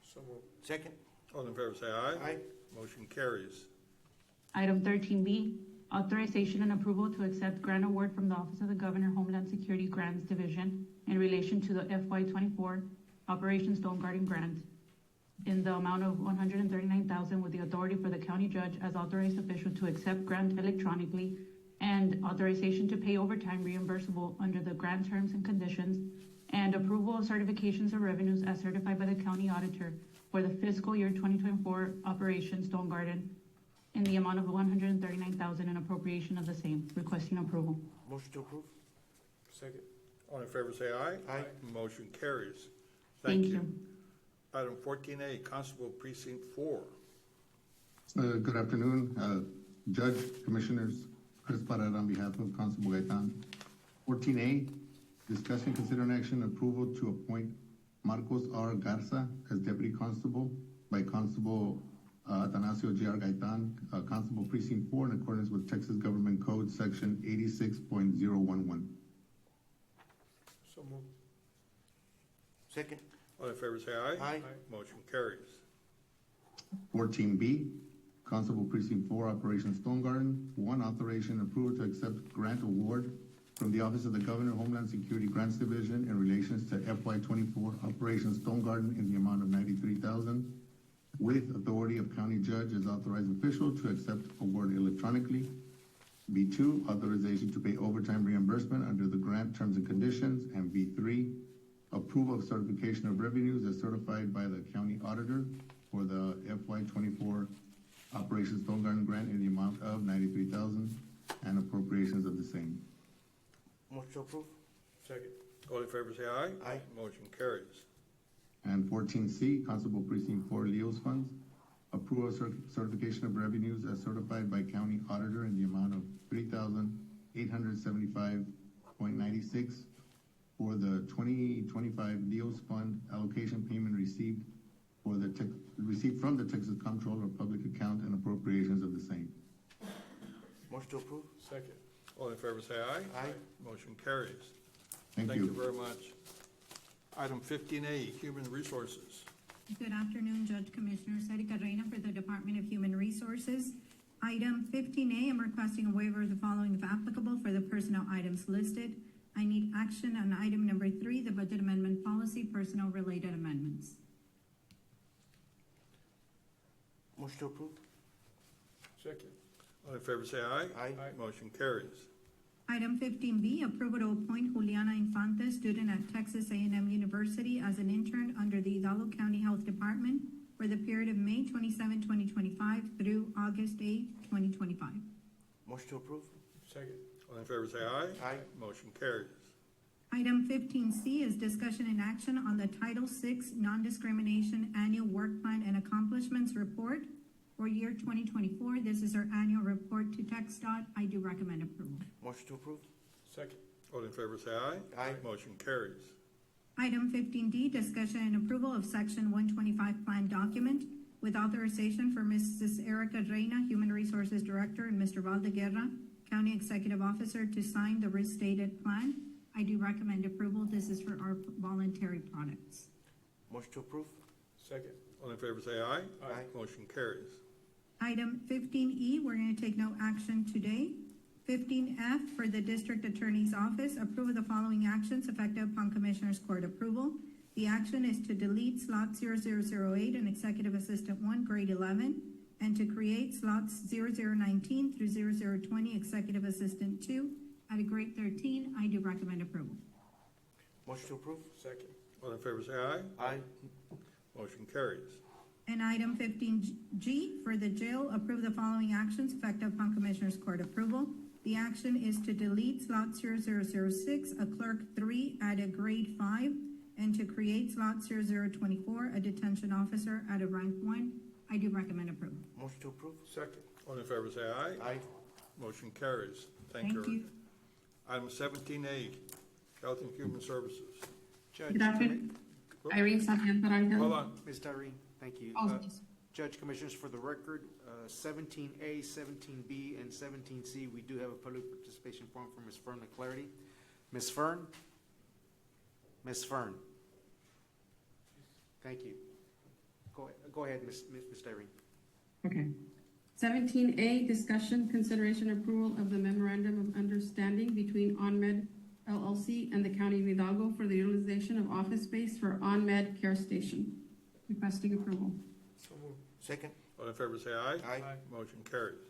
So moved. Second. All in favor, say aye. Aye. Motion carries. Item 13B, authorization and approval to accept grant award from the Office of the Governor Homeland Security Grants Division in relation to the FY24 Operation Stone Garden Grant in the amount of $139,000 with the authority for the county judge as authorized official to accept grant electronically and authorization to pay overtime reimbursable under the grant terms and conditions and approval of certifications of revenues as certified by the county auditor for the fiscal year 2024 Operation Stone Garden in the amount of $139,000 and appropriation of the same. Requesting approval. Motion to approve. Second. All in favor, say aye. Aye. Motion carries. Thank you. Item 14A, Constable Precinct 4. Good afternoon, Judge, Commissioners. Chris Barrera on behalf of Constable Gaitan. 14A, discussion, consider an action, approval to appoint Marcos R. Garza as Deputy Constable by Constable Atanasio J.R. Gaitan, Constable Precinct 4, in accordance with Texas Government Code Section 86.011. So moved. Second. All in favor, say aye. Aye. Motion carries. 14B, Constable Precinct 4, Operation Stone Garden. 1, authorization and approval to accept grant award from the Office of the Governor Homeland Security Grants Division in relations to FY24 Operation Stone Garden in the amount of $93,000 with authority of county judge as authorized official to accept award electronically. B2, authorization to pay overtime reimbursement under the grant terms and conditions. And B3, approval of certification of revenues as certified by the county auditor for the FY24 Operation Stone Garden grant in the amount of $93,000 and appropriations of the same. Motion to approve. Second. All in favor, say aye. Aye. Motion carries. And 14C, Constable Precinct 4, Leo's funds, approval of certification of revenues as certified by county auditor in the amount of $3,875.96 for the 2025 Leo's fund allocation payment received for the received from the Texas Comptroller of Public Account and appropriations of the same. Motion to approve. Second. All in favor, say aye. Aye. Motion carries. Thank you. very much. Item 15A, Human Resources. Good afternoon, Judge Commissioners. Erika Reina for the Department of Human Resources. Item 15A, I'm requesting a waiver of the following if applicable for the personnel items listed. I need action on item number 3, the budget amendment policy, personnel related amendments. Motion to approve. Second. All in favor, say aye. Aye. Motion carries. Item 15B, approval to appoint Juliana Infante, student at Texas A&M University, as an intern under the Hidalgo County Health Department for the period of May 27, 2025 through August 8, 2025. Motion to approve. Second. All in favor, say aye. Aye. Motion carries. Item 15C is discussion and action on the Title VI Non-Discrimination Annual Work Plan and Accomplishments Report for year 2024. This is our annual report to TxDOT. I do recommend approval. Motion to approve. Second. All in favor, say aye. Aye. Motion carries. Item 15D, discussion and approval of Section 125 Plan Document with authorization for Mrs. Erika Reina, Human Resources Director, and Mr. Valdeguerra, County Executive Officer, to sign the restated plan. I do recommend approval. This is for our voluntary products. Motion to approve. Second. All in favor, say aye. Aye. Motion carries. Item 15E, we're going to take no action today. 15F for the District Attorney's Office, approve of the following actions effective upon Commissioner's Court approval. The action is to delete slot 0008 and Executive Assistant 1, grade 11, and to create slots 0019 through 0020, Executive Assistant 2, at a grade 13. I do recommend approval. Motion to approve. Second. All in favor, say aye. Aye. Motion carries. And item 15G for the jail, approve the following actions effective upon Commissioner's Court approval. The action is to delete slot 0006, a clerk 3 at a grade 5, and to create slot 0024, a detention officer out of rank 1. I do recommend approval. Motion to approve. Second. All in favor say aye. Aye. Motion carries. Thank you. Item 17A, Health and Human Services. Judge, Good afternoon. Irene Sarmiento Rangel. Hold on. Ms. Tyree, thank you. Oh, yes. Judge, Commissioners, for the record, 17A, 17B, and 17C, we do have a public participation form from Ms. Fern McClarty. Ms. Fern? Ms. Fern? Thank you. Go ahead, Ms. Tyree. Okay. 17A, discussion, consideration, approval of the memorandum of understanding between OnMed LLC and the County of Hidalgo for the utilization of office space for OnMed Care Station. Requesting approval. So moved. Second. All in favor say aye. Aye. Motion carries.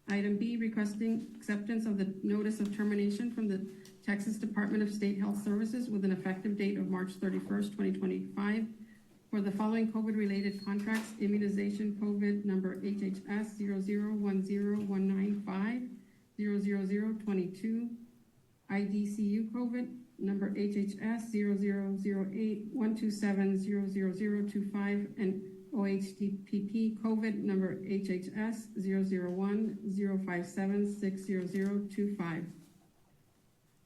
Item B, requesting acceptance of the notice of termination from the Texas Department of State Health Services with an effective date of March 31st, 2025 for the following COVID-related contracts: immunization COVID number HHS 0010195 00022, IDCU COVID number HHS 0008127 and OHDPP COVID number HHS 00105760025.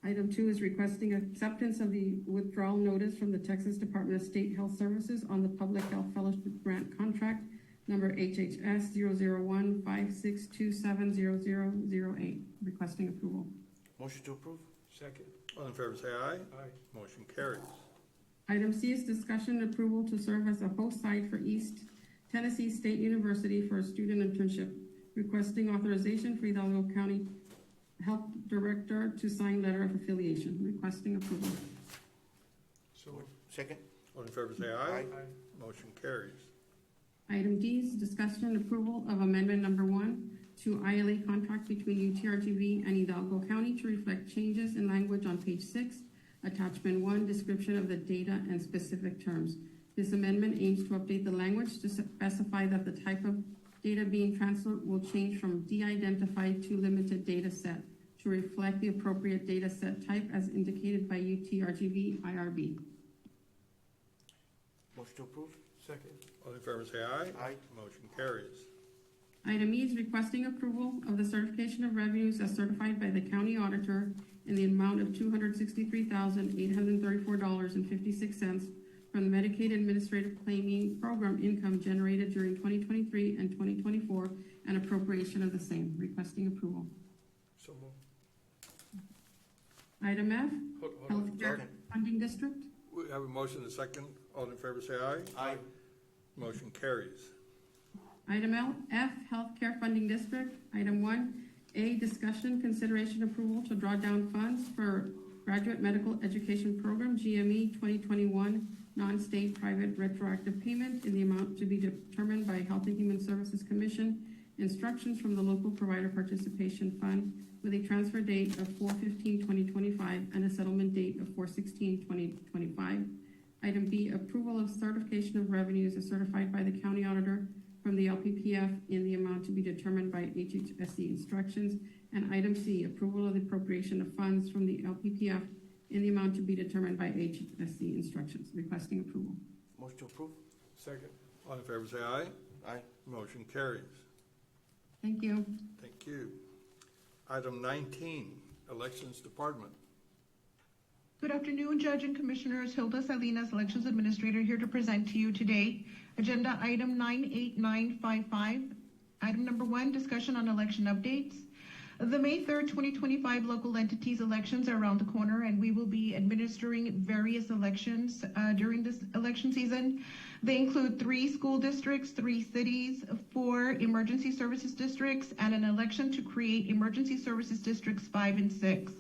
Item 2 is requesting acceptance of the withdrawal notice from the Texas Department of State Health Services on the Public Health Fellowship Grant Contract number HHS 00156270008. Requesting approval. Motion to approve. Second. All in favor say aye. Aye. Motion carries. Item C is discussion and approval to serve as a host site for East Tennessee State University for a student internship. Requesting authorization for Hidalgo County Health Director to sign letter of affiliation. Requesting approval. So Second. all in favor say aye. Aye. Motion carries. Item D is discussion and approval of amendment number 1 to ILA contract between UTRGV and Hidalgo County to reflect changes in language on page 6, attachment 1, description of the data and specific terms. This amendment aims to update the language to specify that the type of data being transferred will change from de-identified to limited data set to reflect the appropriate data set type as indicated by UTRGV IRB. Motion to approve. Second. All in favor say aye. Aye. Motion carries. Item E is requesting approval of the certification of revenues as certified by the county auditor in the amount of $263,834.56 from the Medicaid Administrative Claiming Program income generated during 2023 and 2024 and appropriation of the same. Requesting approval. So moved. Item F, Hold on. Healthcare Funding District. We have a motion and a second. All in favor say aye. Aye. Motion carries. Item F, Healthcare Funding District. Item 1A, discussion, consideration, approval to draw down funds for Graduate Medical Education Program, GME 2021, non-state private retroactive payment in the amount to be determined by Health and Human Services Commission, instructions from the Local Provider Participation Fund with a transfer date of 4/15/2025 and a settlement date of 4/16/2025. Item B, approval of certification of revenues as certified by the county auditor from the LPPF in the amount to be determined by HHSC instructions. And item C, approval of the appropriation of funds from the LPPF in the amount to be determined by HHSC instructions. Requesting approval. Motion to approve. Second. All in favor say aye. Aye. Motion carries. Thank you. Thank you. Item 19, Elections Department. Good afternoon, Judge and Commissioners. Hilda Salinas, Elections Administrator, here to present to you today Agenda Item 98955. Item number 1, discussion on election updates. The May 3rd, 2025 local entities elections are around the corner, and we will be administering various elections during this election season. They include 3 school districts, 3 cities, 4 emergency services districts, and an election to create emergency services districts 5 and 6.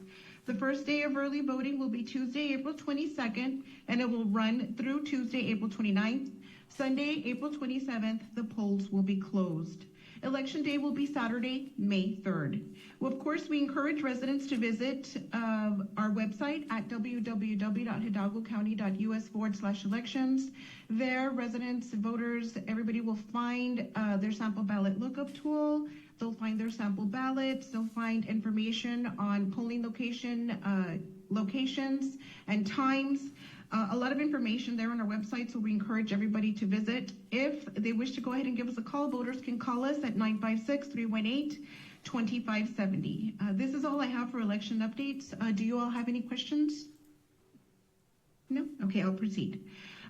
The first day of early voting will be Tuesday, April 22nd, and it will run through Tuesday, April 29th. Sunday, April 27th, the polls will be closed. Election day will be Saturday, May 3rd. Well, of course, we encourage residents to visit our website at www.hidalgocounty.us/elections. There, residents, voters, everybody will find their sample ballot lookup tool. They'll find their sample ballots. They'll find information on polling locations and times. A lot of information there on our website, so we encourage everybody to visit. If they wish to go ahead and give us a call, voters can call us at 956-318-2570. This is all I have for election updates. Do you all have any questions? No? Okay, I'll proceed.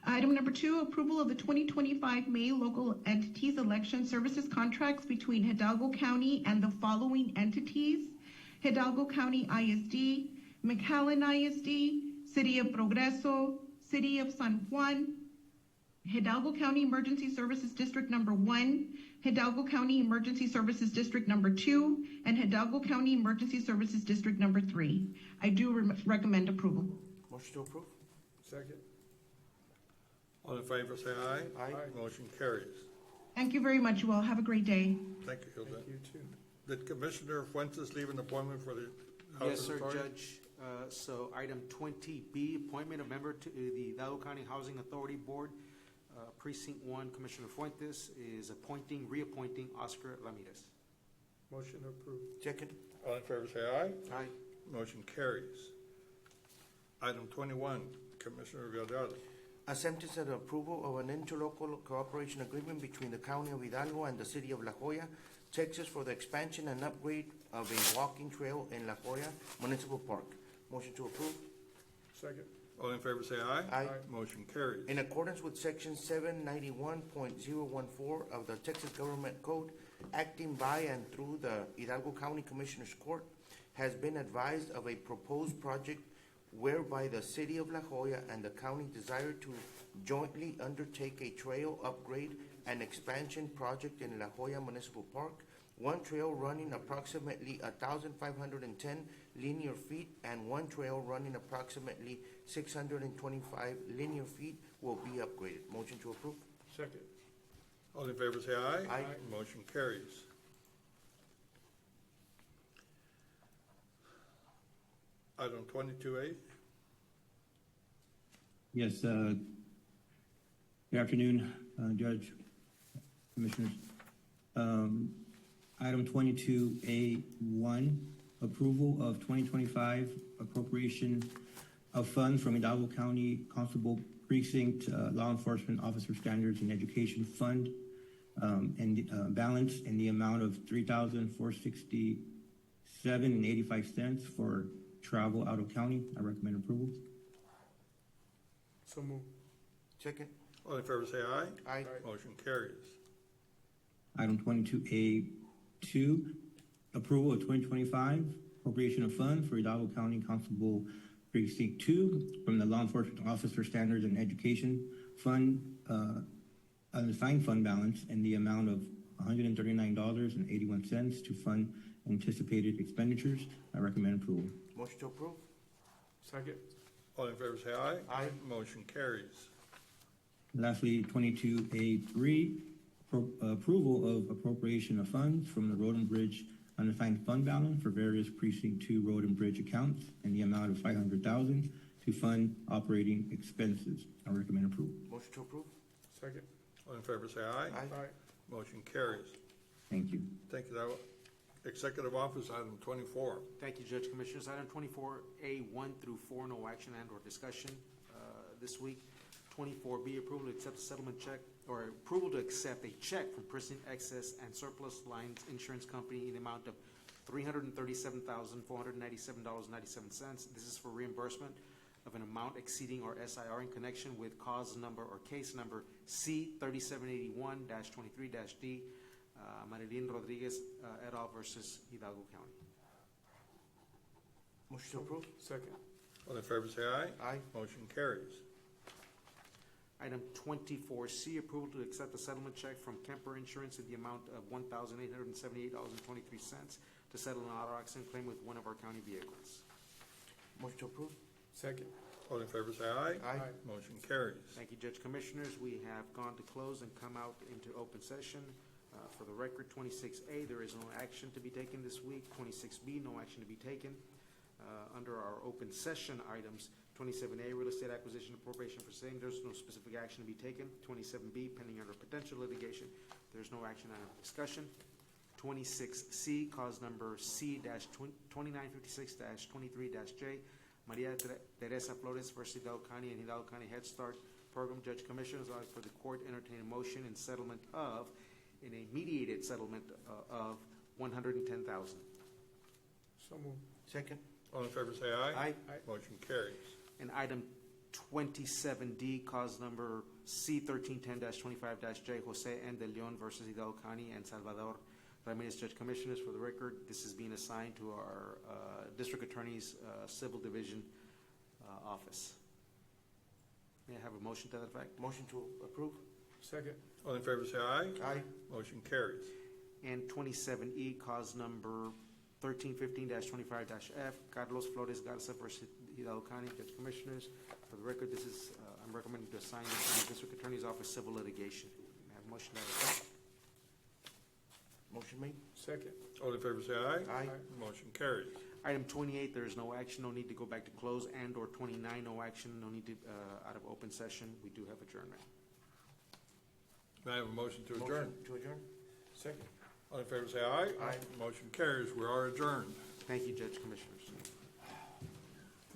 Item number 2, approval of the 2025 May local entities election services contracts between Hidalgo County and the following entities: Hidalgo County ISD, McAllen ISD, City of Progreso, City of San Juan, Hidalgo County Emergency Services District number 1, Hidalgo County Emergency Services District number 2, and Hidalgo County Emergency Services District number 3. I do recommend approval. Motion to approve. Second. All in favor, say aye. Aye. Motion carries. Thank you very much, you all. Have a great day. Thank you, Hilda. Thank you, too. Did Commissioner Fuentes leave an appointment for the Yes, Housing sir, Authority? Judge. So item 20B, appointment of member to the Hidalgo County Housing Authority Board. Precinct 1, Commissioner Fuentes is reappointing Oscar Ramirez. Motion approved. Second. All in favor, say aye. Aye. Motion carries. Item 21, Commissioner Villarreal. Acceptance and approval of an interlocal cooperation agreement between the County of Hidalgo and the City of La Joya, Texas for the expansion and upgrade of a walking trail in La Joya Municipal Park. Motion to approve. Second. All in favor, say aye. Aye. Motion carries. In accordance with Section 791.014 of the Texas Government Code, acting by and through the Hidalgo County Commissioners Court, has been advised of a proposed project whereby the City of La Joya and the county desire to jointly undertake a trail upgrade and expansion project in La Joya Municipal Park, one trail running approximately 1,510 linear feet and one trail running approximately 625 linear feet will be upgraded. Motion to approve. Second. All in favor, say aye. Aye. Motion carries. Item 22A. Yes, good afternoon, Judge, Commissioners. Item 22A1, approval of 2025 appropriation of funds from Hidalgo County Constable Precinct Law Enforcement Officer Standards and Education Fund, and balance in the amount of $3,467.85 for travel out of county. I recommend approval. So moved. Second. All in favor, say aye. Aye. Motion carries. Item 22A2, approval of 2025 appropriation of funds for Hidalgo County Constable Precinct 2 from the Law Enforcement Officer Standards and Education Fund, unassigned fund balance in the amount of $139.81 to fund anticipated expenditures. I recommend approval. Motion to approve. Second. All in favor, say aye. Aye. Motion carries. Lastly, 22A3, approval of appropriation of funds from the Road and Bridge unassigned fund balance for various Precinct 2 road and bridge accounts in the amount of $500,000 to fund operating expenses. I recommend approval. Motion to approve. Second. All in favor, say aye. Aye. Motion carries. Thank you. Thank you. That Executive Office, item 24. Thank you, Judge Commissioners. Item 24A, 1 through 4, no action and/or discussion this week. 24B, approval to accept a settlement check, or approval to accept a check from Precinct Excess and Surplus Lines Insurance Company in the amount of $337,497.97. This is for reimbursement of an amount exceeding our SIR in connection with cause number or case number C3781-23-D, Marilyn Rodriguez et al. Versus Hidalgo County. Motion to approve. Second. All in favor, say aye. Aye. Motion carries. Item 24C, approval to accept a settlement check from Kemper Insurance in the amount of $1,878.23 to settle an auto accident claim with one of our county vehicles. Motion to approve. Second. All in favor, say aye. Aye. Motion carries. Thank you, Judge Commissioners. We have gone to close and come out into open session. For the record, 26A, there is no action to be taken this week. 26B, no action to be taken. Under our open session items, 27A, real estate acquisition appropriation for same, there's no specific action to be taken. 27B, pending under potential litigation, there's no action on discussion. 26C, cause number C-2956-23-J, Maria Teresa Flores versus Hidalgo County and Hidalgo County Head Start Program. Judge Commissioners, I for the court entertain a motion in settlement of, in a mediated settlement of $110,000. So moved. Second. All in favor say aye. Aye. Motion carries. And item 27D, cause number C1310-25-J, Jose N. De Leon versus Hidalgo County and Salvador Ramirez. Judge Commissioners, for the record, this is being assigned to our District Attorney's Civil Division office. May I have a motion to that effect? Motion to approve. Second. All in favor say aye. Aye. Motion carries. And 27E, cause number 1315-25-F, Carlos Flores Garza versus Hidalgo County. Judge Commissioners, for the record, this is, I'm recommending to assign this to the District Attorney's Office Civil Litigation. May I have a motion to that effect? Motion made. Second. All in favor say aye. Aye. Motion carries. Item 28, there is no action, no need to go back to close, and/or 29, no action, no need to, out of open session. We do have adjournment. May I have a motion to adjourn? Motion to adjourn. Second. All in favor say aye. Aye. Motion carries. We are adjourned. Thank you, Judge Commissioners.